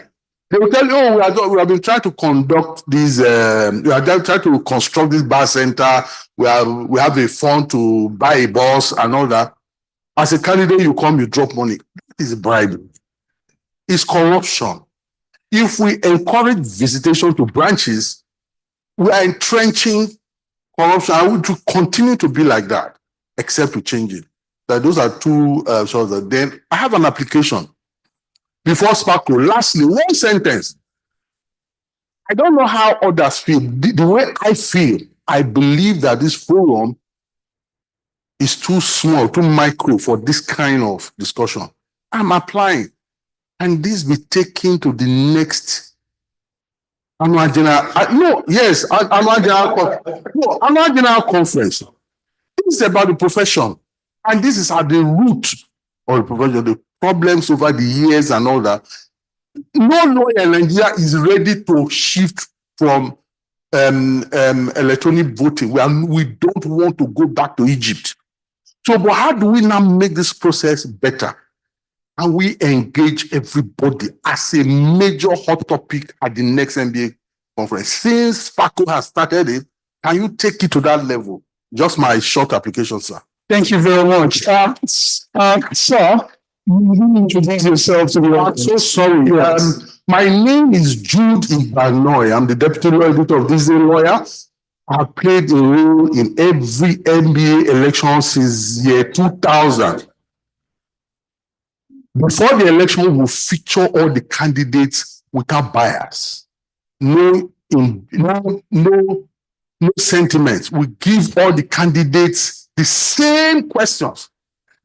[SPEAKER 6] They will tell you, oh, we have been trying to conduct this, we are trying to construct this bar center. We have a fund to buy a bus and all that. As a candidate, you come, you drop money. It's bribery. It's corruption. If we encourage visitation to branches, we are entrenching corruption. I would continue to be like that, except to change it. Those are two sources. Then I have an application. Before Sparkle, lastly, one sentence. I don't know how others feel. The way I feel, I believe that this forum is too small, too micro for this kind of discussion. I'm applying. And this be taken to the next annual general. Annual general conference. This is about the profession. And this is at the root of the profession, the problems over the years and all that. No lawyer in Nigeria is ready to shift from electronic voting. We don't want to go back to Egypt. So, but how do we now make this process better? And we engage everybody as a major hot topic at the next NBA conference. Since Sparkle has started it, can you take it to that level? Just my short application, sir.
[SPEAKER 1] Thank you very much. Sir, you didn't introduce yourself to me.
[SPEAKER 6] I'm so sorry.
[SPEAKER 1] Yes.
[SPEAKER 6] My name is Jude Ibanoy. I'm the deputy law editor of Disney Lawyer. I've played a role in every NBA election since year 2000. Before the election, we will feature all the candidates without bias. No sentiments. We give all the candidates the same questions.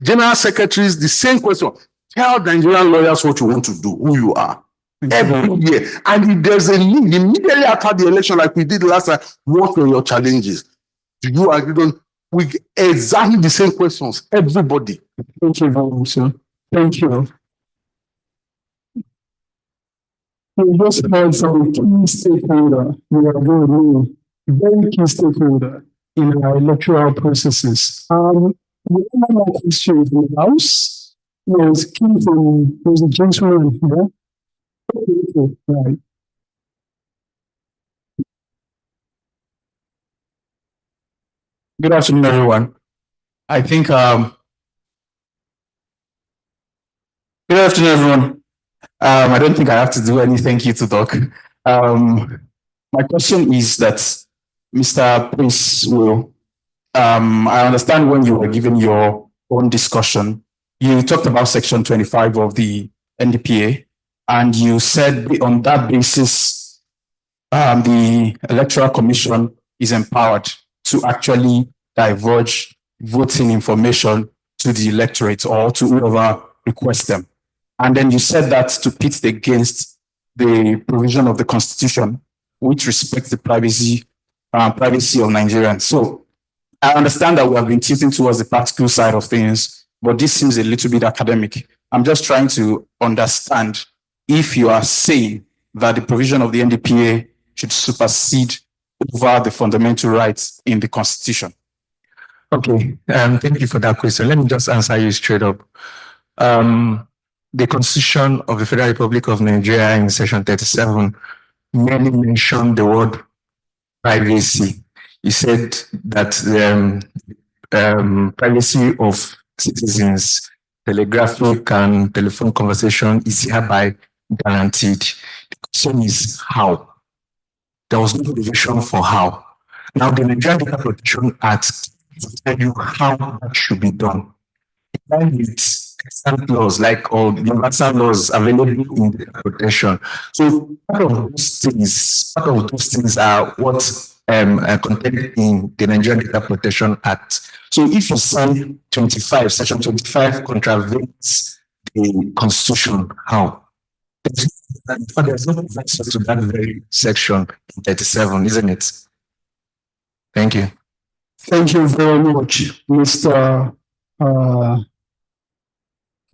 [SPEAKER 6] General secretaries, the same question. Tell the Nigerian lawyers what you want to do, who you are. Every year. And if there's a need, immediately after the election, like we did last time, what were your challenges? Do you agree? We get exactly the same questions, everybody.
[SPEAKER 1] Thank you very much, sir. Thank you. We just heard from a key stakeholder, very key stakeholder in our electoral processes. We have more questions from the House. Yes, came from, there's a gentleman here. Okay, right.
[SPEAKER 7] Good afternoon, everyone. I think, good afternoon, everyone. I don't think I have to do any thank you to Doc. My question is that, Mr. Prince Will, I understand when you were giving your own discussion, you talked about Section 25 of the NDPA, and you said on that basis, the Electoral Commission is empowered to actually divulge voting information to the electorate or to whoever requests them. And then you said that to pit against the provision of the Constitution, which respects the privacy of Nigerians. So I understand that we have been tilting towards the practical side of things, but this seems a little bit academic. I'm just trying to understand if you are saying that the provision of the NDPA should supersede over the fundamental rights in the Constitution.
[SPEAKER 8] Okay, thank you for that question. Let me just answer you straight up. The Constitution of the Federal Republic of Nigeria in Section 37 merely mentioned the word privacy. He said that the privacy of citizens, telegraphic and telephone conversation is hereby guaranteed. The question is how. There was no provision for how. Now, the Nigerian Data Protection Act will tell you how that should be done. It's laws like all the universal laws available in data protection. So part of those things are what contained in the Nigerian Data Protection Act. So if you say 25, Section 25 contravenes the Constitution, how? There's no answer to that very section 37, isn't it? Thank you.
[SPEAKER 1] Thank you very much, Mr.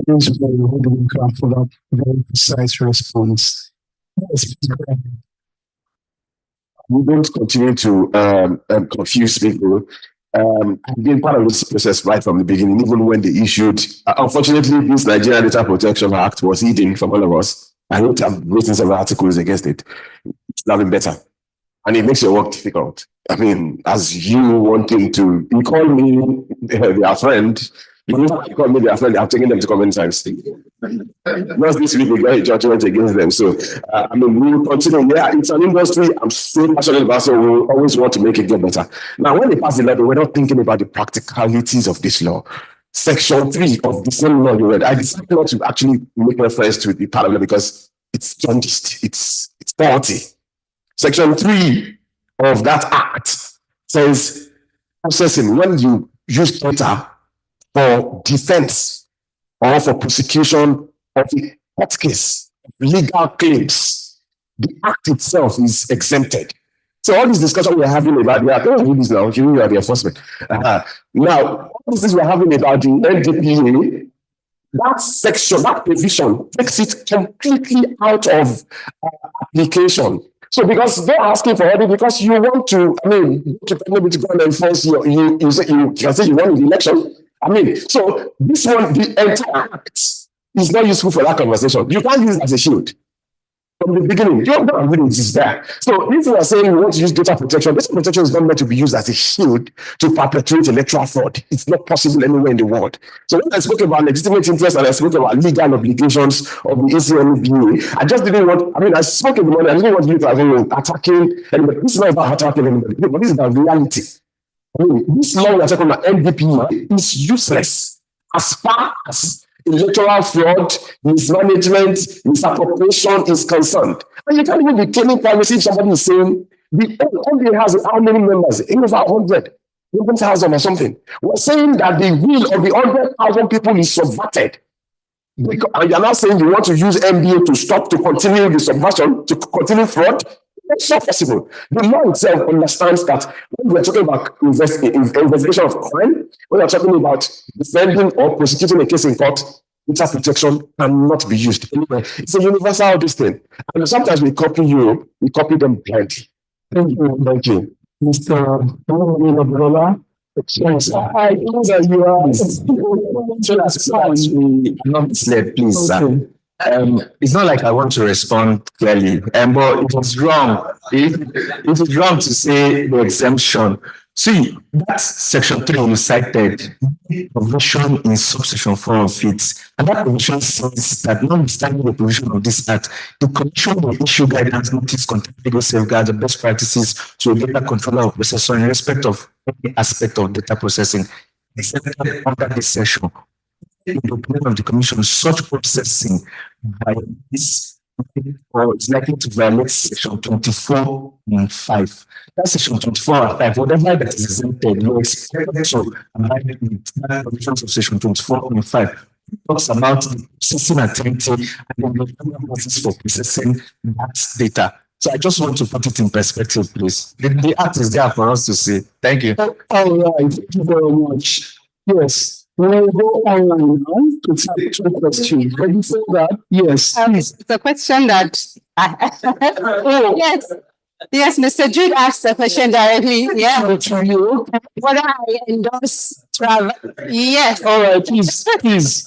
[SPEAKER 1] Please, for that very precise response. Yes, please go ahead.
[SPEAKER 2] We don't continue to confuse people. I've been part of this process right from the beginning, even when they issued. Unfortunately, this Nigerian Data Protection Act was hidden from all of us. I've written several articles against it. It's nothing better. And it makes your work difficult. I mean, as you wanting to, you call me their friend, you call me their friend, I've taken them to common times. Not this week, we got a judgment against them. So, I mean, we will continue. Yeah, it's an industry I'm so passionate about, so we always want to make it get better. Now, when they pass the law, we're not thinking about the practicalities of this law. Section 3 of the same law you read, I decided not to actually make reference to the part of it because it's jaundiced, it's faulty. Section 3 of that act says processing when you use data for defense or for prosecution of a court case, legal claims, the act itself is exempted. So all this discussion we're having about, don't do this now, you are the enforcement. Now, all this things we're having about the NDPA, that section, that provision takes it completely out of application. So because they're asking for it because you want to, I mean, to maybe to go and enforce you can say you won the election. I mean, so this one, the entire act is not useful for that conversation. You can't use it as a shield. From the beginning, your evidence is there. So if you are saying you want to use data protection is not meant to be used as a shield to perpetuate electoral fraud. It's not possible anywhere in the world. So when I spoke about legitimate interest and I spoke about legal obligations of the ACNBA, I just didn't want, I mean, I spoke in the morning, I didn't want you to have attacking anybody. This is not about attacking anybody, but this is about reality. I mean, this law we are talking about NDP is useless as far as electoral fraud, mismanagement, misappropriation is concerned. And you can't even be claiming privacy if somebody is saying the NDA has how many members? Over 100,000 or something. We're saying that the will of the 100,000 people is subverted. Because, and you're now saying you want to use NDA to continue the subversion, to continue fraud. It's not possible. The law itself understands that when we're talking about investigation of crime, when we're talking about defending or prosecuting a case in court, data protection cannot be used anywhere. It's a universal this thing. And sometimes we copy Europe, we copy them blindly. Thank you. Mr. Yes, I know that you are
[SPEAKER 8] not misled, please, sir. It's not like I want to respond clearly, but it was wrong. It is wrong to say the exemption. See, that's section 3 you cited, provision in subsection 4 of it. And that provision says that notwithstanding the provision of this act, the Commission will issue guidance notice containing legal safeguards and best practices to a data controller of processor in respect of any aspect of data processing, except under this section. In the opinion of the Commission, such processing by this or is likely to violate section 24 and 5. That's section 24 and 5. Whatever that is exempted, you're expected to abide with the provisions of section 24 and 5. It talks about the processing activity and the process for processing that data. So I just want to put it in perspective, please. The act is there for us to see. Thank you.
[SPEAKER 1] All right. Thank you very much. Yes. We will go online now to take 2 questions. But before that, yes.
[SPEAKER 4] The question that yes, Mr. Jude asked the question directly. Yeah. Whether I endorse travel. Yes.
[SPEAKER 1] All right, please.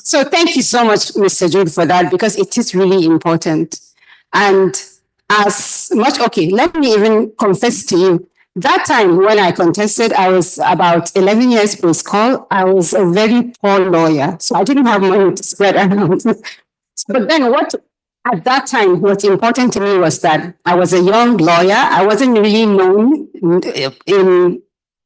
[SPEAKER 4] So thank you so much, Mr. Jude, for that, because it is really important. And as much, let me even confess to you. That time when I contested, I was about 11 years post-call. I was a very poor lawyer, so I didn't have money to spread around. But then at that time, what's important to me was that I was a young lawyer. I wasn't really known in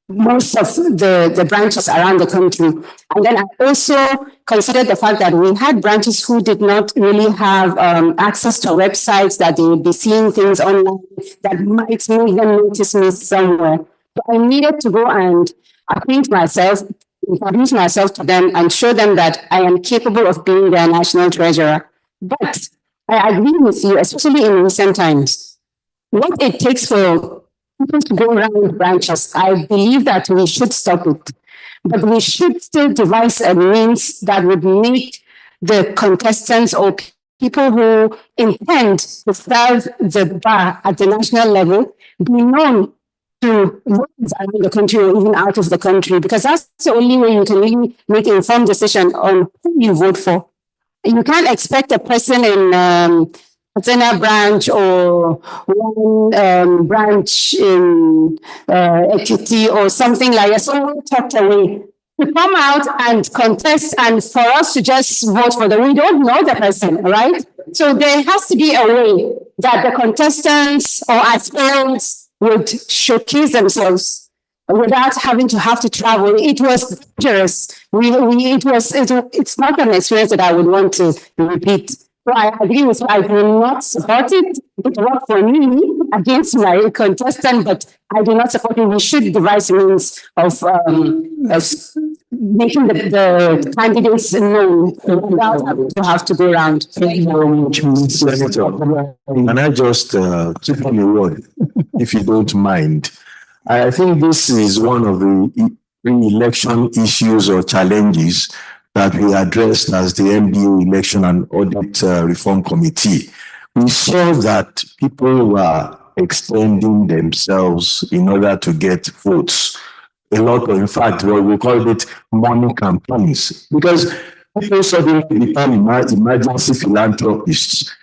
[SPEAKER 4] most of the branches around the country. And then I also considered the fact that we had branches who did not really have access to websites, that they would be seeing things online that might make them notice me somewhere. So I needed to go and introduce myself to them and show them that I am capable of being their national treasurer. But I agree with you, especially in recent times. What it takes for people to go around branches, I believe that we should stop it. But we should still devise a means that would make the contestants or people who intend to serve the bar at the national level be known to those around the country or even out of the country, because that's the only way you can really make an informed decision on who you vote for. You can't expect a person in Katsina branch or one branch in Ekiti or something like that, someone tucked away, to come out and contest and for us to just vote for them. We don't know the person, right? So there has to be a way that the contestants or aspirants would showcase themselves without having to travel. It was dangerous. It's not an experience that I would want to repeat. So I agree with you. I will not support it. It worked for me against my contestant, but I do not support it. We should devise means of making the candidates known without having to have to go around.
[SPEAKER 6] Thank you very much, Mr. Senator. And I just took on a word, if you don't mind. I think this is one of the pre-election issues or challenges that we addressed as the MBO Election and Audit Reform Committee. We saw that people were extending themselves in order to get votes. A lot of, in fact, what we call it money campaigns, because people suddenly become emergency philanthropists.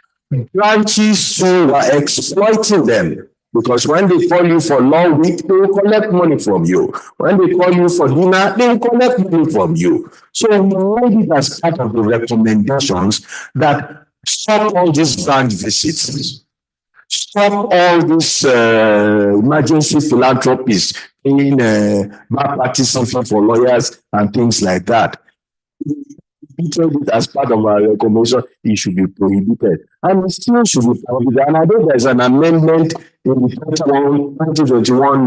[SPEAKER 6] Branches who were exploiting them. Because when they call you for long week, they will collect money from you. When they call you for dinner, they will collect money from you. So we made it as part of the recommendations that stop all these branch visits, stop all these emergency philanthropies in malpractice for lawyers and things like that. It as part of our recommendation, it should be prohibited. And it still should be prohibited. And I know there's an amendment in the 2021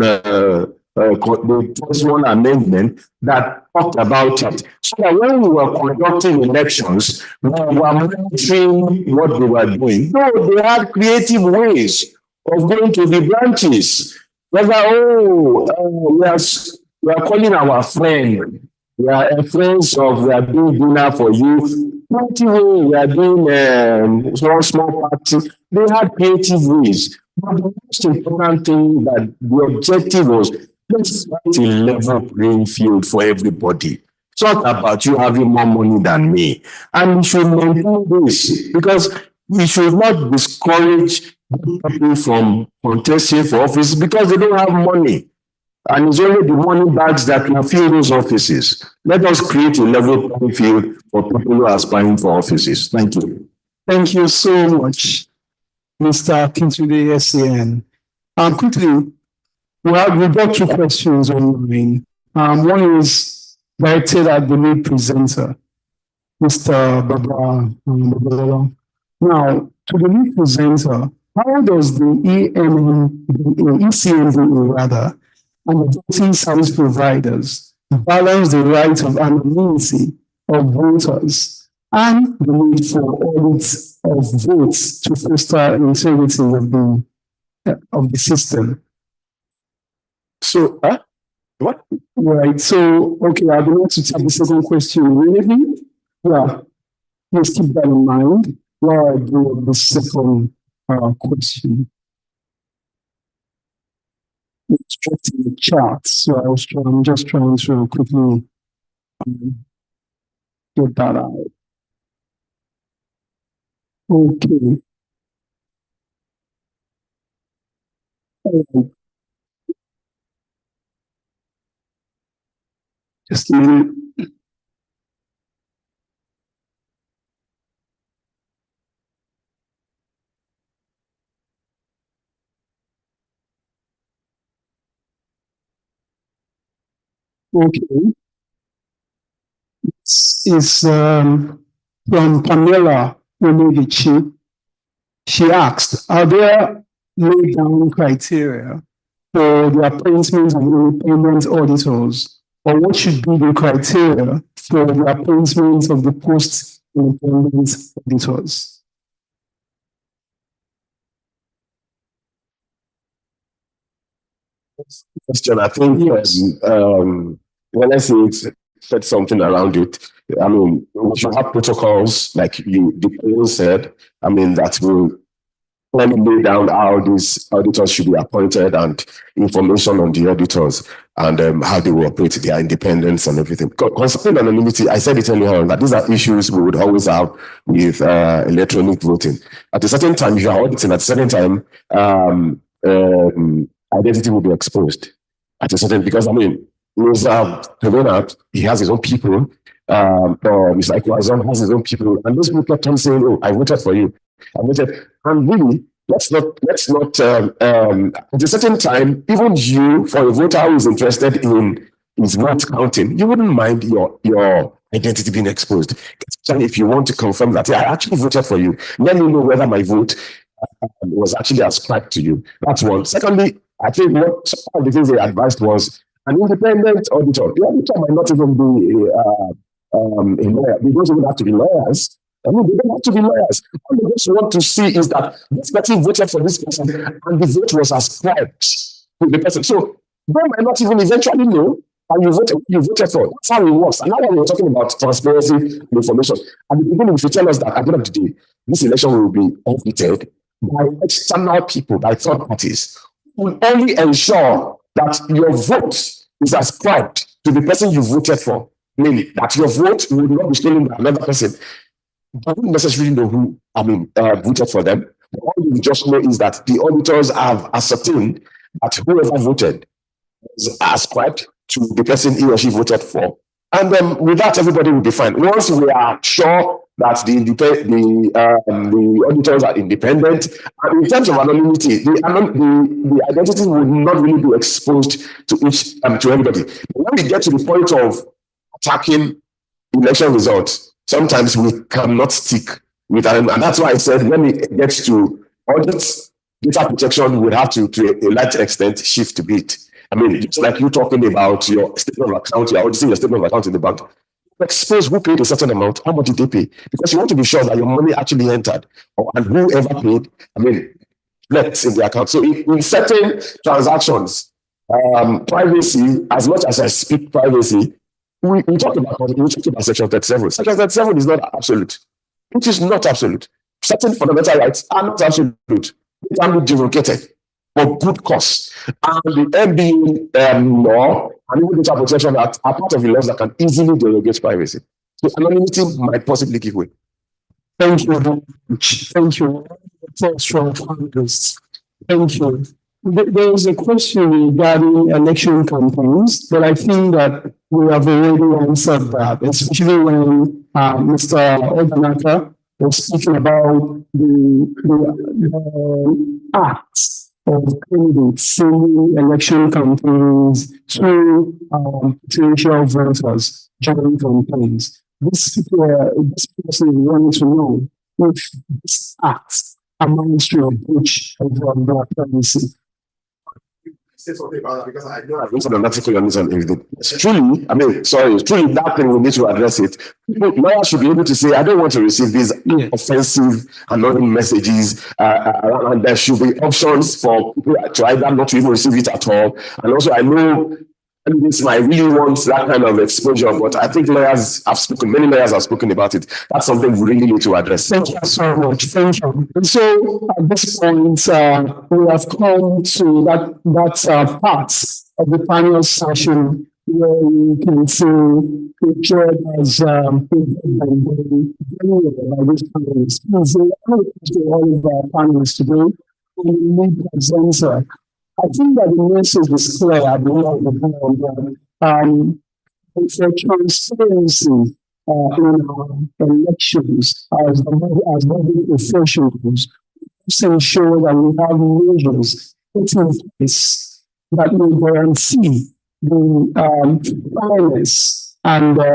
[SPEAKER 6] the 21 amendment that talked about it. So that when we were conducting elections, we were monitoring what they were doing. No, they had creative ways of going to the branches. Whether, we are calling our friend. We are friends of, we are doing dinner for you. We are doing small party. They had creative ways. But the most important thing that the objective was, let's create a level playing field for everybody. It's not about you having more money than me. And we should maintain this because we should not discourage people from contesting for office because they don't have money. And it's only the money bags that will fill those offices. Let us create a level playing field for people who are aspiring for offices. Thank you.
[SPEAKER 1] Thank you so much, Mr. Kintunde SAN. Quickly, we've got two questions online. One is directed at the lead presenter, Mr. Baba. Now, to the lead presenter, how does the ECMDA rather, and the voting service providers balance the right of anonymity of voters and the need for audits of votes to foster integrity of the system?
[SPEAKER 6] So, what?
[SPEAKER 1] Right. So, okay, I'd like to take the second question immediately. Yeah, please keep that in mind while I do the second question. It's just in the chat, so I'm just trying to quickly get that out. Okay. Just a minute. Okay. It's from Pamela Omegichi. She asked, are there laid down criteria for the appointment of independent auditors? Or what should be the criteria for the appointment of the post-independent auditors?
[SPEAKER 2] Question, I think,
[SPEAKER 1] Yes.
[SPEAKER 2] when I say it's said something around it. I mean, we should have protocols, like the Queen said. I mean, that will lay down how these auditors should be appointed and information on the auditors and how they will operate, their independence and everything. Concerning anonymity, I said it earlier on that these are issues we would always have with electronic voting. At a certain time, if you are auditing, at a certain time, identity will be exposed. At a certain, because I mean, he has his own people, or Mr. Ekwazon has his own people, and those people kept on saying, "Oh, I voted for you." And really, let's not at a certain time, even you, for a voter who is interested in his vote counting, you wouldn't mind your identity being exposed. Especially if you want to confirm that, yeah, I actually voted for you. Let me know whether my vote was actually ascribed to you. That's one. Secondly, I think what some of the things they advised was an independent auditor. The auditor might not even be a lawyer. They don't even have to be lawyers. I mean, they don't have to be lawyers. All they just want to see is that this person voted for this person and the vote was ascribed to the person. So they might not even eventually know and you voted for. That's how it works. And now when we're talking about transparency and information, at the beginning, if you tell us that at the end of the day, this election will be audited by external people, by third parties, will only ensure that your vote is ascribed to the person you voted for, meaning that your vote will not be stolen by another person. I don't necessarily know who voted for them. But all you just know is that the auditors have ascertained that whoever voted is ascribed to the person he or she voted for. And with that, everybody will be fine. Once we are sure that the auditors are independent, and in terms of anonymity, the identity will not really be exposed to everybody. But when we get to the point of attacking election results, sometimes we cannot stick with them. And that's why I said when it gets to audits, data protection would have to a large extent shift a bit. I mean, just like you talking about your statement of account, you're auditing your statement of account in the bank. Expose who paid a certain amount, how much did they pay? Because you want to be sure that your money actually entered, and whoever paid, left in the account. So in certain transactions, privacy, as much as I speak privacy, we talk about Section 37. Section 37 is not absolute. It is not absolute. Certain fundamental rights are not absolute. They can be derogated for good cause. And the MBA law and even data protection are part of the laws that can easily derogate privacy. So anonymity might possibly give way.
[SPEAKER 1] Thank you very much. Thank you. Strong panelists. Thank you. There is a question regarding election campaigns, but I think that we have already answered that, especially when Mr. Odanaka was speaking about the acts of candidates saying election campaigns to potential voters during campaigns. This person wanted to know if this act amounts to a breach of their privacy.
[SPEAKER 2] Say something about that because I know I've written an article on this and everything. It's truly that thing we need to address it. Lawyers should be able to say, I don't want to receive these offensive, annoying messages, and there should be options for people to either not to even receive it at all. And also, I know this might really want that kind of exposure, but I think many lawyers have spoken about it. That's something we really need to address.
[SPEAKER 1] Thank you so much. Thank you. And so at this point, we have come to that part of the panel session where we can see pictured as very well by these panelists. Please, I want to thank all of our panelists today. And the lead presenter. I think that the message is clear at the end of the board that for transparency in our elections as voting officials, to ensure that we have measures put in place that will guarantee the fairness and the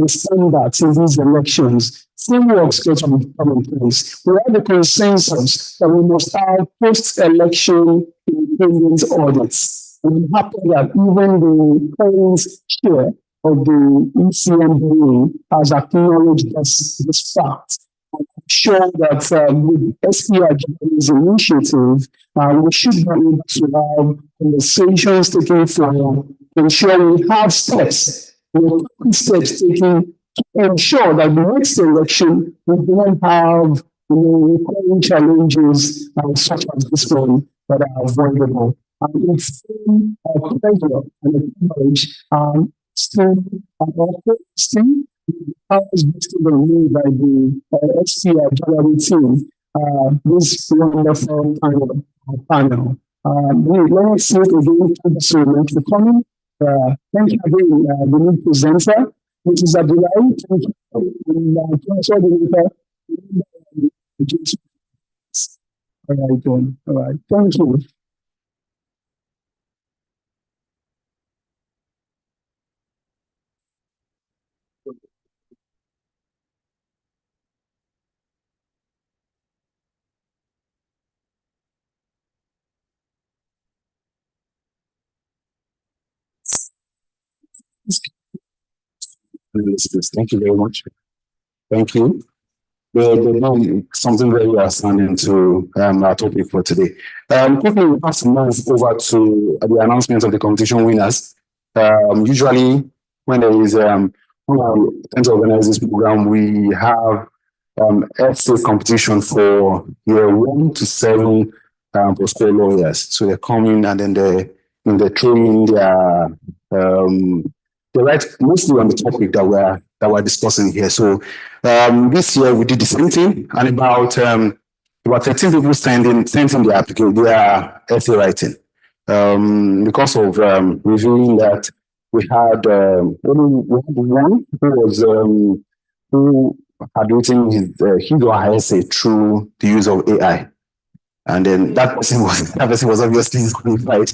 [SPEAKER 1] standards in these elections. Frameworks get to become in place. We have the consensus that we must have post-election independent audits. And I'm happy that even the current chair of the ECMBA has acknowledged this fact. I'm sure that with SP Ajibade's initiative, we should be able to have conversations taken for ensure we have steps, steps taken to ensure that the next election we don't have recurring challenges such as this one that are avoidable. It's been a pleasure and a privilege still powers vested on me by the SPR Gallery team, this wonderful panel. Let me say it again, thank you so much for coming. Thank you again, the new presenter, Mrs. Abdullahi. Thank you. All right, then. All right. Thank you.
[SPEAKER 7] Thank you very much. Thank you. Something very outstanding to our topic for today. Quickly, we have to move over to the announcement of the competition winners. Usually, when there is when we tend to organize this program, we have essay competition for year 1 to 7 post-grad lawyers. So they come in and then they throw in their they write mostly on the topic that we're discussing here. So this year we did the same thing, and about 13 people sent in their application, their essay writing. Because of reviewing that, we had one who had written his or her essay through the use of AI. And then that person was obviously disqualified.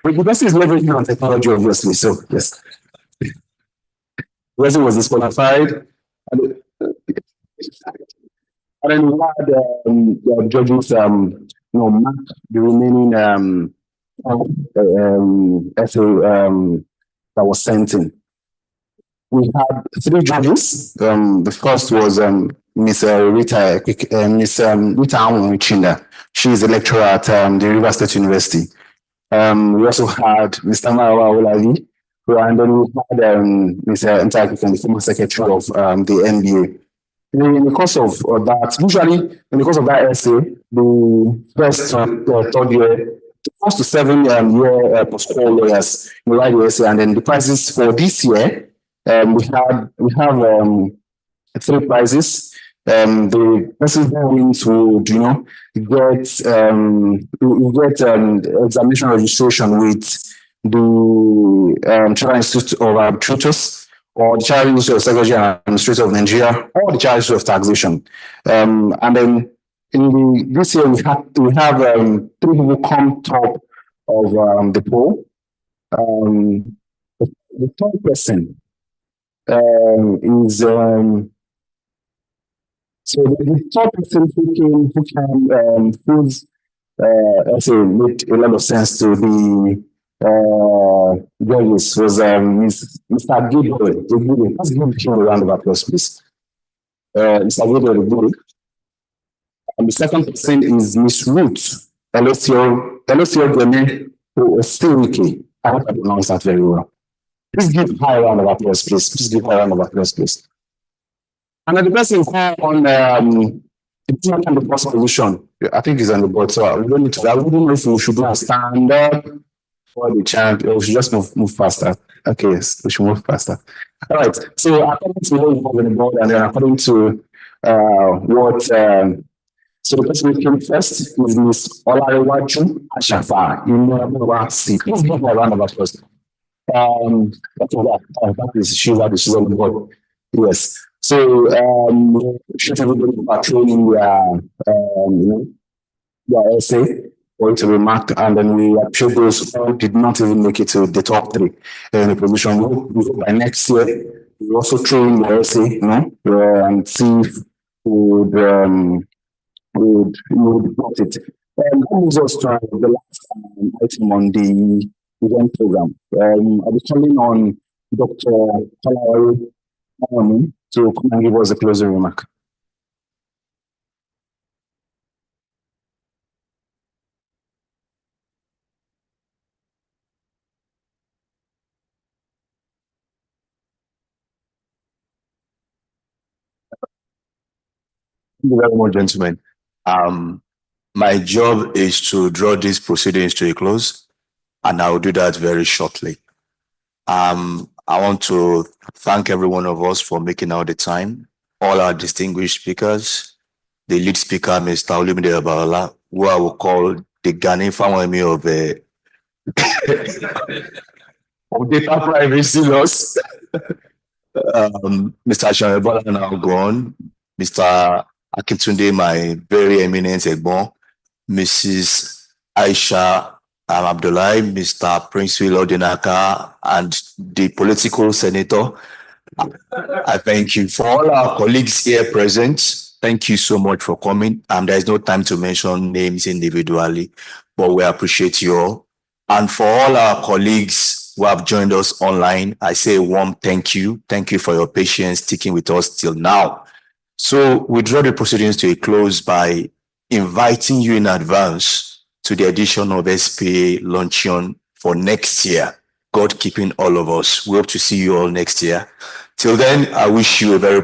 [SPEAKER 7] But the person is leveraging on technology, obviously. So yes. The person was disqualified. And then we had the judges mark the remaining essay that was sent in. We had 3 judges. The first was Miss Rita Chinda. She is a lecturer at the River State University. We also had Mr. Marawa Olavi, and then we had Mr. Ntakikan, the former secretary of the NBA. In the course of that, usually in the course of that essay, the first third year, 1st to 7 year post-grad lawyers write the essay, and then the prizes for this year, we have 3 prizes. The person who wins would, get examination registration with the Chartered Institute of Arbitrators, or the Chartered Institute of Secretary and Administrator of Nigeria, or the Chartered Institute of Taxation. And then this year we have 3 people come top of the poll. The third person is so the third person whose essay made a lot of sense to the judges was Mr. Gabriel. Let's give him a round of applause, please. Mr. Gabriel. And the second person is Miss Ruth Elosio Gene Ostirike. I hope I pronounced that very well. Please give her a round of applause, please. Please give her a round of applause, please. And the person on the first position, I think he's on the board, so we don't need to. I wouldn't know if we should stand up for the chant, or we should just move faster. Okay, yes, we should move faster. All right. So according to what we have on the board, and then according to what so the person who came first is Miss Olarewaju Ashafa in Number C. Please give her a round of applause. That is she's on the board. Yes. So should everybody patrolling their essay for it to be marked, and then we appreciate those who did not even make it to the top 3 in the position. We hope by next year we also throw in the essay, and see if would put it. That moves us to the last item on the event program. I'll be calling on Dr. Kalawari to come and give us a closing remark.
[SPEAKER 3] Thank you very much, gentlemen. My job is to draw these proceedings to a close, and I will do that very shortly. I want to thank every one of us for making out the time, all our distinguished speakers, the lead speaker, Mr. Olumide Abalola, who I will call the Ghanaian family of data privacy laws. Mr. Ashanebola now gone, Mr. Akintunde, my very eminent Egbon, Mrs. Aisha Abdullahi, Mr. Prince Will Odinaka, and the political senator. I thank you for all our colleagues here present. Thank you so much for coming. There is no time to mention names individually, but we appreciate you all. And for all our colleagues who have joined us online, I say a warm thank you. Thank you for your patience sticking with us till now. So we draw the proceedings to a close by inviting you in advance to the edition of SPA Luncheon for next year. God keeping all of us. We hope to see you all next year. Till then, I wish you a very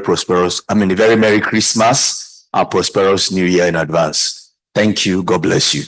[SPEAKER 3] Merry Christmas and prosperous New Year in advance. Thank you. God bless you.